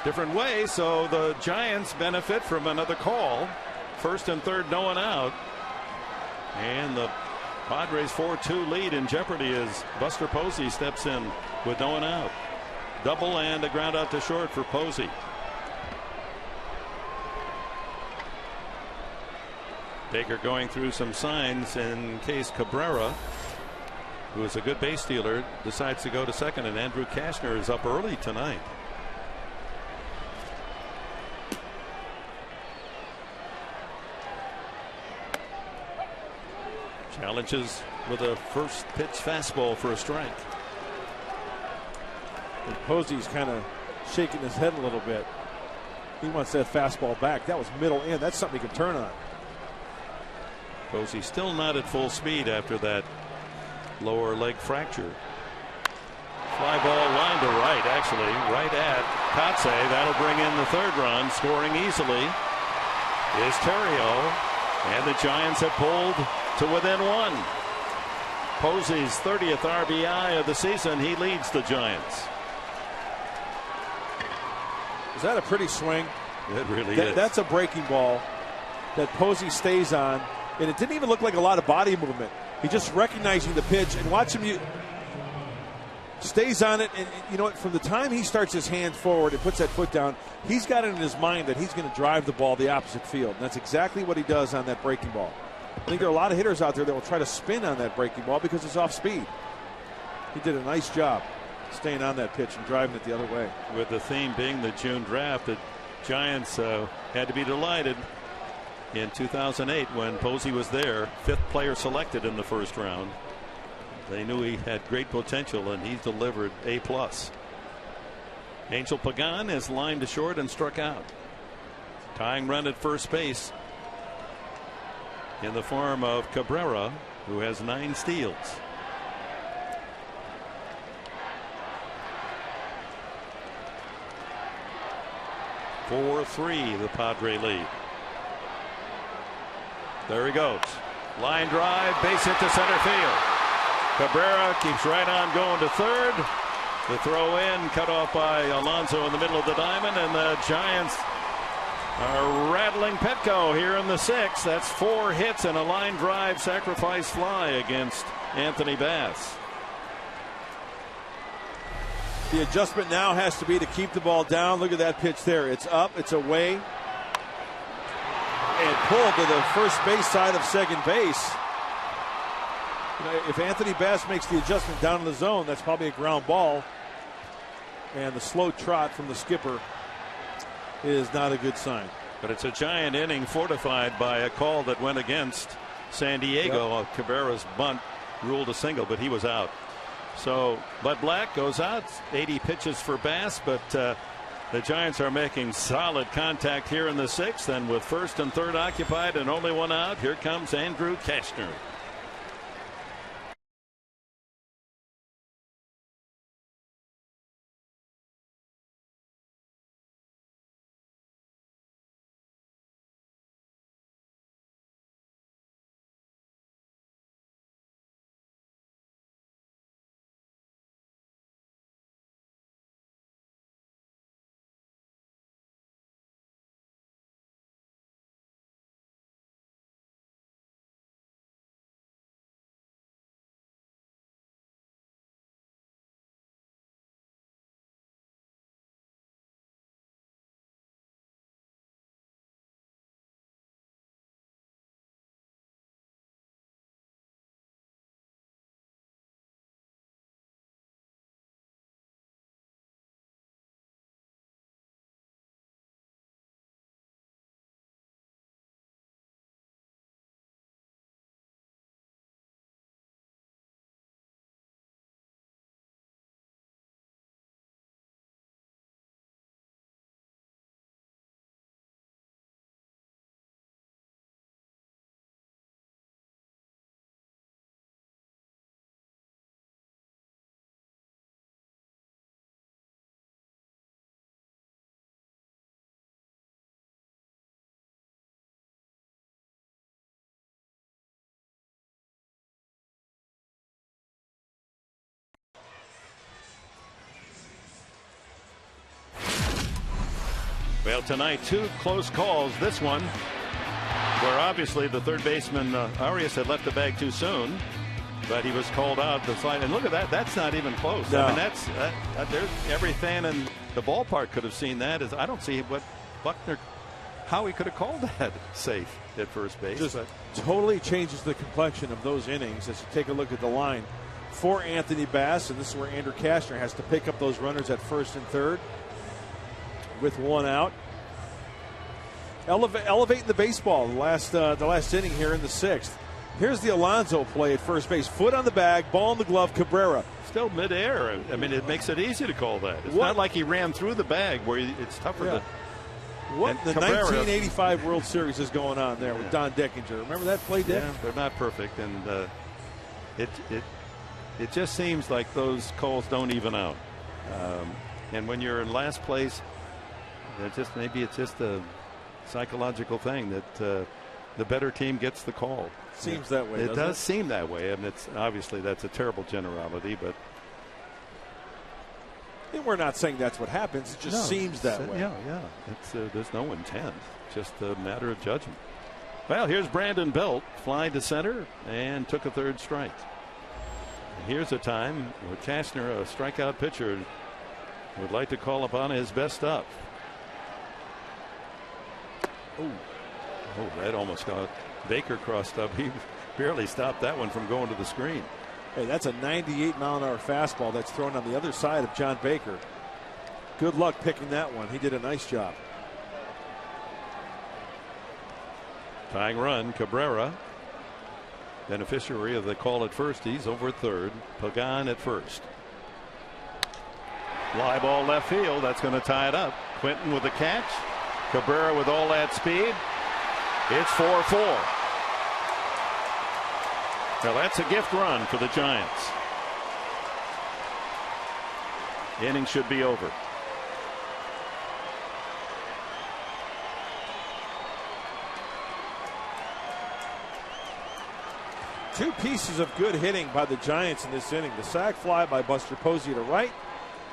different way, so the Giants benefit from another call. First and third, no one out. And the Padres 4-2 lead in jeopardy as Buster Posey steps in with no one out. Double and a ground out to short for Posey. Baker going through some signs in case Cabrera, who is a good base stealer, decides to go to second, and Andrew Kashner is up early tonight. Challenges with a first pitch fastball for a strike. And Posey's kind of shaking his head a little bit. He wants that fastball back. That was middle in. That's something he can turn on. Posey still not at full speed after that lower leg fracture. Fly ball line to right, actually, right at Kotze. That'll bring in the third run. Scoring easily is Terrio, and the Giants have pulled to within 1. Posey's 30th RBI of the season. He leads the Giants. Is that a pretty swing? It really is. That's a breaking ball that Posey stays on, and it didn't even look like a lot of body movement. He just recognizing the pitch, and watch him stays on it, and you know what, from the time he starts his hand forward and puts that foot down, he's got it in his mind that he's going to drive the ball the opposite field, and that's exactly what he does on that breaking ball. I think there are a lot of hitters out there that will try to spin on that breaking ball because it's off speed. He did a nice job staying on that pitch and driving it the other way. With the theme being the June draft, the Giants had to be delighted in 2008 when Posey was there, 5th player selected in the first round. They knew he had great potential, and he's delivered A+. Angel Pagan is lined to short and struck out. Tying run at first base in the form of Cabrera, who has 9 steals. (4-3) the Padre lead. There he goes. Line drive, base hit to center field. Cabrera keeps right on going to third. The throw in, cut off by Alonso in the middle of the diamond, and the Giants A rattling Petco here in the 6th. That's 4 hits and a line drive sacrifice fly against Anthony Bass. The adjustment now has to be to keep the ball down. Look at that pitch there. It's up, it's away, and pulled to the first base side of second base. You know, if Anthony Bass makes the adjustment down in the zone, that's probably a ground ball. And the slow trot from the skipper is not a good sign. But it's a giant inning fortified by a call that went against San Diego. Yep. Cabrera's bunt ruled a single, but he was out. So Bud Black goes out. 80 pitches for Bass, but the Giants are making solid contact here in the 6th. And with first and third occupied and only one out, here comes Andrew Kastner. Well, tonight, 2 close calls. This one, where obviously the third baseman, Arias, had left the bag too soon, but he was called out the slide. And look at that. That's not even close. No. I mean, there's every fan in the ballpark could have seen that. I don't see what Buckner, how he could have called that safe at first base. Just totally changes the complexion of those innings as you take a look at the line for Anthony Bass. And this is where Andrew Kastner has to pick up those runners at first and third with one out. Elevating the baseball the last inning here in the 6th. Here's the Alonso play at first base. Foot on the bag, ball in the glove, Cabrera. Still midair. I mean, it makes it easy to call that. It's not like he ran through the bag where it's tougher to. What the Cabrera, 1985 World Series is going on there with Don Deckinger. Remember that play, Dick? Yeah, they're not perfect, and it just seems like those calls don't even out. And when you're in last place, maybe it's just a psychological thing that the better team gets the call. Seems that way. It does seem that way. I mean, it's obviously that's a terrible generality, but and we're not saying that's what happens. It just seems that way. Yeah. There's no intent. Just a matter of judgment. Well, here's Brandon Belt flying to center and took a third strike. And here's a time where Kastner, a strikeout pitcher, would like to call upon his best stuff. Oh, that almost got Baker crossed up. He barely stopped that one from going to the screen. Hey, that's a 98-mile-an-hour fastball that's thrown on the other side of John Baker. Good luck picking that one. He did a nice job. Tying run, Cabrera, beneficiary of the call at first. He's over at third. Pagan at first. Fly ball left field. That's going to tie it up. Quinton with the catch. Cabrera with all that speed. It's 4-4. Now that's a gift run for the Giants. Inning should be over. Two pieces of good hitting by the Giants in this inning. The sac fly by Buster Posey to right,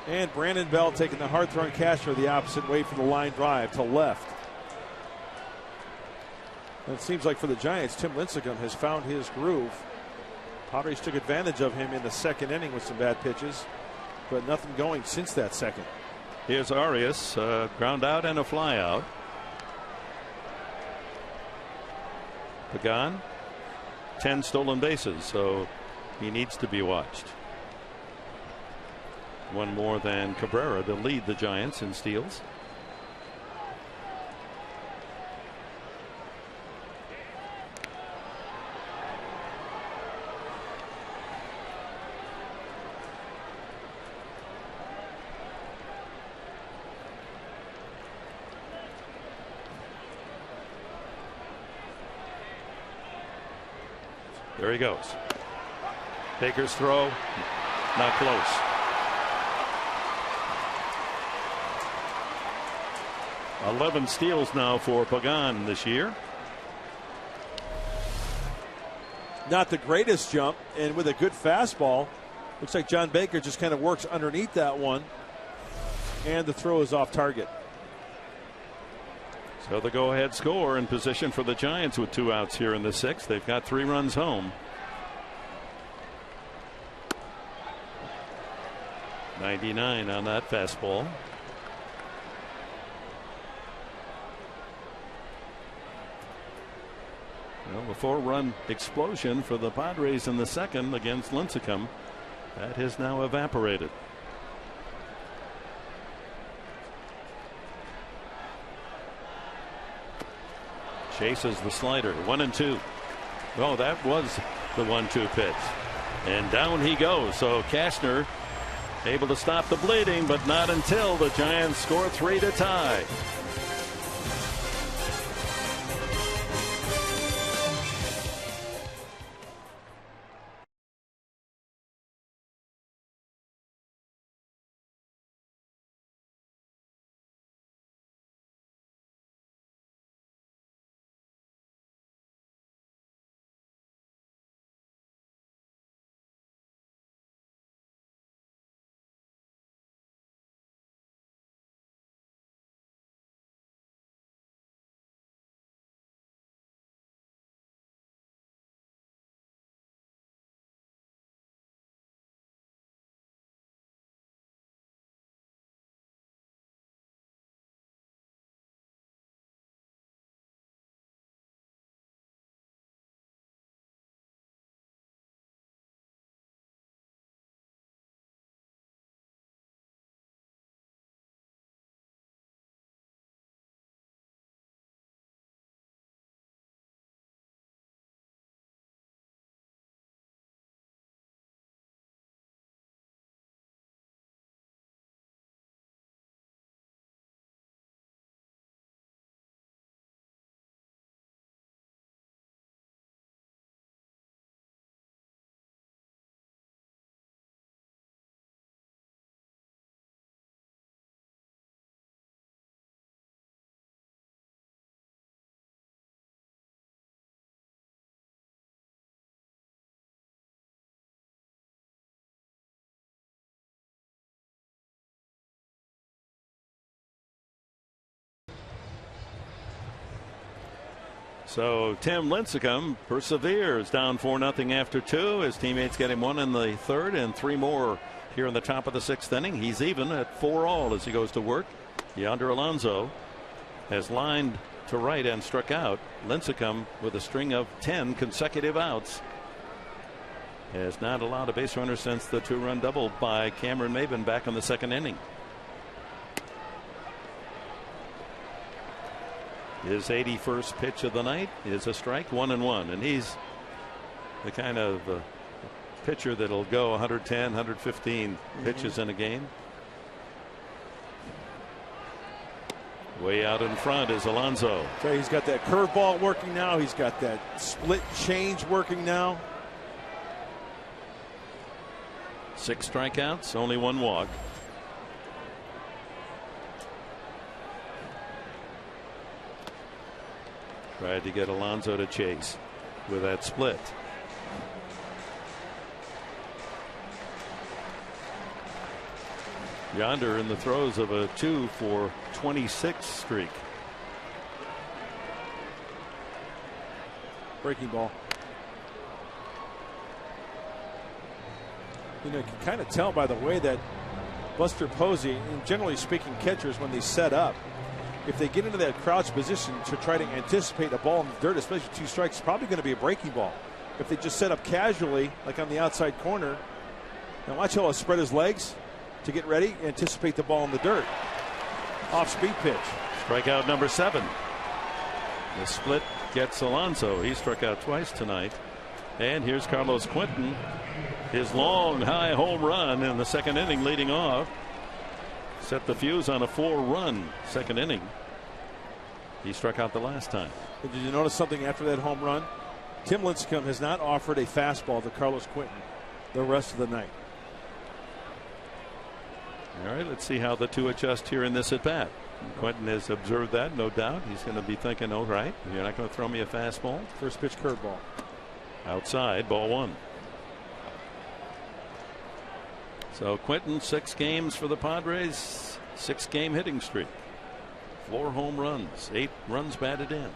and Brandon Bell taking the hard-thrown Kastner the opposite way for the line drive to left. And it seems like for the Giants, Tim Lincecum has found his groove. Padres took advantage of him in the second inning with some bad pitches, but nothing going since that second. Here's Arias, ground out and a fly out. Pagan, 10 stolen bases, so he needs to be watched. One more than Cabrera to lead the Giants in steals. There he goes. Baker's throw, not close. $11 steals now for Pagan this year. Not the greatest jump, and with a good fastball. Looks like John Baker just kind of works underneath that one, and the throw is off target. So the go-ahead score in position for the Giants with 2 outs here in the 6th. They've got 3 runs home. 99 on that fastball. Well, a 4-run explosion for the Padres in the second against Lincecum. That has now evaporated. Chases the slider, 1-2. Oh, that was the 1-2 pitch. And down he goes. So Cashner able to stop the bleeding, but not until the Giants score 3 to tie. So Tim Lincecum perseveres, down 4-0 after 2. His teammates get him 1 in the 3rd and 3 more here in the top of the 6th inning. He's even at 4-all as he goes to work. Yonder Alonso has lined to right and struck out. Lincecum, with a string of 10 consecutive outs, has not allowed a base runner since the 2-run double by Cameron Maben back in the 2nd inning. His 81st pitch of the night is a strike, 1-1, and he's the kind of pitcher that'll go 110, 115 pitches in a game. Way out in front is Alonso. Okay, he's got that curveball working now. He's got that split change working now. 6 strikeouts, only 1 walk. Tried to get Alonso to chase with that split. Yonder in the throes of a 2 for 26 streak. Breaking ball. You know, you can kind of tell by the way that Buster Posey, and generally speaking, catchers, when they set up, if they get into that crouch position to try to anticipate a ball in the dirt, especially 2 strikes, it's probably going to be a breaking ball. If they just set up casually, like on the outside corner, now watch how he'll spread his legs to get ready, anticipate the ball in the dirt. Off-speed pitch. Strikeout number 7. The split gets Alonso. He struck out twice tonight. And here's Carlos Quentin. His long, high home run in the second inning leading off. Set the fuse on a 4-run second inning. He struck out the last time. But did you notice something after that home run? Tim Lincecum has not offered a fastball to Carlos Quentin the rest of the night. All right, let's see how the two adjust here in this at bat. Quentin has observed that, no doubt. He's going to be thinking, all right, you're not going to throw me a fastball. First pitch curveball. Outside, ball 1. So Quentin, 6 games for the Padres, 6-game hitting streak, 4 home runs, 8 runs batted in.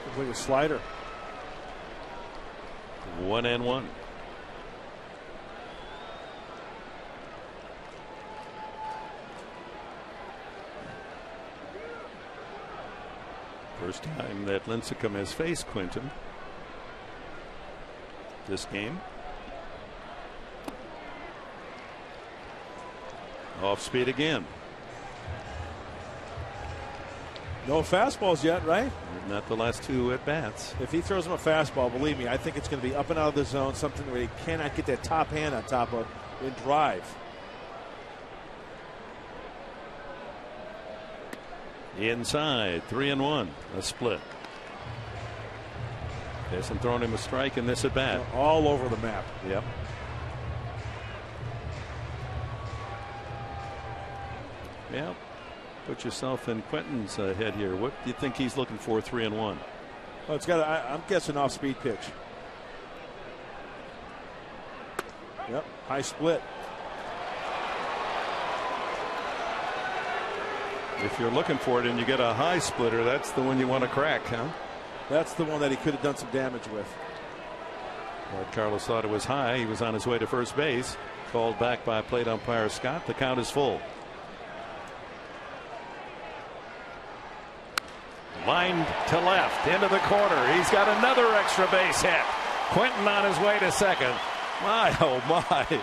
Complete a slider. 1-1. First time that Lincecum has faced Quentin this game. Off speed again. No fastballs yet, right? Not the last 2 at bats. If he throws him a fastball, believe me, I think it's going to be up and out of the zone, something where he cannot get that top hand on top of and drive. Inside, 3-1, a split. Hasn't thrown him a strike in this at bat. All over the map. Yep. Yeah. Put yourself in Quentin's head here. What do you think he's looking for? 3-1. Well, it's got. I'm guessing off speed pitch. Yep. High split. If you're looking for it and you get a high splitter, that's the one you want to crack, huh? That's the one that he could have done some damage with. But Carlos thought it was high. He was on his way to first base. Called back by plate umpire Scott. The count is full. Line to left into the corner. He's got another extra base hit. Quentin on his way to second. My, oh my.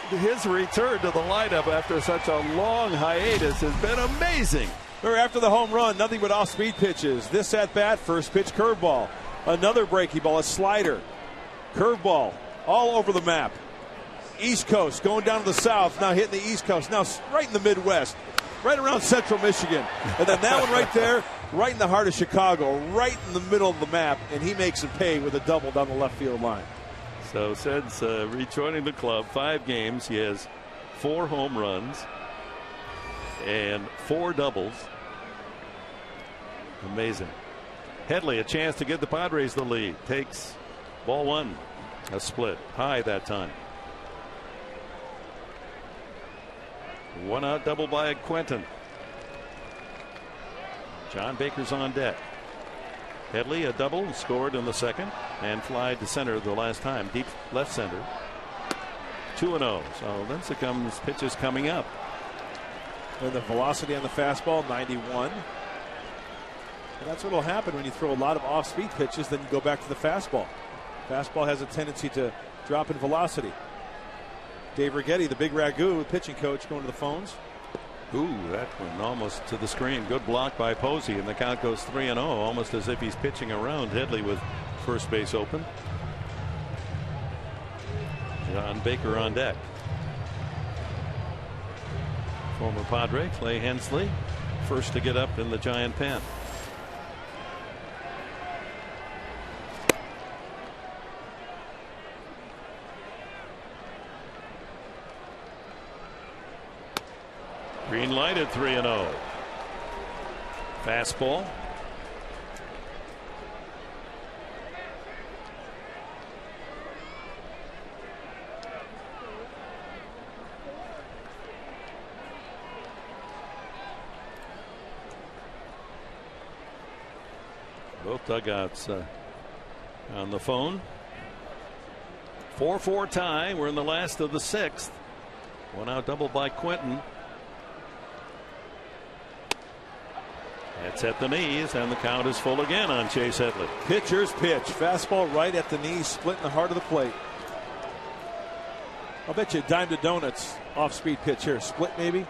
His return to the lineup after such a long hiatus has been amazing. After the home run, nothing but off-speed pitches. This at-bat, first pitch curveball. Another breaking ball, a slider. Curveball, all over the map. East Coast, going down to the south, now hitting the East Coast. Now right in the Midwest, right around central Michigan. And then that one right there, right in the heart of Chicago, right in the middle of the map. And he makes it pay with a double down the left field line. So since rejoining the club, 5 games, he has 4 home runs and 4 doubles. Amazing. Headley, a chance to give the Padres the lead. Takes ball 1. A split. High that time. 1 out double by Quentin. John Baker's on deck. Headley, a double, scored in the second and fly to center the last time. Deep left center. 2-0. So Lincecum's pitch is coming up. And the velocity on the fastball, 91. And that's what will happen when you throw a lot of off-speed pitches, then you go back to the fastball. Fastball has a tendency to drop in velocity. Dave Righetti, the big ragu, pitching coach, going to the phones. Ooh, that went almost to the screen. Good block by Posey, and the count goes 3-0, almost as if he's pitching around Headley with first base open. John Baker on deck. Former Padre Clay Hensley, first to get up in the Giant pen. Green light at 3-0. Fastball. Both dugouts on the phone. 4-4 tie. We're in the last of the 6th. One out double by Quinton. That's at the knees, and the count is full again on Chase Headley. Pitcher's pitch. Fastball right at the knees, split in the heart of the plate. I'll bet you a dime to donuts off-speed pitch here. Split maybe?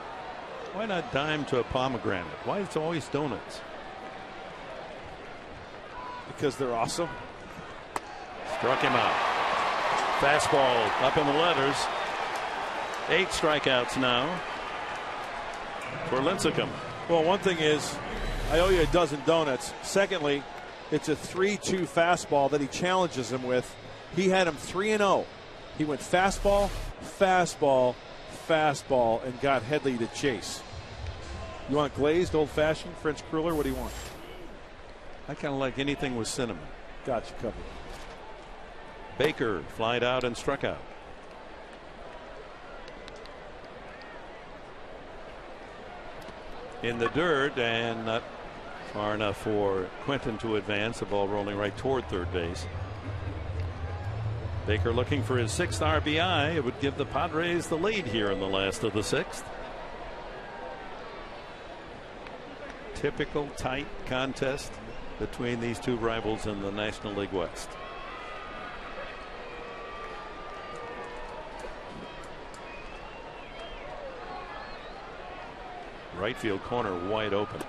Why not dime to a pomegranate? Why it's always donuts? Because they're awesome. Struck him out. Fastball up in the letters. 8 strikeouts now for Lincecum. Well, one thing is, I owe you a dozen donuts. Secondly, it's a 3-2 fastball that he challenges him with. He had him 3-0. He went fastball, fastball, fastball, and got Headley to chase. You want glazed, old-fashioned, French cruller? What do you want? I kind of like anything with cinnamon. Got you covered. Baker flied out and struck out. In the dirt, and not far enough for Quinton to advance. The ball rolling right toward third base. Baker looking for his 6th RBI. It would give the Padres the lead here in the last of the 6th. Typical tight contest between these two rivals in the National League West. Right field corner wide open.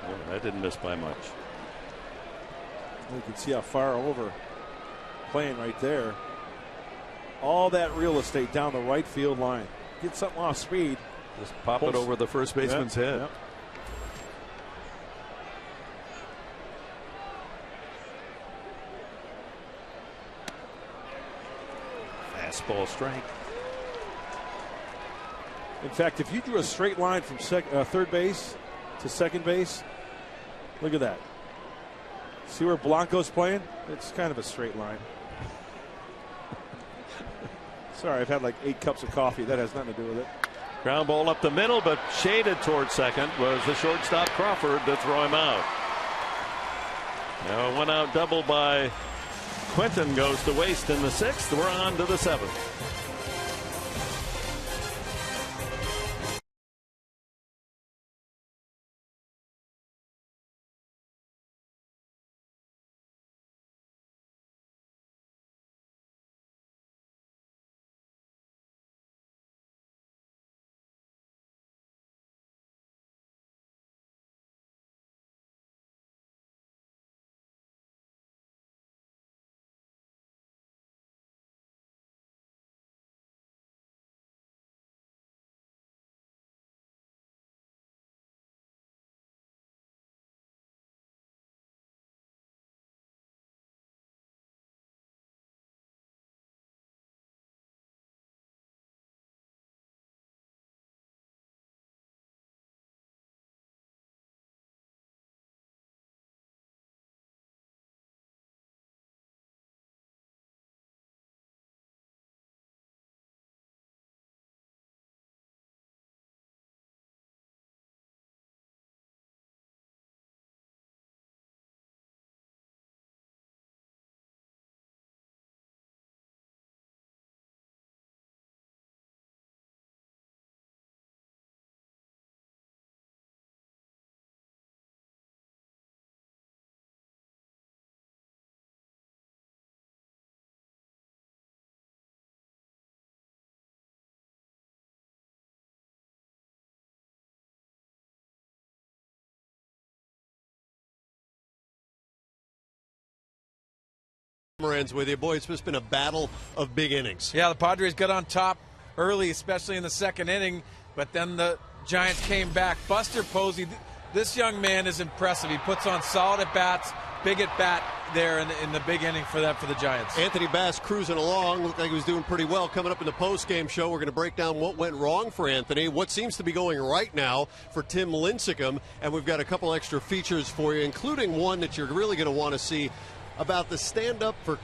Oh, that didn't miss by much. You can see how far over playing right there. All that real estate down the right field line. Get something off speed. Just pop it over the first baseman's head. Yep. Fastball strike. In fact, if you drew a straight line from third base to second base, look at that. See where Blanco's playing? It's kind of a straight line. Sorry, I've had like 8 cups of coffee. That has nothing to do with it. Ground ball up the middle, but shaded towards second was the shortstop Crawford to throw him out. Now a 1-out double by Quinton goes to waste in the 6th. We're on to the 7th. With you, boy, it's just been a battle of big innings. Yeah, the Padres got on top early, especially in the 2nd inning, but then the Giants came back. Buster Posey, this young man is impressive. He puts on solid at bats, big at bat there in the big inning for the Giants. Anthony Bass cruising along, looked like he was doing pretty well. Coming up in the post-game show, we're going to break down what went wrong for Anthony, what seems to be going right now for Tim Lincecum, and we've got a couple extra features for you, including one that you're really going to want to see about the Stand Up to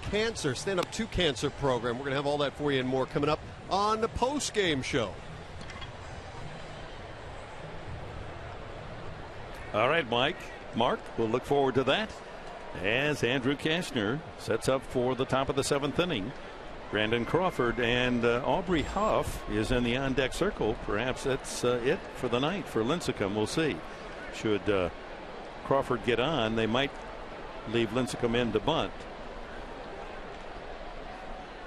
Cancer program. We're going to have all that for you and more coming up on the post-game show. All right, Mike. mark. We'll look forward to that as Andrew Kashner sets up for the top of the 7th inning. Brandon Crawford and Aubrey Huff is in the on-deck circle. Perhaps that's it for the night for Lincecum. We'll see. Should Crawford get on, they might leave Lincecum in to bunt.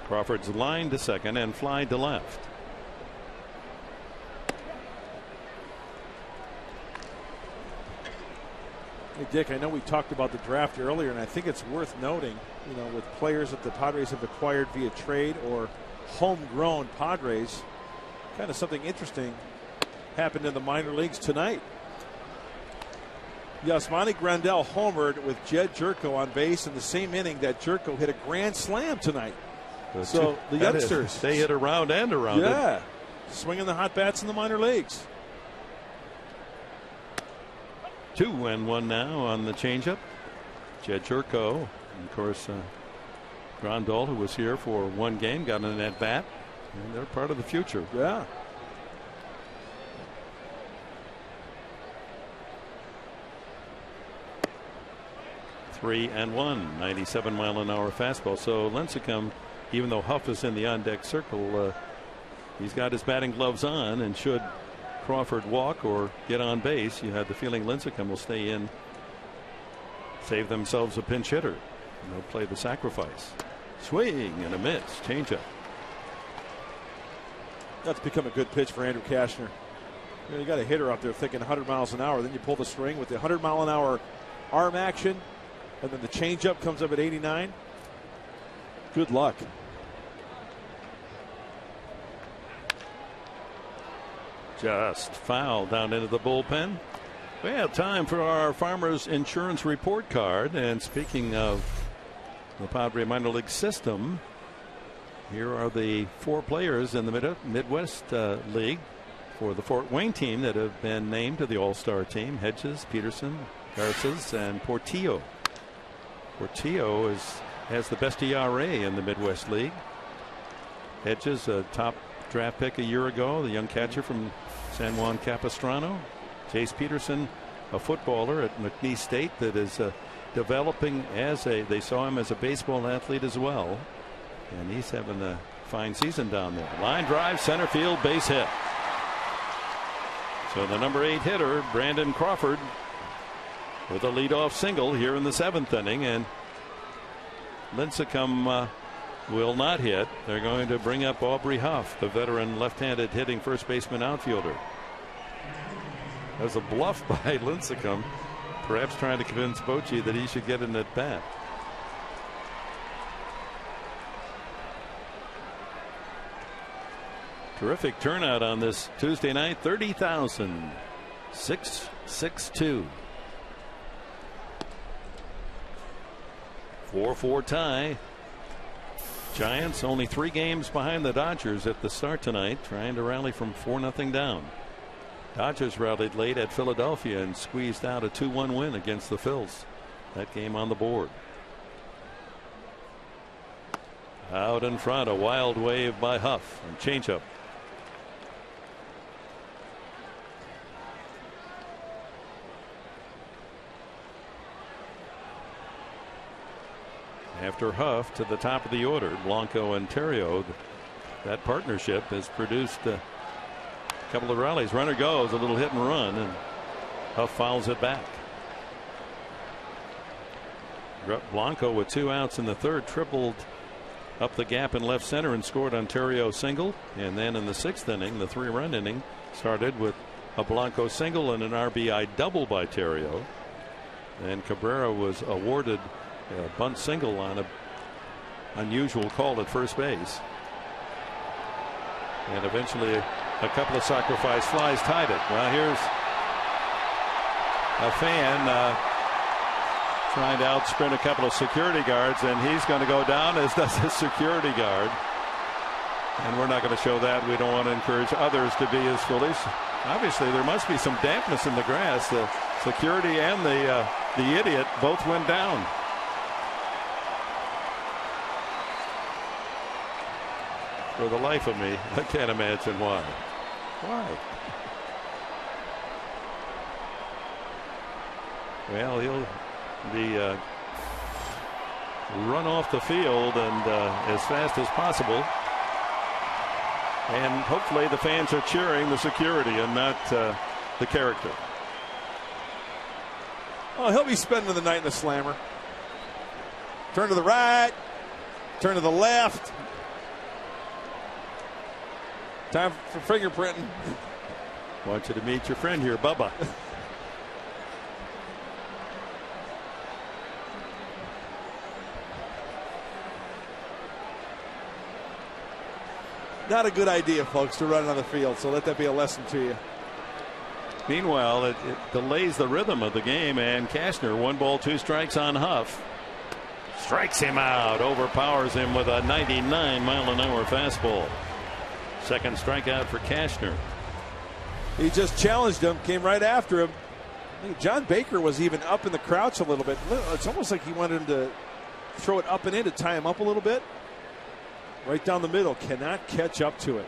Crawford's line to second and fly to left. Hey, Dick, I know we talked about the draft earlier, and I think it's worth noting, with players that the Padres have acquired via trade or homegrown Padres, kind of something interesting happened in the minor leagues tonight. Yasmani Grandal homered with Jed Jerko on base in the same inning that Jerko hit a grand slam tonight. So the youngsters, they hit around and around. Yeah, swinging the hot bats in the minor leagues. 2-1 now on the changeup. Jed Jerko, and of course, Grandal, who was here for one game, got an at bat, and they're part of the future. Yeah. Three and 1, 97-mile-an-hour fastball. So Lincecum, even though Huff is in the on-deck circle, he's got his batting gloves on, and should Crawford walk or get on base, you have the feeling Lincecum will stay in, save themselves a pinch hitter. They'll play the sacrifice. Swing and a miss. Changeup. That's become a good pitch for Andrew Kashner. You got a hitter out there thinking 100 miles an hour. Then you pull the string with the 100-mile-an-hour arm action, and then the changeup comes up at 89. Good luck. Just foul down into the bullpen. We have time for our Farmers Insurance Report Card. And speaking of the Padre minor league system, here are the 4 players in the Midwest League for the Fort Wayne team that have been named to the All-Star team: Hedges, Peterson, Garces, and Portillo. Portillo has the best ERA in the Midwest League. Hedges, a top draft pick a year ago, the young catcher from San Juan Capistrano. Chase Peterson, a footballer at McNeese State that is developing they saw him as a baseball athlete as well. And he's having a fine season down there. Line drive, center field, base hit. So the number 8 hitter, Brandon Crawford, with a leadoff single here in the 7th inning. And Lincecum will not hit. They're going to bring up Aubrey Huff, the veteran left-handed hitting first baseman outfielder. That was a bluff by Lincecum, perhaps trying to convince Bochy that he should get an at bat. Terrific turnout on this Tuesday night. 30,000. 662. 4-4 tie. Giants only 3 games behind the Dodgers at the start tonight, trying to rally from 4-0 down. Dodgers rallied late at Philadelphia and squeezed out a 2-1 win against the Phils. That game on the board. Out in front, a wild wave by Huff and changeup. After Huff, to the top of the order, Blanco and Terrio. That partnership has produced a couple of rallies. Runner goes, a little hit and run, and Huff fouls it back. Blanco, with 2 outs in the 3rd, tripled up the gap in left center and scored on Terrio single. And then in the 6th inning, the 3-run inning, started with a Blanco single and an RBI double by Terrio. And Cabrera was awarded a bunt single on an unusual call at first base. And eventually a couple of sacrifice flies tied it. Well, here's a fan trying to outsprint a couple of security guards, and he's going to go down, as does his security guard. And we're not going to show that. We don't want to encourage others to be as foolish. Obviously, there must be some dampness in the grass. The security and the idiot both went down. For the life of me, I can't imagine why. Why? Well, he'll be run off the field and as fast as possible. And hopefully the fans are cheering the security and not the character. Oh, he'll be spending the night in the slammer. Turn to the right, turn to the left. Time for fingerprinting. Want you to meet your friend here, Bubba. Not a good idea, folks, to run on the field, so let that be a lesson to you. Meanwhile, it delays the rhythm of the game, and Kashner, 1 ball, 2 strikes on Huff. Strikes him out, overpowers him with a 99-mile-an-hour fastball. Second strikeout for Kashner. He just challenged him, came right after him. I think John Baker was even up in the crouch a little bit. It's almost like he wanted him to throw it up and in to tie him up a little bit. Right down the middle, cannot catch up to it.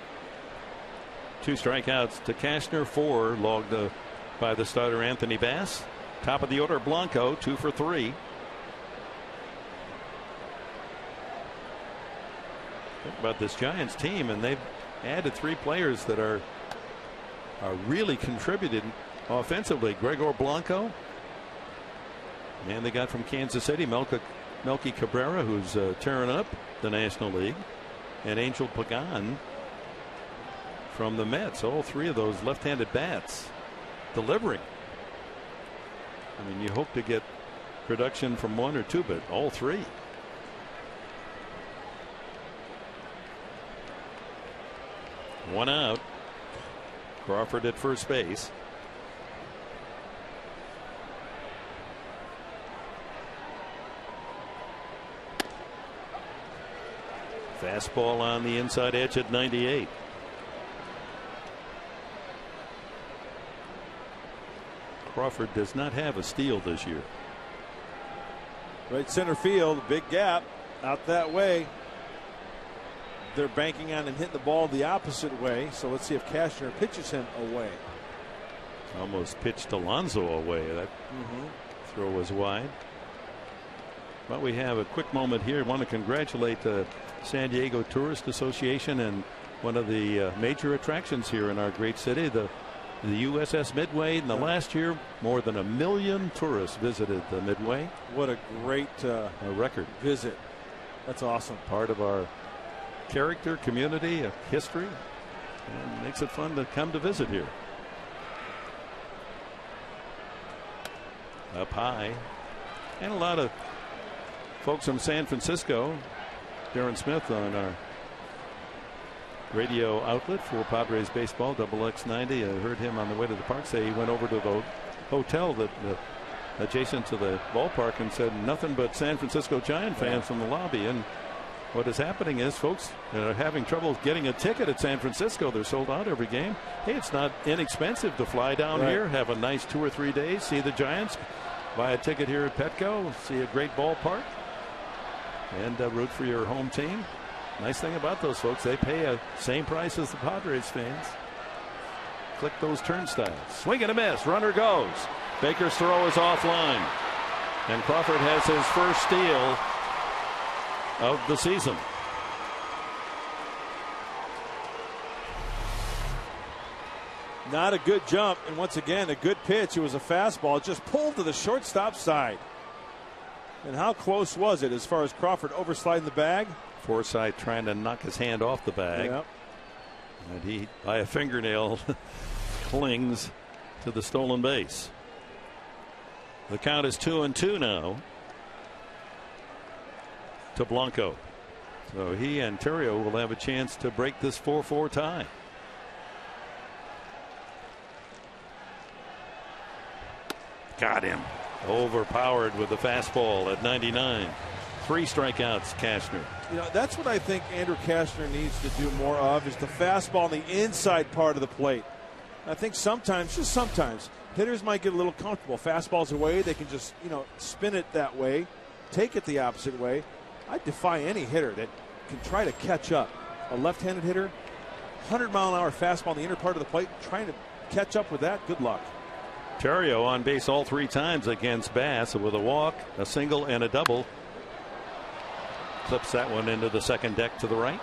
2 strikeouts to Kashner, 4 logged by the starter Anthony Bass. Top of the order, Blanco, 2 for 3. Think about this Giants team, and they've added 3 players that are really contributed offensively. Gregor Blanco, man they got from Kansas City, Melky Cabrera, who's tearing up the National League, and Angel Pagan from the Mets. All 3 of those left-handed bats delivering. I mean, you hope to get production from 1 or 2, but all 3. One out. Crawford at first base. Fastball on the inside edge at 98. Crawford does not have a steal this year. Right center field, big gap out that way. They're banking on and hitting the ball the opposite way. So let's see if Kashner pitches him away. Almost pitched Alonso away. That throw was wide. But we have a quick moment here. I want to congratulate the San Diego Tourist Association and one of the major attractions here in our great city, the USS Midway. In the last year, more than 1 million tourists visited the Midway. What a great record visit. That's awesome. Part of our character, community, history, and makes it fun to come to visit here. Up high, and a lot of folks from San Francisco. Darren Smith on our radio outlet for Padres baseball, XX90. I heard him on the way to the park say he went over to the hotel that adjacent to the ballpark and said nothing but San Francisco Giant fans from the lobby. And what is happening is folks are having trouble getting a ticket at San Francisco. They're sold out every game. Hey, it's not inexpensive to fly down here, have a nice 2 or 3 days, see the Giants, buy a ticket here at Petco, see a great ballpark, and root for your home team. Nice thing about those folks, they pay a same price as the Padres fans. Click those turnstiles. Swing and a miss. Runner goes. Baker's throw is offline. And Crawford has his first steal of the season. Not a good jump, and once again a good pitch. It was a fastball, just pulled to the shortstop side. And how close was it as far as Crawford oversliding the bag? Forsythe trying to knock his hand off the bag. Yep. And he, by a fingernail, clings to the stolen base. The count is 2-2 now to Blanco. So he and Terrio will have a chance to break this 4-4 tie. Got him. Overpowered with the fastball at 99. 3 strikeouts, Kashner. You know, that's what I think Andrew Kashner needs to do more of, is the fastball on the inside part of the plate. I think sometimes, just sometimes, hitters might get a little comfortable. Fastballs away, they can just, spin it that way, take it the opposite way. I defy any hitter that can try to catch up. A left-handed hitter, 100-mile-an-hour fastball on the inner part of the plate, trying to catch up with that, good luck. Terrio on base all 3 times against Bass with a walk, a single, and a double. Clips that one into the second deck to the right.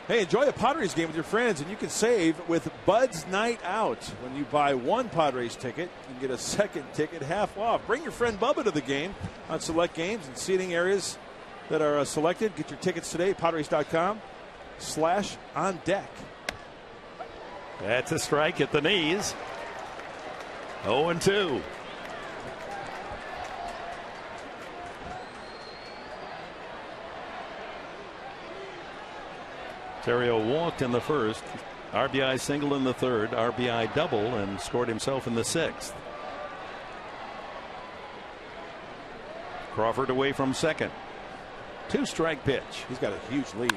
Hey, enjoy a Padres game with your friends, and you can save with Bud's Night Out. When you buy one Padres ticket, you can get a second ticket half off. Bring your friend Bubba to the game on select games and seating areas that are selected. Get your tickets today, Padres.com/on-deck. That's a strike at the knees. 0-2. Terrio walked in the first, RBI single in the third, RBI double, and scored himself in the sixth. Crawford away from second. 2-strike pitch. He's got a huge lead.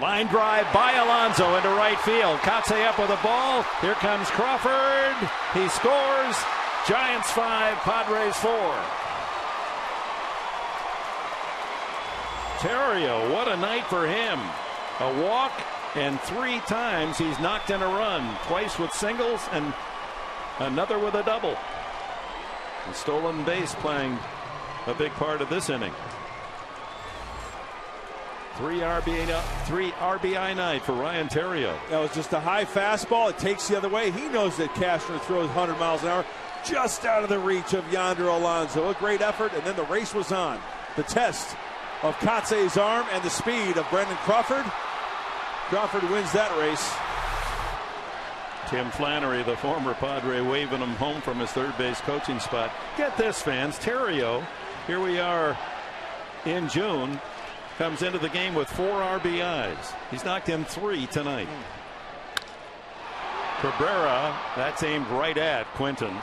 Line drive by Alonso into right field. Kotsay up with a ball. Here comes Crawford. He scores. Giants 5, Padres 4. Terrio, what a night for him. A walk, and 3 times he's knocked in a run. Twice with singles and another with a double. The stolen base playing a big part of this inning. 3 RBI night for Ryan Terrio. That was just a high fastball. It takes the other way. He knows that Cashner throws 100 miles an hour just out of the reach of Yonder Alonso. A great effort, and then the race was on. The test of Kotsay's arm and the speed of Brendan Crawford. Crawford wins that race. Tim Flannery, the former Padre, waving him home from his third base coaching spot. Get this, fans. Terrio, here we are in June, comes into the game with 4 RBIs. He's knocked in 3 tonight. Cabrera, that's aimed right at Quinton.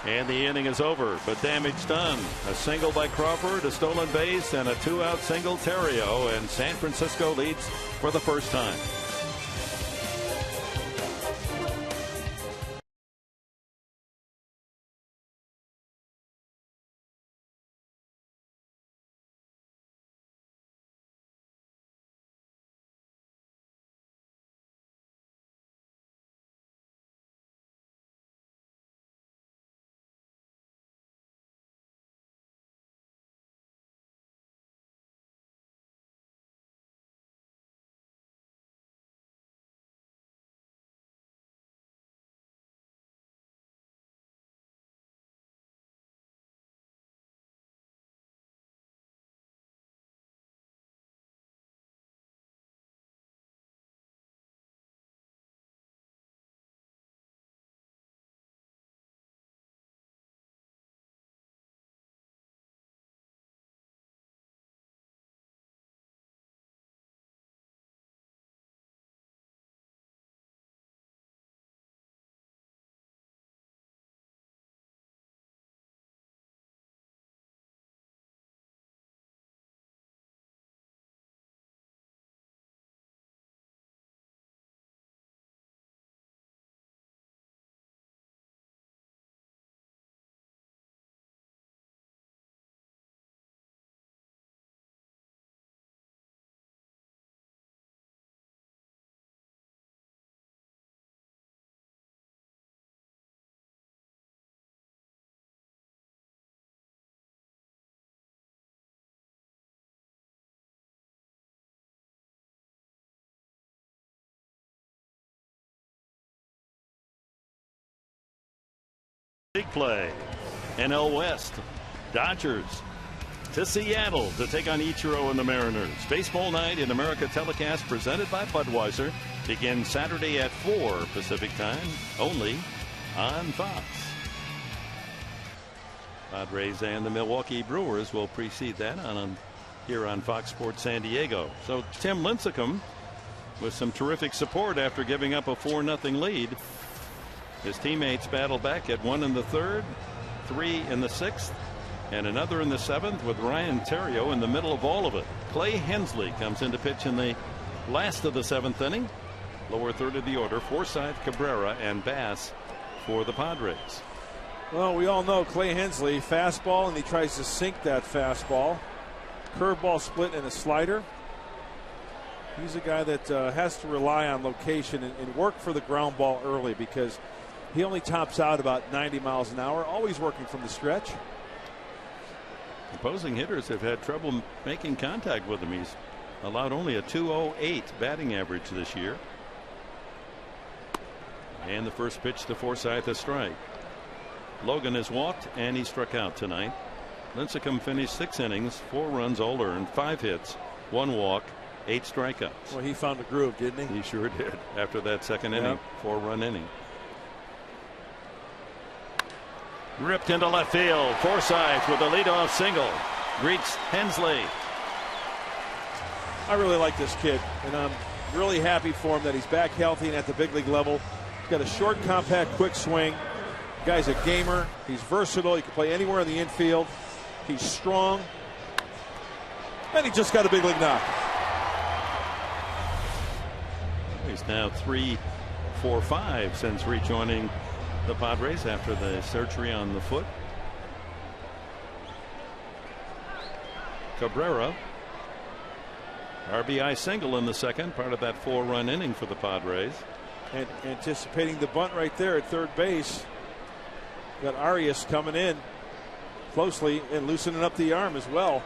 And the inning is over, but damage done. A single by Crawford, a stolen base, and a 2-out single Terrio, and San Francisco leads for the first time. Big play. NL West. Dodgers to Seattle to take on Ichiro and the Mariners. Baseball Night in America telecast presented by Budweiser begins Saturday at 4 Pacific time, only on Fox. Padres and the Milwaukee Brewers will precede that here on Fox Sports San Diego. So Tim Lincecum with some terrific support after giving up a 4-0 lead. His teammates battle back at 1 in the third, 3 in the sixth, and another in the seventh with Ryan Terrio in the middle of all of it. Clay Hensley comes in to pitch in the last of the seventh inning. Lower third of the order, Forsythe, Cabrera, and Bass for the Padres. Well, we all know Clay Hensley, fastball, and he tries to sink that fastball. Curveball split and a slider. He's a guy that has to rely on location and work for the ground ball early, because he only tops out about 90 miles an hour, always working from the stretch. Opposing hitters have had trouble making contact with him. He's allowed only a .208 batting average this year. And the first pitch to Forsythe, a strike. Logan has walked and he struck out tonight. Lincecum finished 6 innings, 4 runs all earned, 5 hits, 1 walk, 8 strikeouts. Well, he found a groove, didn't he? He sure did after that second inning, 4-run inning. Ripped into left field. Forsythe with a leadoff single. Greets Hensley. I really like this kid, and I'm really happy for him that he's back healthy and at the big league level. He's got a short, compact, quick swing. The guy's a gamer. He's versatile. He can play anywhere in the infield. He's strong. And he just got a big league knock. He's now 3 for 5 since rejoining the Padres after the surgery on the foot. Cabrera, RBI single in the second, part of that 4-run inning for the Padres. And anticipating the bunt right there at third base. Got Arias coming in closely and loosening up the arm as well.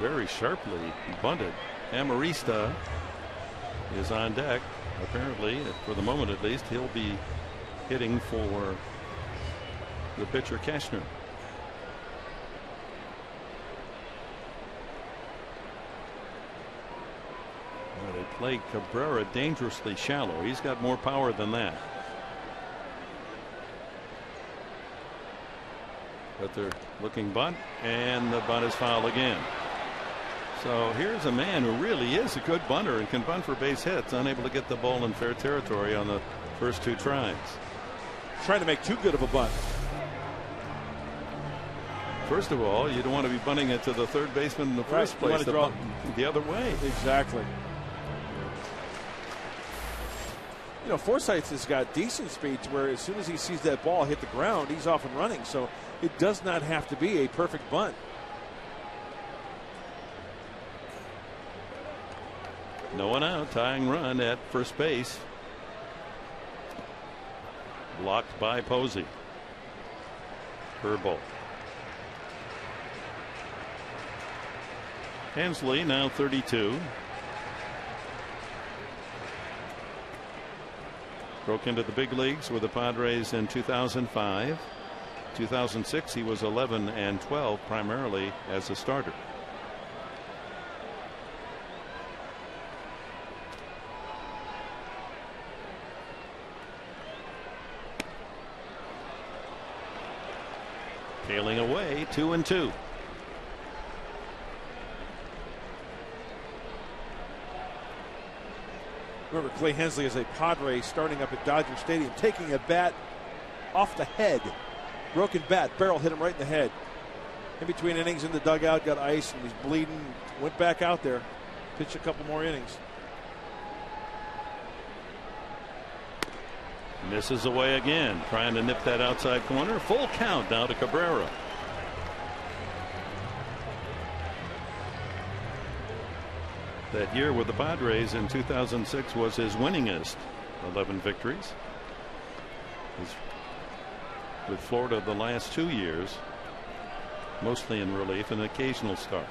Very sharply bunted. Amarista is on deck. Apparently, for the moment at least, he'll be hitting for the pitcher Cashner. Well, they play Cabrera dangerously shallow. He's got more power than that. But they're looking bunt, and the bunt is foul again. So here's a man who really is a good bunter and can bunt for base hits, unable to get the ball in fair territory on the first 2 tries. Trying to make too good of a bunt. First of all, you don't want to be bunting it to the third baseman in the first place. You want to draw the other way. Exactly. You know, Forsythe has got decent speed to where as soon as he sees that ball hit the ground, he's off and running. So it does not have to be a perfect bunt. No one out. Tying run at first base. Blocked by Posey. Curveball. Hensley now 32. Broke into the big leagues with the Padres in 2005. 2006 he was 11 and 12 primarily as a starter. Tailing away 2-2. Remember, Clay Hensley is a Padre starting up at Dodger Stadium, taking a bat off the head. Broken bat, barrel hit him right in the head. In between innings in the dugout, got ice and he's bleeding. Went back out there, pitched a couple more innings. Misses away again, trying to nip that outside corner. Full count now to Cabrera. That year with the Padres in 2006 was his winningest, 11 victories. With Florida the last 2 years, mostly in relief, an occasional start.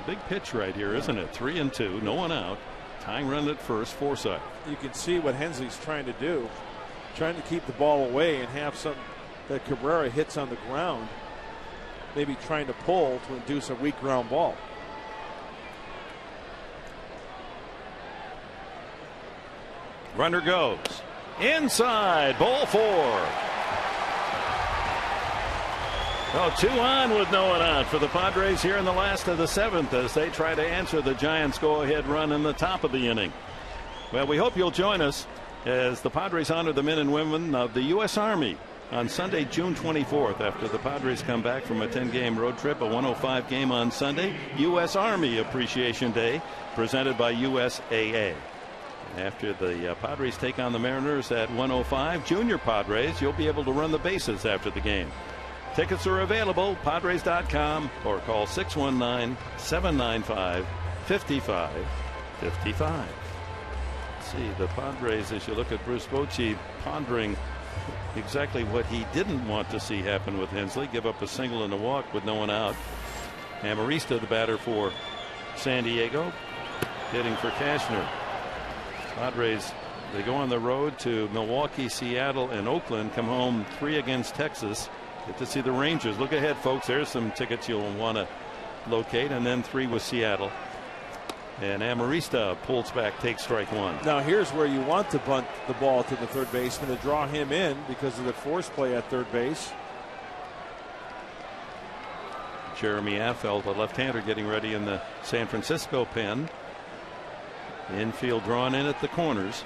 Big pitch right here, isn't it? 3-2, no one out. Tying run at first, Forsythe. You can see what Hensley's trying to do, trying to keep the ball away and have something that Cabrera hits on the ground, maybe trying to pull to induce a weak ground ball. Runner goes inside, ball 4. Oh, 2 on with no one out for the Padres here in the last of the 7th as they try to answer the Giants' go-ahead run in the top of the inning. Well, we hope you'll join us as the Padres honor the men and women of the U.S. Army on Sunday, June 24th, after the Padres come back from a 10-game road trip, a 105 game on Sunday. U.S. Army Appreciation Day presented by USAA. After the Padres take on the Mariners at 1:05, Junior Padres, you'll be able to run the bases after the game. Tickets are available, Padres.com, or call 619-795-5555. See, the Padres, as you look at Bruce Bochy, pondering exactly what he didn't want to see happen with Hensley. Give up a single and a walk with no one out. Amarista, the batter for San Diego, hitting for Cashner. Padres, they go on the road to Milwaukee, Seattle, and Oakland. Come home 3 against Texas. Get to see the Rangers. Look ahead, folks. There's some tickets you'll want to locate. And then 3 with Seattle. And Amarista pulls back, takes strike 1. Now here's where you want to bunt the ball to the third baseman to draw him in because of the force play at third base. Jeremy Affeldt, a left-hander, getting ready in the San Francisco pen. Infield drawn in at the corners.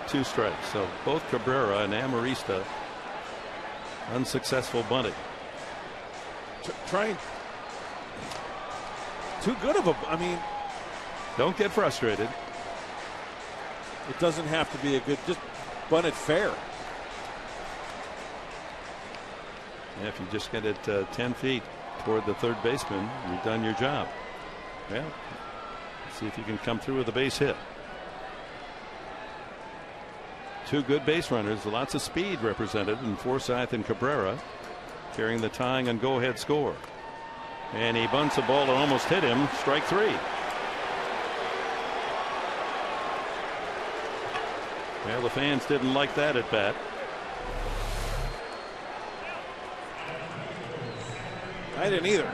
2 strikes. So both Cabrera and Amarista unsuccessful bunting. Trying too good of a. I mean, don't get frustrated. It doesn't have to be a good. Just bunt it fair. Yeah, if you just get it 10 feet toward the third baseman, you've done your job. Well, see if you can come through with a base hit. 2 good base runners, lots of speed represented in Forsythe and Cabrera, carrying the tying and go-ahead score. And he bunts a ball that almost hit him. Strike 3. Well, the fans didn't like that at bat. I didn't either.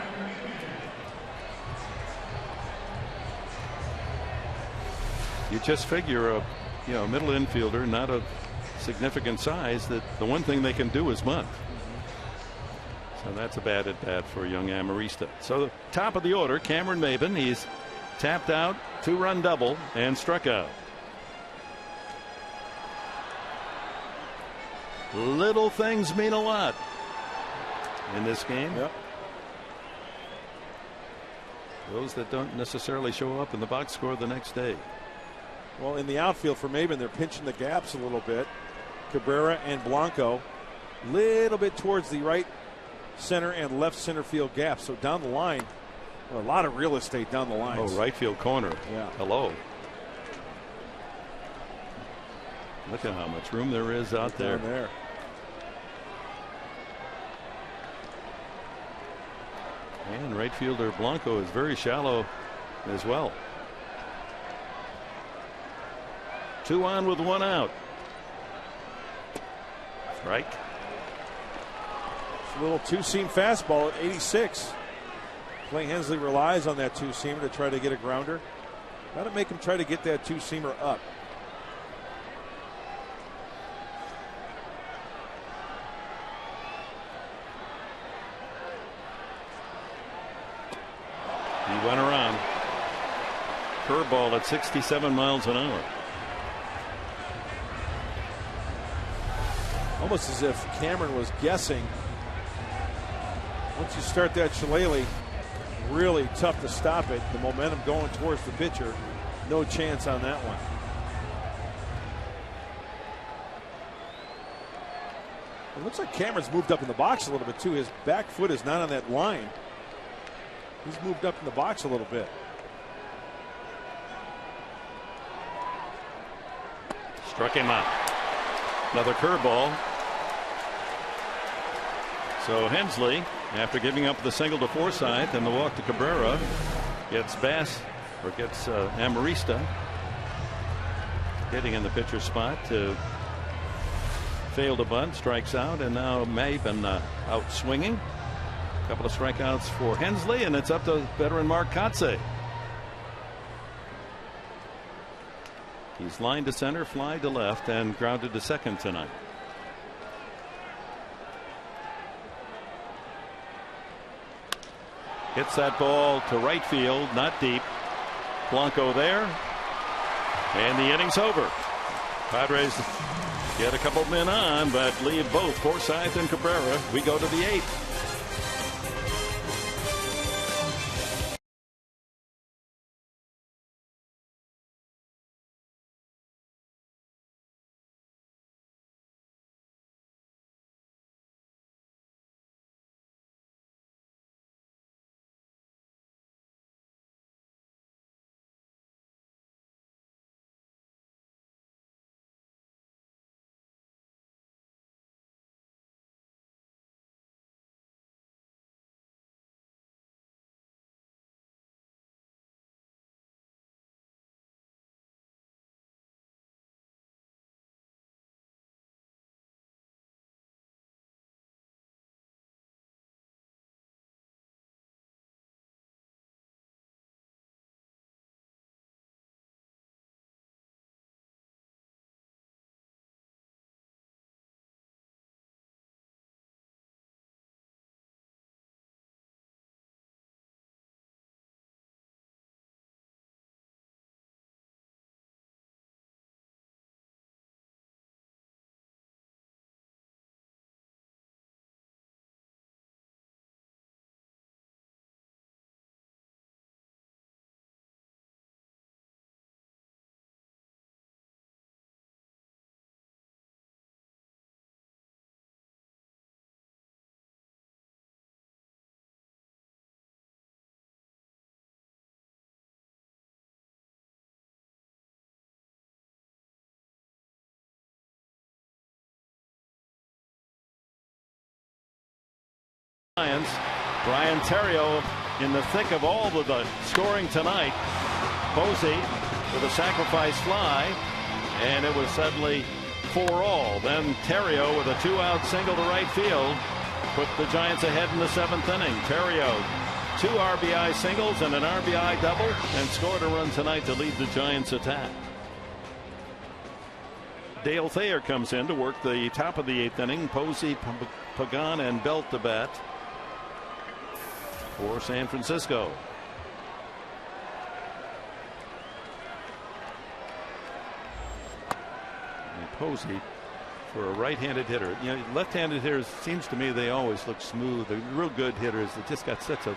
You just figure a middle infielder, not of significant size, that the one thing they can do is bunt. So that's a bad at bat for young Amarista. So the top of the order, Cameron Maben. He's tapped out, 2-run double, and struck out. Little things mean a lot in this game. Yep. Those that don't necessarily show up in the box score the next day. Well, in the outfield for Maben, they're pinching the gaps a little bit. Cabrera and Blanco, little bit towards the right center and left center field gap. So down the line, a lot of real estate down the line. Oh, right field corner. Yeah. Hello. Look at how much room there is out there. Down there. And right fielder Blanco is very shallow as well. 2 on with 1 out. Strike. It's a little 2-seam fastball at 86. Clay Hensley relies on that 2-seamer to try to get a grounder. Got to make him try to get that 2-seamer up. He went around. Curveball at 67 miles an hour. Almost as if Cameron was guessing. Once you start that shillelagh, really tough to stop it. The momentum going towards the pitcher. No chance on that one. It looks like Cameron's moved up in the box a little bit too. His back foot is not on that line. He's moved up in the box a little bit. Struck him out. Another curveball. So Hensley, after giving up the single to Forsythe and the walk to Cabrera, gets Amarista getting in the pitcher's spot to fail to bunt, strikes out, and now Maben out swinging. A couple of strikeouts for Hensley, and it's up to veteran Mark Kotsay. He's lined to center, fly to left, and grounded to second tonight. Hits that ball to right field, not deep. Blanco there, and the inning's over. Padres get a couple men on, but leave both Forsythe and Cabrera. We go to the 8th. Giants. Brian Terrio in the thick of all of the scoring tonight. Posey with a sacrifice fly, and it was suddenly 4-all. Then Terrio with a 2-out single to right field put the Giants ahead in the 7th inning. Terrio 2 RBI singles and an RBI double, and scored a run tonight to lead the Giants attack. Dale Thayer comes in to work the top of the 8th inning. Posey, Pagan, and Belt to bat for San Francisco. And Posey, for a right-handed hitter, you know, left-handed hitters, seems to me they always look smooth. They're real good hitters that just got such a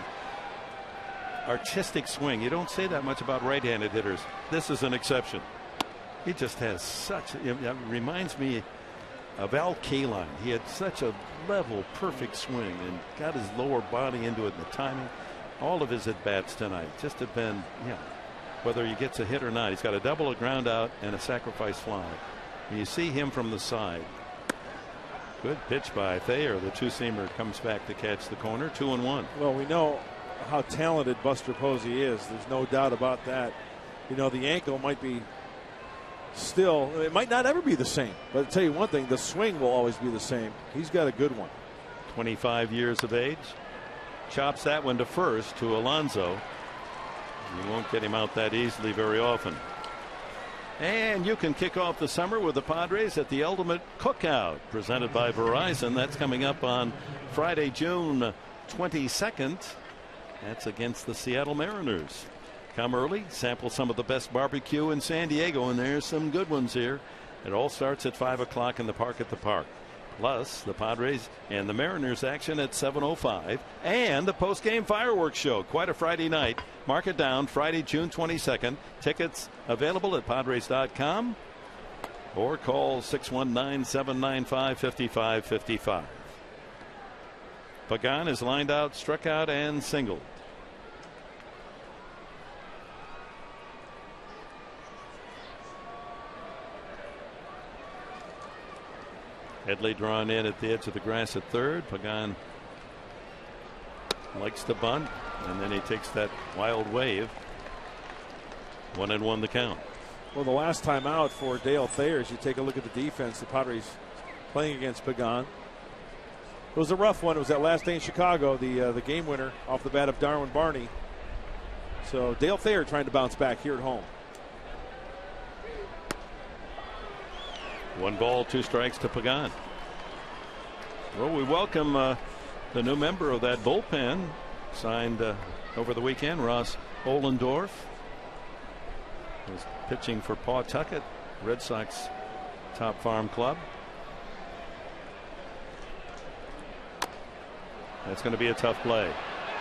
artistic swing. You don't say that much about right-handed hitters. This is an exception. He just has such, it reminds me of Al Kaline. He had such a level, perfect swing and got his lower body into it, and the timing. All of his at-bats tonight just have been, whether he gets a hit or not. He's got a double, a ground out, and a sacrifice fly. And you see him from the side. Good pitch by Thayer. The two-seamer comes back to catch the corner. 2-1. Well, we know how talented Buster Posey is. There's no doubt about that. You know, the ankle might be still, it might not ever be the same. But I'll tell you one thing, the swing will always be the same. He's got a good one. 25 years of age. Chops that one to first to Alonso. You won't get him out that easily very often. And you can kick off the summer with the Padres at the Ultimate Cookout presented by Verizon. That's coming up on Friday, June 22nd. That's against the Seattle Mariners. Come early, sample some of the best barbecue in San Diego, and there's some good ones here. It all starts at 5 o'clock in the park at the park. Plus the Padres and the Mariners action at 7:05, and the post-game fireworks show. Quite a Friday night. Mark it down, Friday, June 22nd. Tickets available at Padres.com or call 619-795-5555. Pagan is lined out, struck out, and singled. Headley drawn in at the edge of the grass at third. Pagan likes to bunt, and then he takes that wild wave. 1-1 the count. Well, the last time out for Dale Thayer, as you take a look at the defense, the Padres playing against Pagan. It was a rough one. It was that last day in Chicago, the game winner off the bat of Darwin Barney. So Dale Thayer trying to bounce back here at home. 1 ball, 2 strikes to Pagan. Well, we welcome the new member of that bullpen, signed over the weekend, Ross Ohlendorf. Was pitching for Pawtucket, Red Sox top farm club. That's going to be a tough play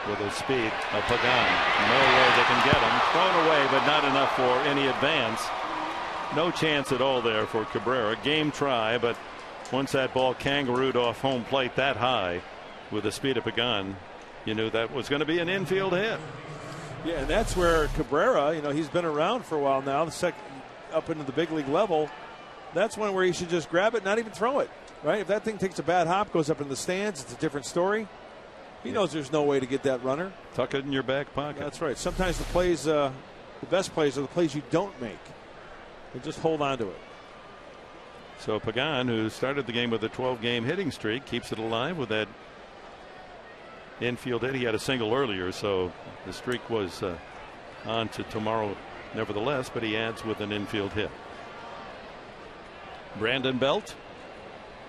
with the speed of Pagan. No way they can get him. Thrown away, but not enough for any advance. No chance at all there for Cabrera. Game try, but once that ball kangarooed off home plate that high with the speed of Pagan, you knew that was going to be an infield hit. Yeah, and that's where Cabrera, you know, he's been around for a while now, up into the big league level. That's one where he should just grab it, not even throw it, right? If that thing takes a bad hop, goes up in the stands, it's a different story. He knows there's no way to get that runner. Tuck it in your back pocket. That's right. Sometimes the plays, the best plays are the plays you don't make. And just hold on to it. So Pagan, who started the game with a 12-game hitting streak, keeps it alive with that infield hit. He had a single earlier, so the streak was on to tomorrow nevertheless, but he adds with an infield hit. Brandon Belt,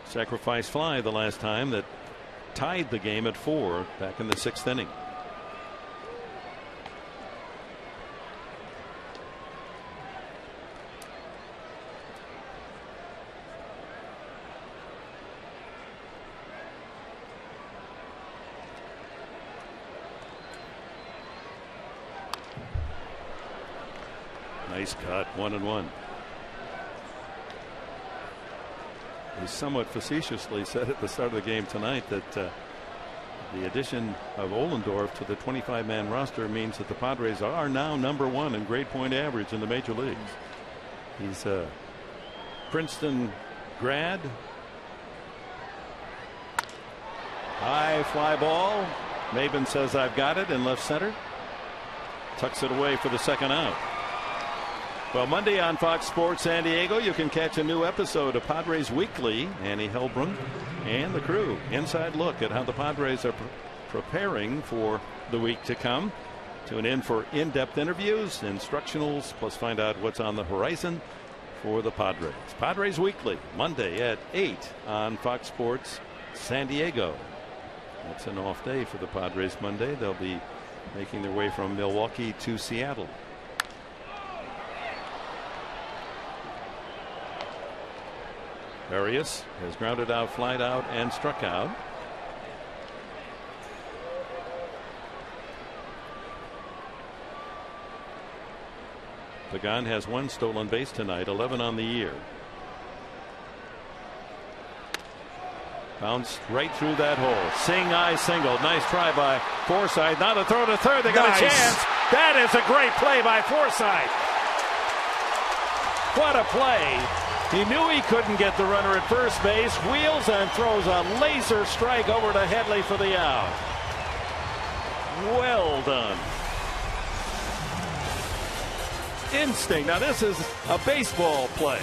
sacrifice fly the last time that tied the game at 4 back in the 6th inning. Nice cut, 1-1. He somewhat facetiously said at the start of the game tonight that the addition of Ohlendorf to the 25-man roster means that the Padres are now #1 in grade point average in the major leagues. He's a Princeton grad. High fly ball. Maben says, "I've got it," in left center. Tucks it away for the second out. Well, Monday on Fox Sports San Diego, you can catch a new episode of Padres Weekly. Annie Hellbrun and the crew. Inside look at how the Padres are preparing for the week to come. Tune in for in-depth interviews, instructionals, plus find out what's on the horizon for the Padres. Padres Weekly, Monday at 8 on Fox Sports San Diego. It's an off day for the Padres Monday. They'll be making their way from Milwaukee to Seattle. Arias has grounded out, flied out, and struck out. Pagan has 1 stolen base tonight, 11 on the year. Bounced right through that hole. Sing-I single. Nice try by Forsythe. Now the throw to third. They got a chance. That is a great play by Forsythe. What a play. He knew he couldn't get the runner at first base. Wheels and throws a laser strike over to Headley for the out. Well done. Instinct. Now this is a baseball play.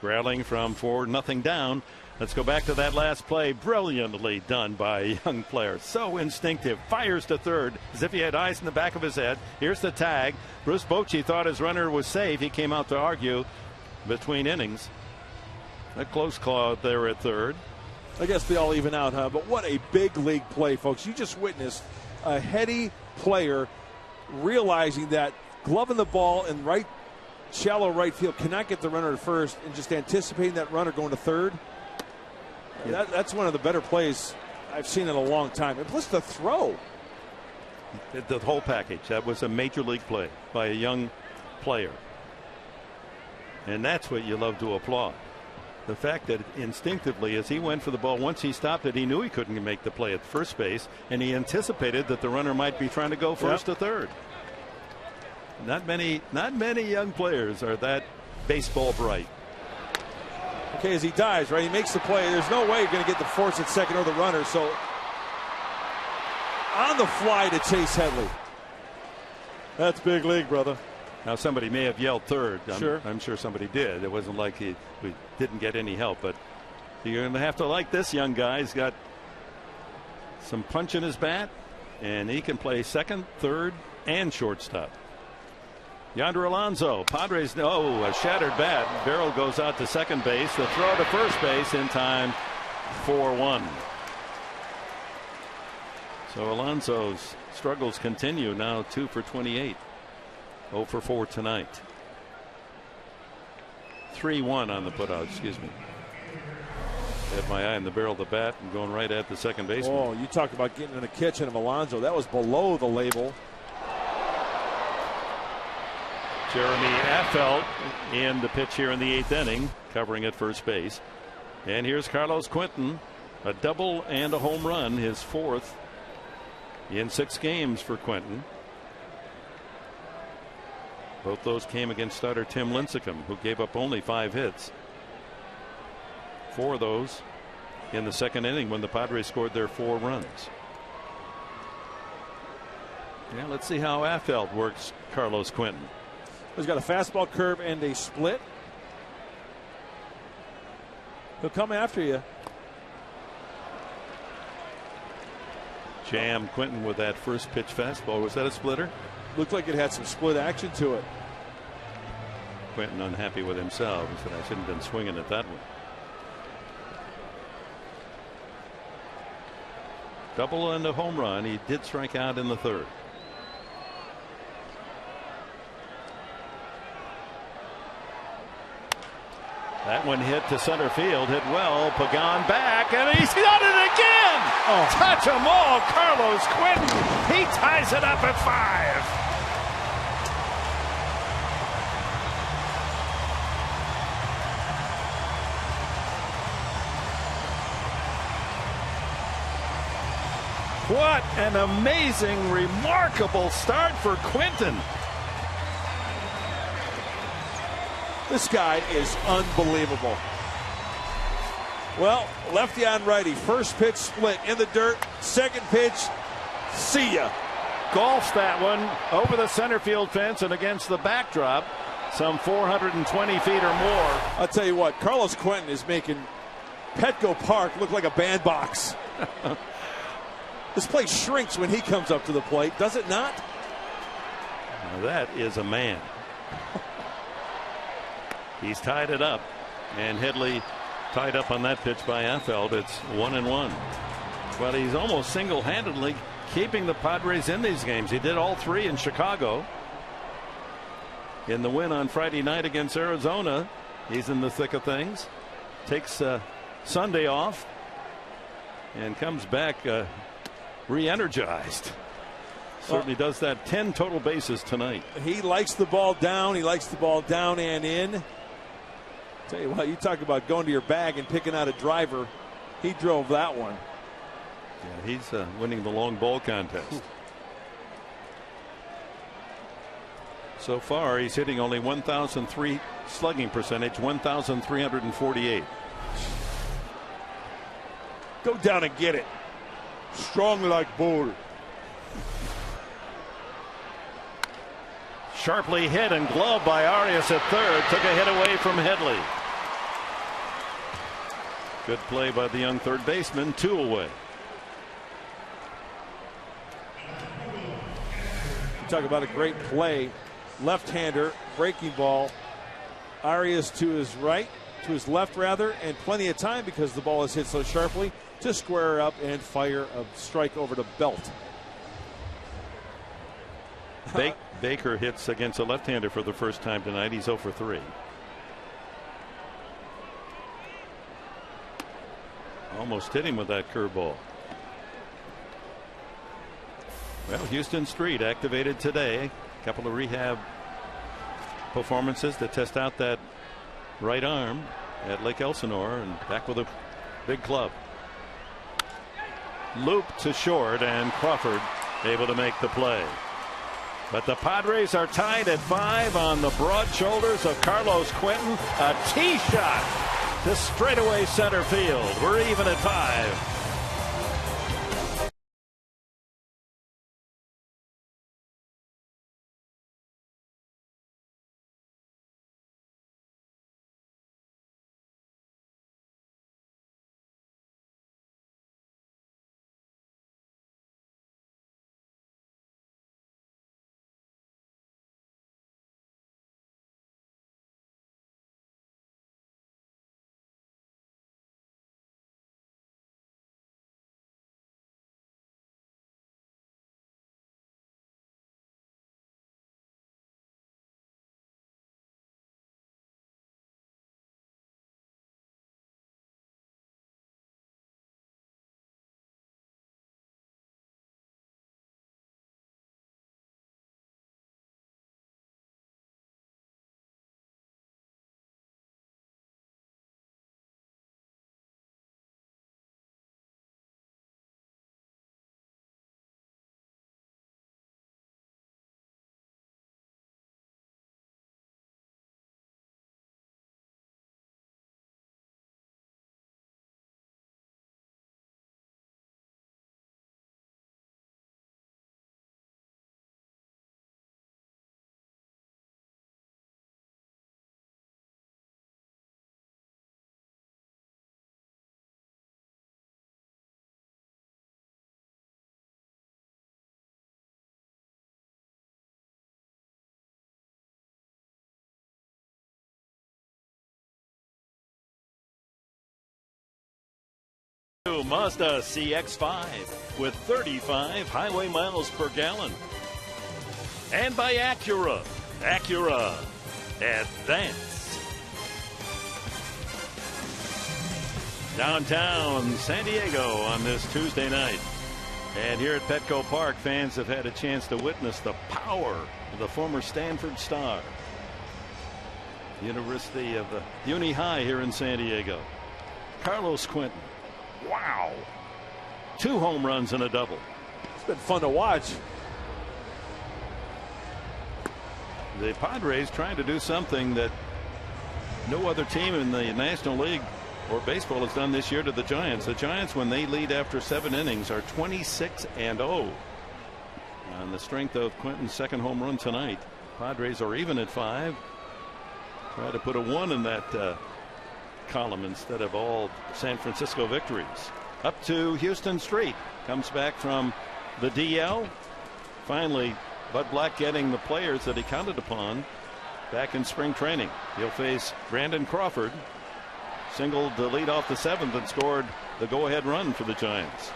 Growling from 4-0 down. Let's go back to that last play. Brilliantly done by a young player. So instinctive. Fires to third as if he had eyes in the back of his head. Here's the tag. Bruce Bochy thought his runner was safe. He came out to argue between innings. A close call there at third. I guess they all even out, huh? But what a big league play, folks. You just witnessed a heady player realizing that gloving the ball in shallow right field cannot get the runner to first, and just anticipating that runner going to third. Yeah. That's one of the better plays I've seen in a long time. And plus the throw. The whole package. That was a major league play by a young player. And that's what you love to applaud. The fact that instinctively, as he went for the ball, once he stopped it, he knew he couldn't make the play at first base, and he anticipated that the runner might be trying to go first to third. Not many young players are that baseball bright. Okay, as he dives, right, he makes the play. There's no way you're going to get the force at second or the runner. So on the fly to Chase Headley. That's big league, brother. Now somebody may have yelled third. I'm sure somebody did. It wasn't like we didn't get any help, but you're going to have to like this young guy. He's got some punch in his bat, and he can play second, third, and shortstop. Yonder Alonso. Padres, a shattered bat. Barrel goes out to second base. The throw to first base in time for 1. So Alonso's struggles continue now. 2 for 28. 0 for 4 tonight. 3-1 on the putout. Excuse me. Had my eye on the barrel of the bat and going right at the second baseman. Oh, you talk about getting in the kitchen of Alonso. That was below the label. Jeremy Affeldt in the pitch here in the 8th inning, covering at first base. And here's Carlos Quentin, a double and a home run, his 4th in 6 games for Quentin. Both those came against starter Tim Lincecum, who gave up only 5 hits. 4 of those in the 2nd inning when the Padres scored their 4 runs. Yeah, let's see how Affeldt works Carlos Quentin. He's got a fastball, curve, and a split. He'll come after you. Jam Quentin with that first pitch fastball. Was that a splitter? Looked like it had some split action to it. Quentin unhappy with himself. He said, I shouldn't have been swinging at that one. Double and a home run. He did strike out in the 3rd. That one hit to center field, hit well. Pagan back, and he's done it again. Oh. Touch 'em all, Carlos Quentin. He ties it up at 5. What an amazing, remarkable start for Quentin. This guy is unbelievable. Well, lefty on righty. First pitch split in the dirt. Second pitch, see ya. Golfs that one over the center field fence and against the backdrop, some 420 feet or more. I'll tell you what, Carlos Quentin is making Petco Park look like a bandbox. This place shrinks when he comes up to the plate, does it not? Now that is a man. He's tied it up, and Headley tied up on that pitch by Affeldt. It's 1-1. But he's almost single-handedly keeping the Padres in these games. He did all 3 in Chicago. In the win on Friday night against Arizona, he's in the thick of things. Takes Sunday off and comes back re-energized. Certainly does that. 10 total bases tonight. He likes the ball down. He likes the ball down and in. Tell you what, you talk about going to your bag and picking out a driver. He drove that one. Yeah, he's winning the long ball contest. So far, he's hitting only 1,003 slugging percentage, 1,348. Go down and get it. Strong like bull. Sharply hit and gloved by Arias at 3rd. Took a hit away from Headley. Good play by the young third baseman. 2 away. You talk about a great play. Left-hander, breaking ball. Arias to his right, to his left rather, and plenty of time because the ball is hit so sharply to square up and fire a strike over the belt. Baker hits against a left-hander for the first time tonight. He's 0 for 3. Almost hit him with that curveball. Well, Houston Street activated today. A couple of rehab performances to test out that right arm at Lake Elsinore, and back with a big club. Loop to short, and Crawford able to make the play. But the Padres are tied at 5 on the broad shoulders of Carlos Quentin. A tee shot to straightaway center field. We're even at 5. Mazda CX-5 with 35 highway miles per gallon. And by Acura. Acura Advance. Downtown San Diego on this Tuesday night. And here at Petco Park, fans have had a chance to witness the power of the former Stanford star. University of Uni High here in San Diego. Carlos Quentin. Wow. 2 home runs and a double. It's been fun to watch. The Padres trying to do something that no other team in the National League or baseball has done this year to the Giants. The Giants, when they lead after 7 innings, are 26-0. On the strength of Quentin's second home run tonight, Padres are even at 5. Try to put a 1 in that column instead of all San Francisco victories. Up to Houston Street. Comes back from the DL. Finally, Bud Black getting the players that he counted upon back in spring training. He'll face Brandon Crawford. Singled the lead off the 7th and scored the go-ahead run for the Giants.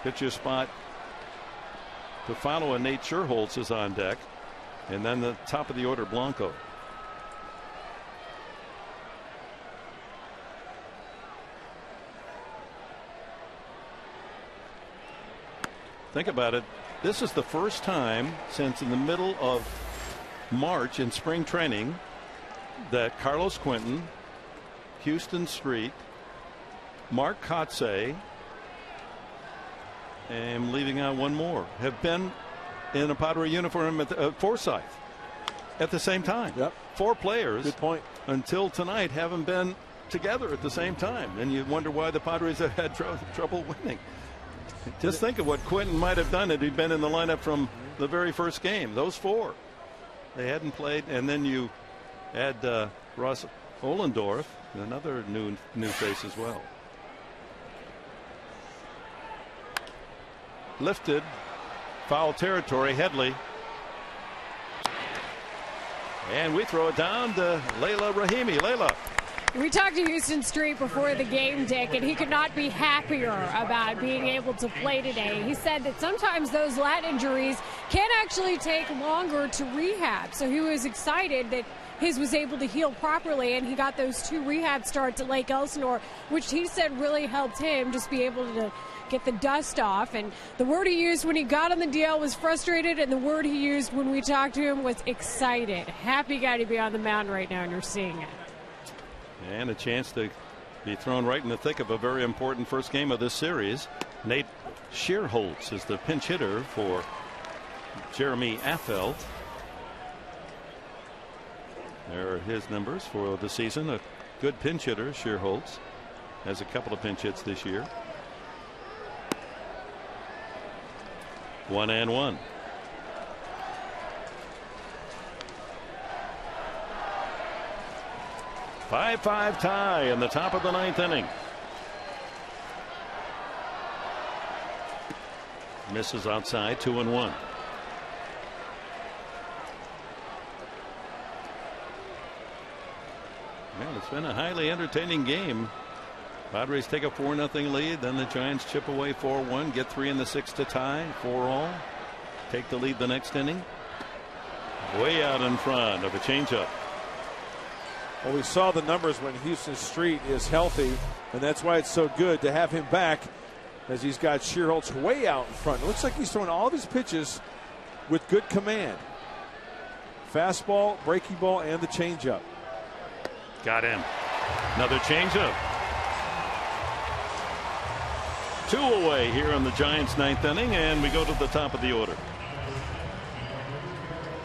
Pitcher spot to follow, and Nate Scherholtz is on deck. And then the top of the order, Blanco. Think about it. This is the first time since in the middle of March in spring training that Carlos Quentin, Houston Street, Mark Kotsay, and I'm leaving out one more, have been in a Padre uniform at Forsyth at the same time. Yep. 4 players. Good point. Until tonight haven't been together at the same time. And you wonder why the Padres have had trouble winning. Just think of what Quentin might have done if he'd been in the lineup from the very first game. Those 4. They hadn't played. And then you add Ross Ohlendorf, another new face as well. Lifted. Foul territory. Headley. And we throw it down to Layla Rahimi. Layla. We talked to Houston Street before the game, Dick, and he could not be happier about being able to play today. He said that sometimes those lat injuries can actually take longer to rehab. So he was excited that his was able to heal properly, and he got those 2 rehab starts at Lake Elsinore, which he said really helped him just be able to get the dust off. And the word he used when he got on the DL was frustrated, and the word he used when we talked to him was excited. Happy guy to be on the mound right now, and you're seeing it. And a chance to be thrown right in the thick of a very important first game of this series. Nate Scherholtz is the pinch hitter for Jeremy Affeldt. There are his numbers for the season. A good pinch hitter. Scherholtz has a couple of pinch hits this year. 1-1. Five tie in the top of the 9th inning. Misses outside. 2-1. Man, it's been a highly entertaining game. Padres take a 4-0 lead. Then the Giants chip away 4-1. Get 3 in the 6th to tie. 4-all. Take the lead the next inning. Way out in front of a changeup. Well, we saw the numbers when Houston Street is healthy, and that's why it's so good to have him back, as he's got Scherholtz way out in front. It looks like he's throwing all of his pitches with good command. Fastball, breaking ball, and the changeup. Got him. Another changeup. 2 away here in the Giants' 9th inning, and we go to the top of the order.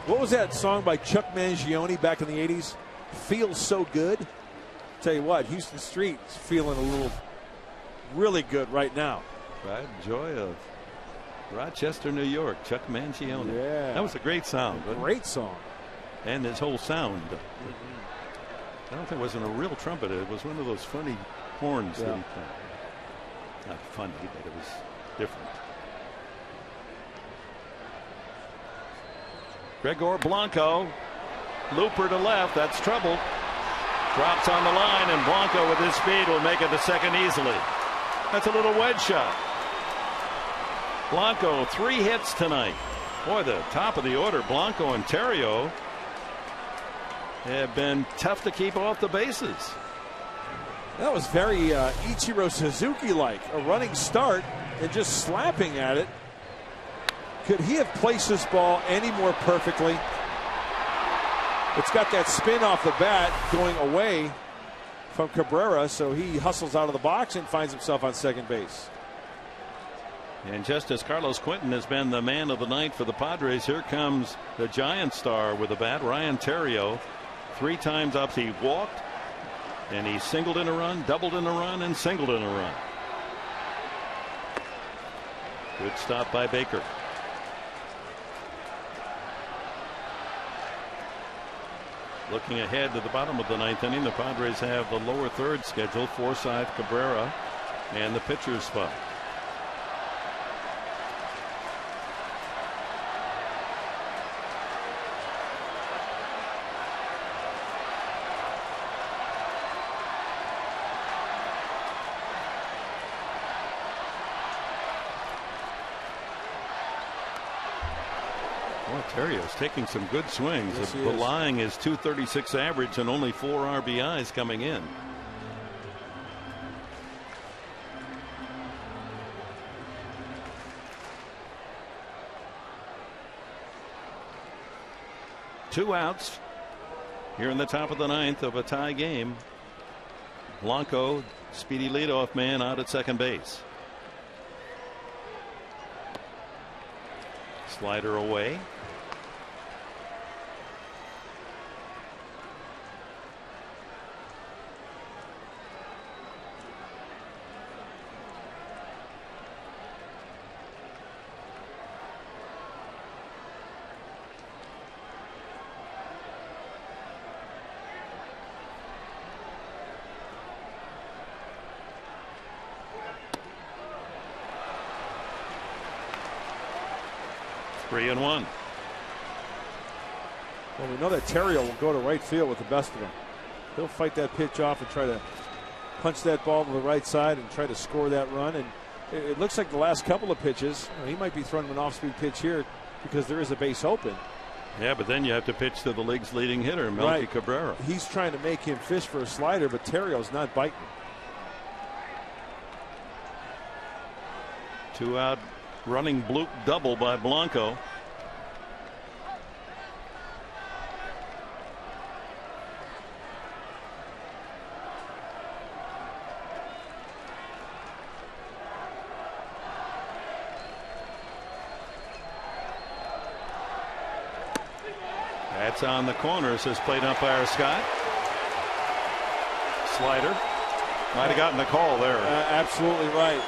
What was that song by Chuck Mangione back in the 80s? Feels so good. Tell you what, Houston Street's feeling a little really good right now. Pride and joy of Rochester, New York. Chuck Mangione. Yeah, that was a great sound. Great song. And his whole sound. I don't think it wasn't a real trumpet. It was one of those funny horns that he played. Not funny, but it was different. Gregor Blanco. Looper to left. That's trouble. Drops on the line, and Blanco with his speed will make it to second easily. That's a little wedge shot. Blanco, 3 hits tonight. Boy, the top of the order, Blanco and Terrio, have been tough to keep off the bases. That was very Ichiro Suzuki-like. A running start and just slapping at it. Could he have placed this ball any more perfectly? It's got that spin off the bat going away from Cabrera, so he hustles out of the box and finds himself on second base. And just as Carlos Quentin has been the man of the night for the Padres, here comes the Giant star with a bat, Ryan Terrio. 3 times up he walked, and he singled in a run, doubled in a run, and singled in a run. Good stop by Baker. Looking ahead to the bottom of the 9th inning, the Padres have the lower third scheduled, Forsythe, Cabrera, and the pitcher's spot. Terrio's taking some good swings. Yes, belying his .236 average and only 4 RBIs coming in. Two outs here in the top of the 9th of a tie game. Blanco, speedy leadoff man, out at second base. Slider away. Three and one. Well, we know that Terrio will go to right field with the best of them. He'll fight that pitch off and try to punch that ball to the right side and try to score that run. And it looks like the last couple of pitches, he might be throwing an off-speed pitch here because there is a base open. Yeah, but then you have to pitch to the league's leading hitter, Melky Cabrera. He's trying to make him fish for a slider, but Terrio's not biting. 2 out running bloop double by Blanco. That's on the corner, says plate umpire Scott. Slider. Might have gotten the call there. Absolutely right.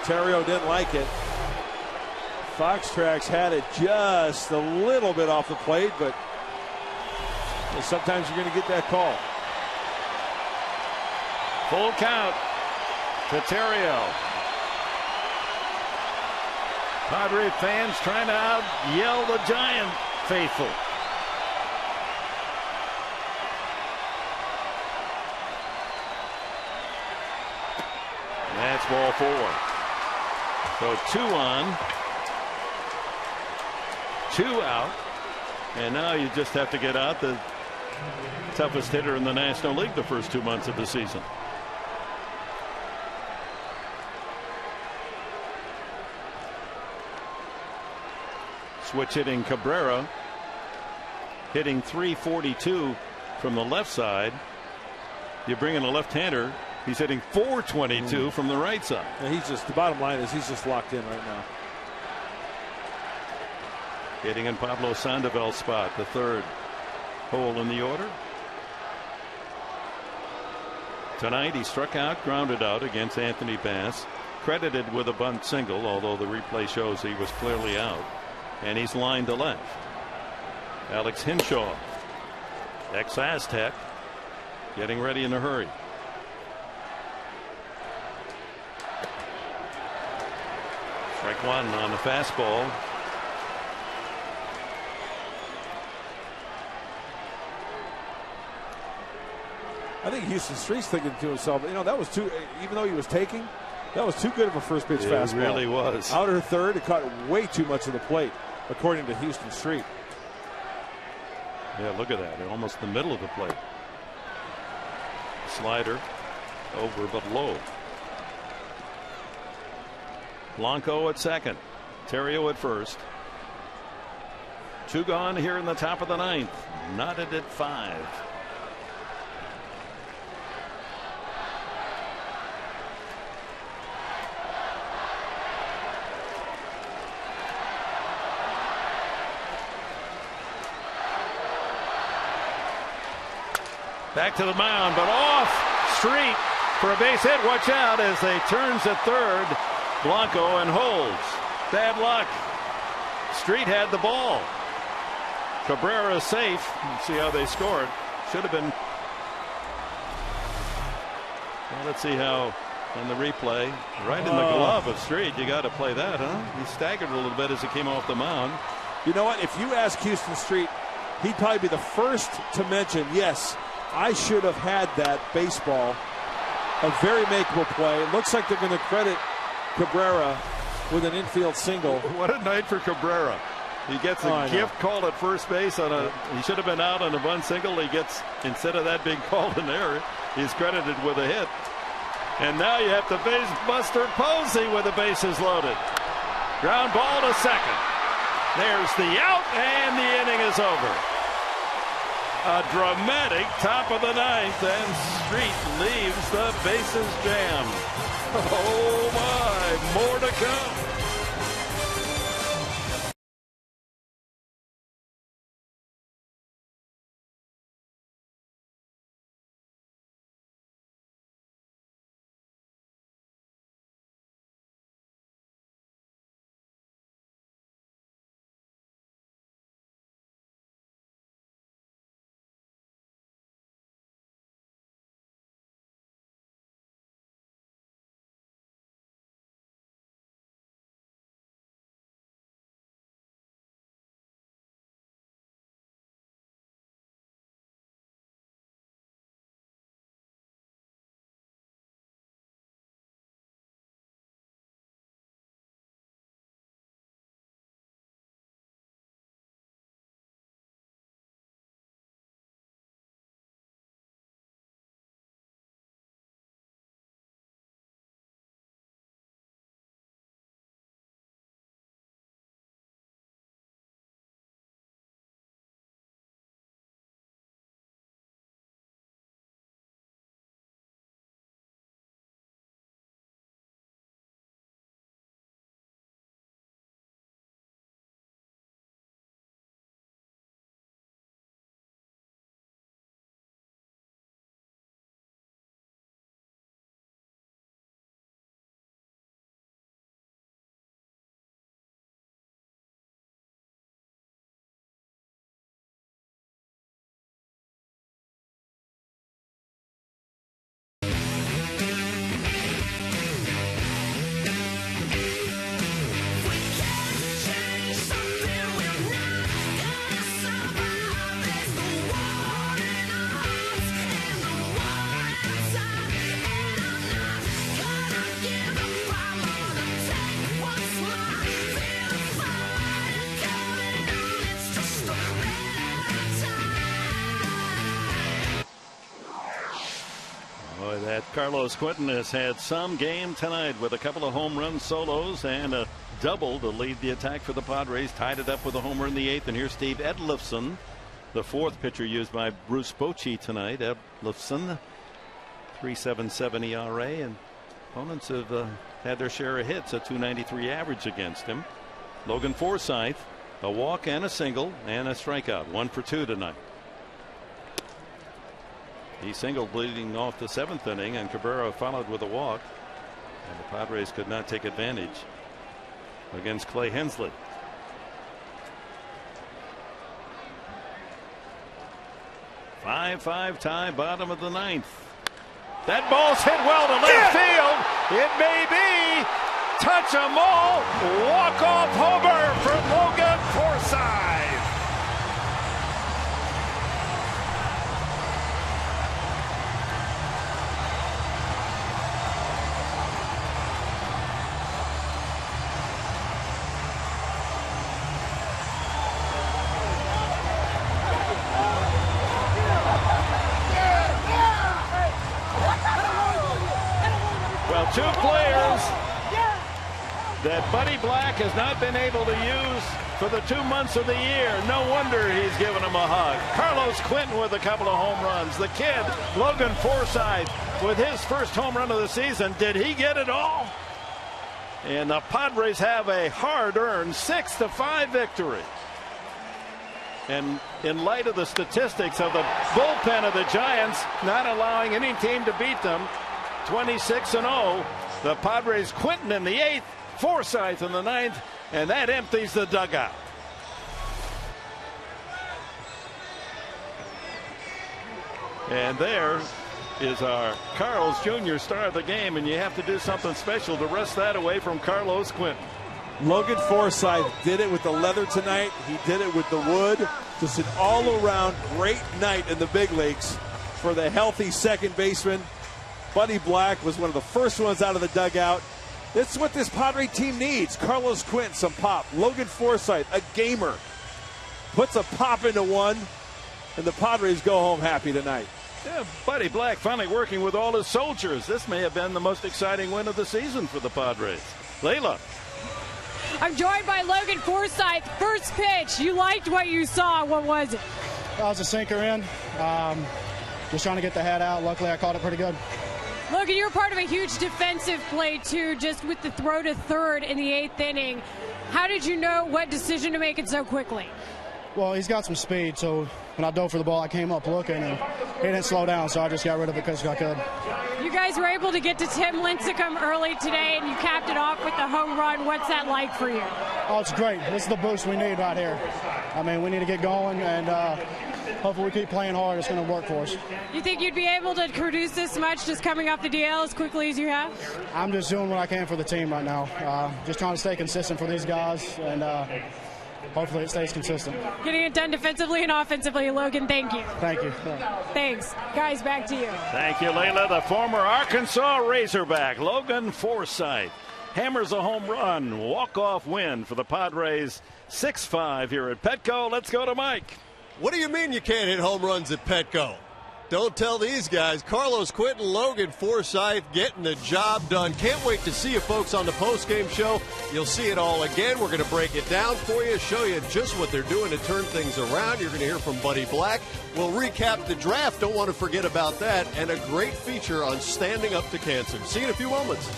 Terrio didn't like it. Fox Tracks had it just a little bit off the plate, but sometimes you're going to get that call. Full count to Terrio. Padre fans trying to out-yell the Giant faithful. That's ball 4. So 2 on, 2 out, and now you just have to get out the toughest hitter in the National League the first 2 months of the season. Switch hitting Cabrera, hitting .342 from the left side. You bring in a left-hander. He's hitting .422 from the right side. And the bottom line is he's just locked in right now. Hitting in Pablo Sandoval's spot, the third hole in the order. Tonight he struck out, grounded out against Anthony Bass, credited with a bunt single, although the replay shows he was clearly out. And he's lined to left. Alex Hinshaw, ex-Aztec, getting ready in a hurry. Strike 1 on the fastball. I think Houston Street's thinking to himself, that was too, even though he was taking, that was too good of a first pitch fastball. It really was. Outer third, it caught way too much of the plate, according to Houston Street. Yeah, look at that. Almost the middle of the plate. Slider over but low. Blanco at second. Terrio at first. 2 gone here in the top of the 9th. Knotted at 5. Back to the mound, but off Street for a base hit. Watch out as they turns at third. Blanco and holds. Bad luck. Street had the ball. Cabrera safe. See how they scored. Should have been. Well, let's see how in the replay. Right in the glove of Street. You got to play that, huh? He staggered a little bit as he came off the mound. You know what? If you ask Houston Street, he'd probably be the first to mention, yes, I should have had that baseball. A very makeable play. It looks like they're going to credit Cabrera with an infield single. What a night for Cabrera. He gets a gift called at first base on he should have been out on a bunt single. He gets, instead of that being called an error, he's credited with a hit. And now you have to base Buster Posey with the bases loaded. Ground ball to second. There's the out, and the inning is over. A dramatic top of the 9th, and Street leaves the bases jammed. Oh my, more to come. Carlos Quentin has had some game tonight with a couple of home run solos and a double to lead the attack for the Padres. Tied it up with a homer in the 8th. And here's Steve Edlifson, the 4th pitcher used by Bruce Bochy tonight. Edlifson, 3.77 ERA, and opponents have had their share of hits, a 2.93 average against him. Logan Forsythe, a walk and a single and a strikeout. 1 for 2 tonight. He singled leading off the 7th inning, and Cabrera followed with a walk, and the Padres could not take advantage against Clay Hensley. Five tie, bottom of the 9th. That ball's hit well to left field. It may be. Touch 'em all. Walk-off homer for Logan Forsythe. two players that Buddy Black has not been able to use for the 2 months of the year. No wonder he's giving him a hug. Carlos Quentin with a couple of home runs. The kid, Logan Forsythe, with his first home run of the season. Did he get it all? And the Padres have a hard-earned 6-5 victory. And in light of the statistics of the bullpen of the Giants not allowing any team to beat them, 26-0, the Padres, Quentin in the 8th, Forsythe in the 9th, and that empties the dugout. And there is our Carl's Jr. star of the game, and you have to do something special to wrest that away from Carlos Quentin. Logan Forsythe did it with the leather tonight. He did it with the wood. Just an all-around great night in the big leagues for the healthy second baseman. Buddy Black was one of the first ones out of the dugout. That's what this Padre team needs. Carlos Quentin, some pop. Logan Forsythe, a gamer, puts a pop into one, and the Padres go home happy tonight. Yeah, Buddy Black finally working with all his soldiers. This may have been the most exciting win of the season for the Padres. Layla. I'm joined by Logan Forsythe. First pitch, you liked what you saw. What was it? That was a sinker in. Just trying to get the head out. Luckily, I caught it pretty good. Logan, you're part of a huge defensive play, too, just with the throw to third in the 8th inning. How did you know what decision to make it so quickly? Well, he's got some speed, so when I dove for the ball, I came up looking, and he didn't slow down, so I just got rid of it because I could. You guys were able to get to Tim Lincecum early today, and you capped it off with the home run. What's that like for you? Oh, it's great. This is the boost we need right here. I mean, we need to get going, and hopefully we keep playing hard. It's going to work for us. You think you'd be able to produce this much just coming off the DL as quickly as you have? I'm just doing what I can for the team right now. Just trying to stay consistent for these guys, and hopefully it stays consistent. Getting it done defensively and offensively. Logan, thank you. Thank you. Thanks. Guys, back to you. Thank you, Layla. The former Arkansas Razorback, Logan Forsythe, hammers a home run. Walk-off win for the Padres, 6-5 here at Petco. Let's go to Mike. What do you mean you can't hit home runs at Petco? Don't tell these guys. Carlos Quentin, Logan Forsythe getting the job done. Can't wait to see you folks on the postgame show. You'll see it all again. We're going to break it down for you, show you just what they're doing to turn things around. You're going to hear from Buddy Black. We'll recap the draft. Don't want to forget about that. And a great feature on standing up to cancer. See you in a few moments.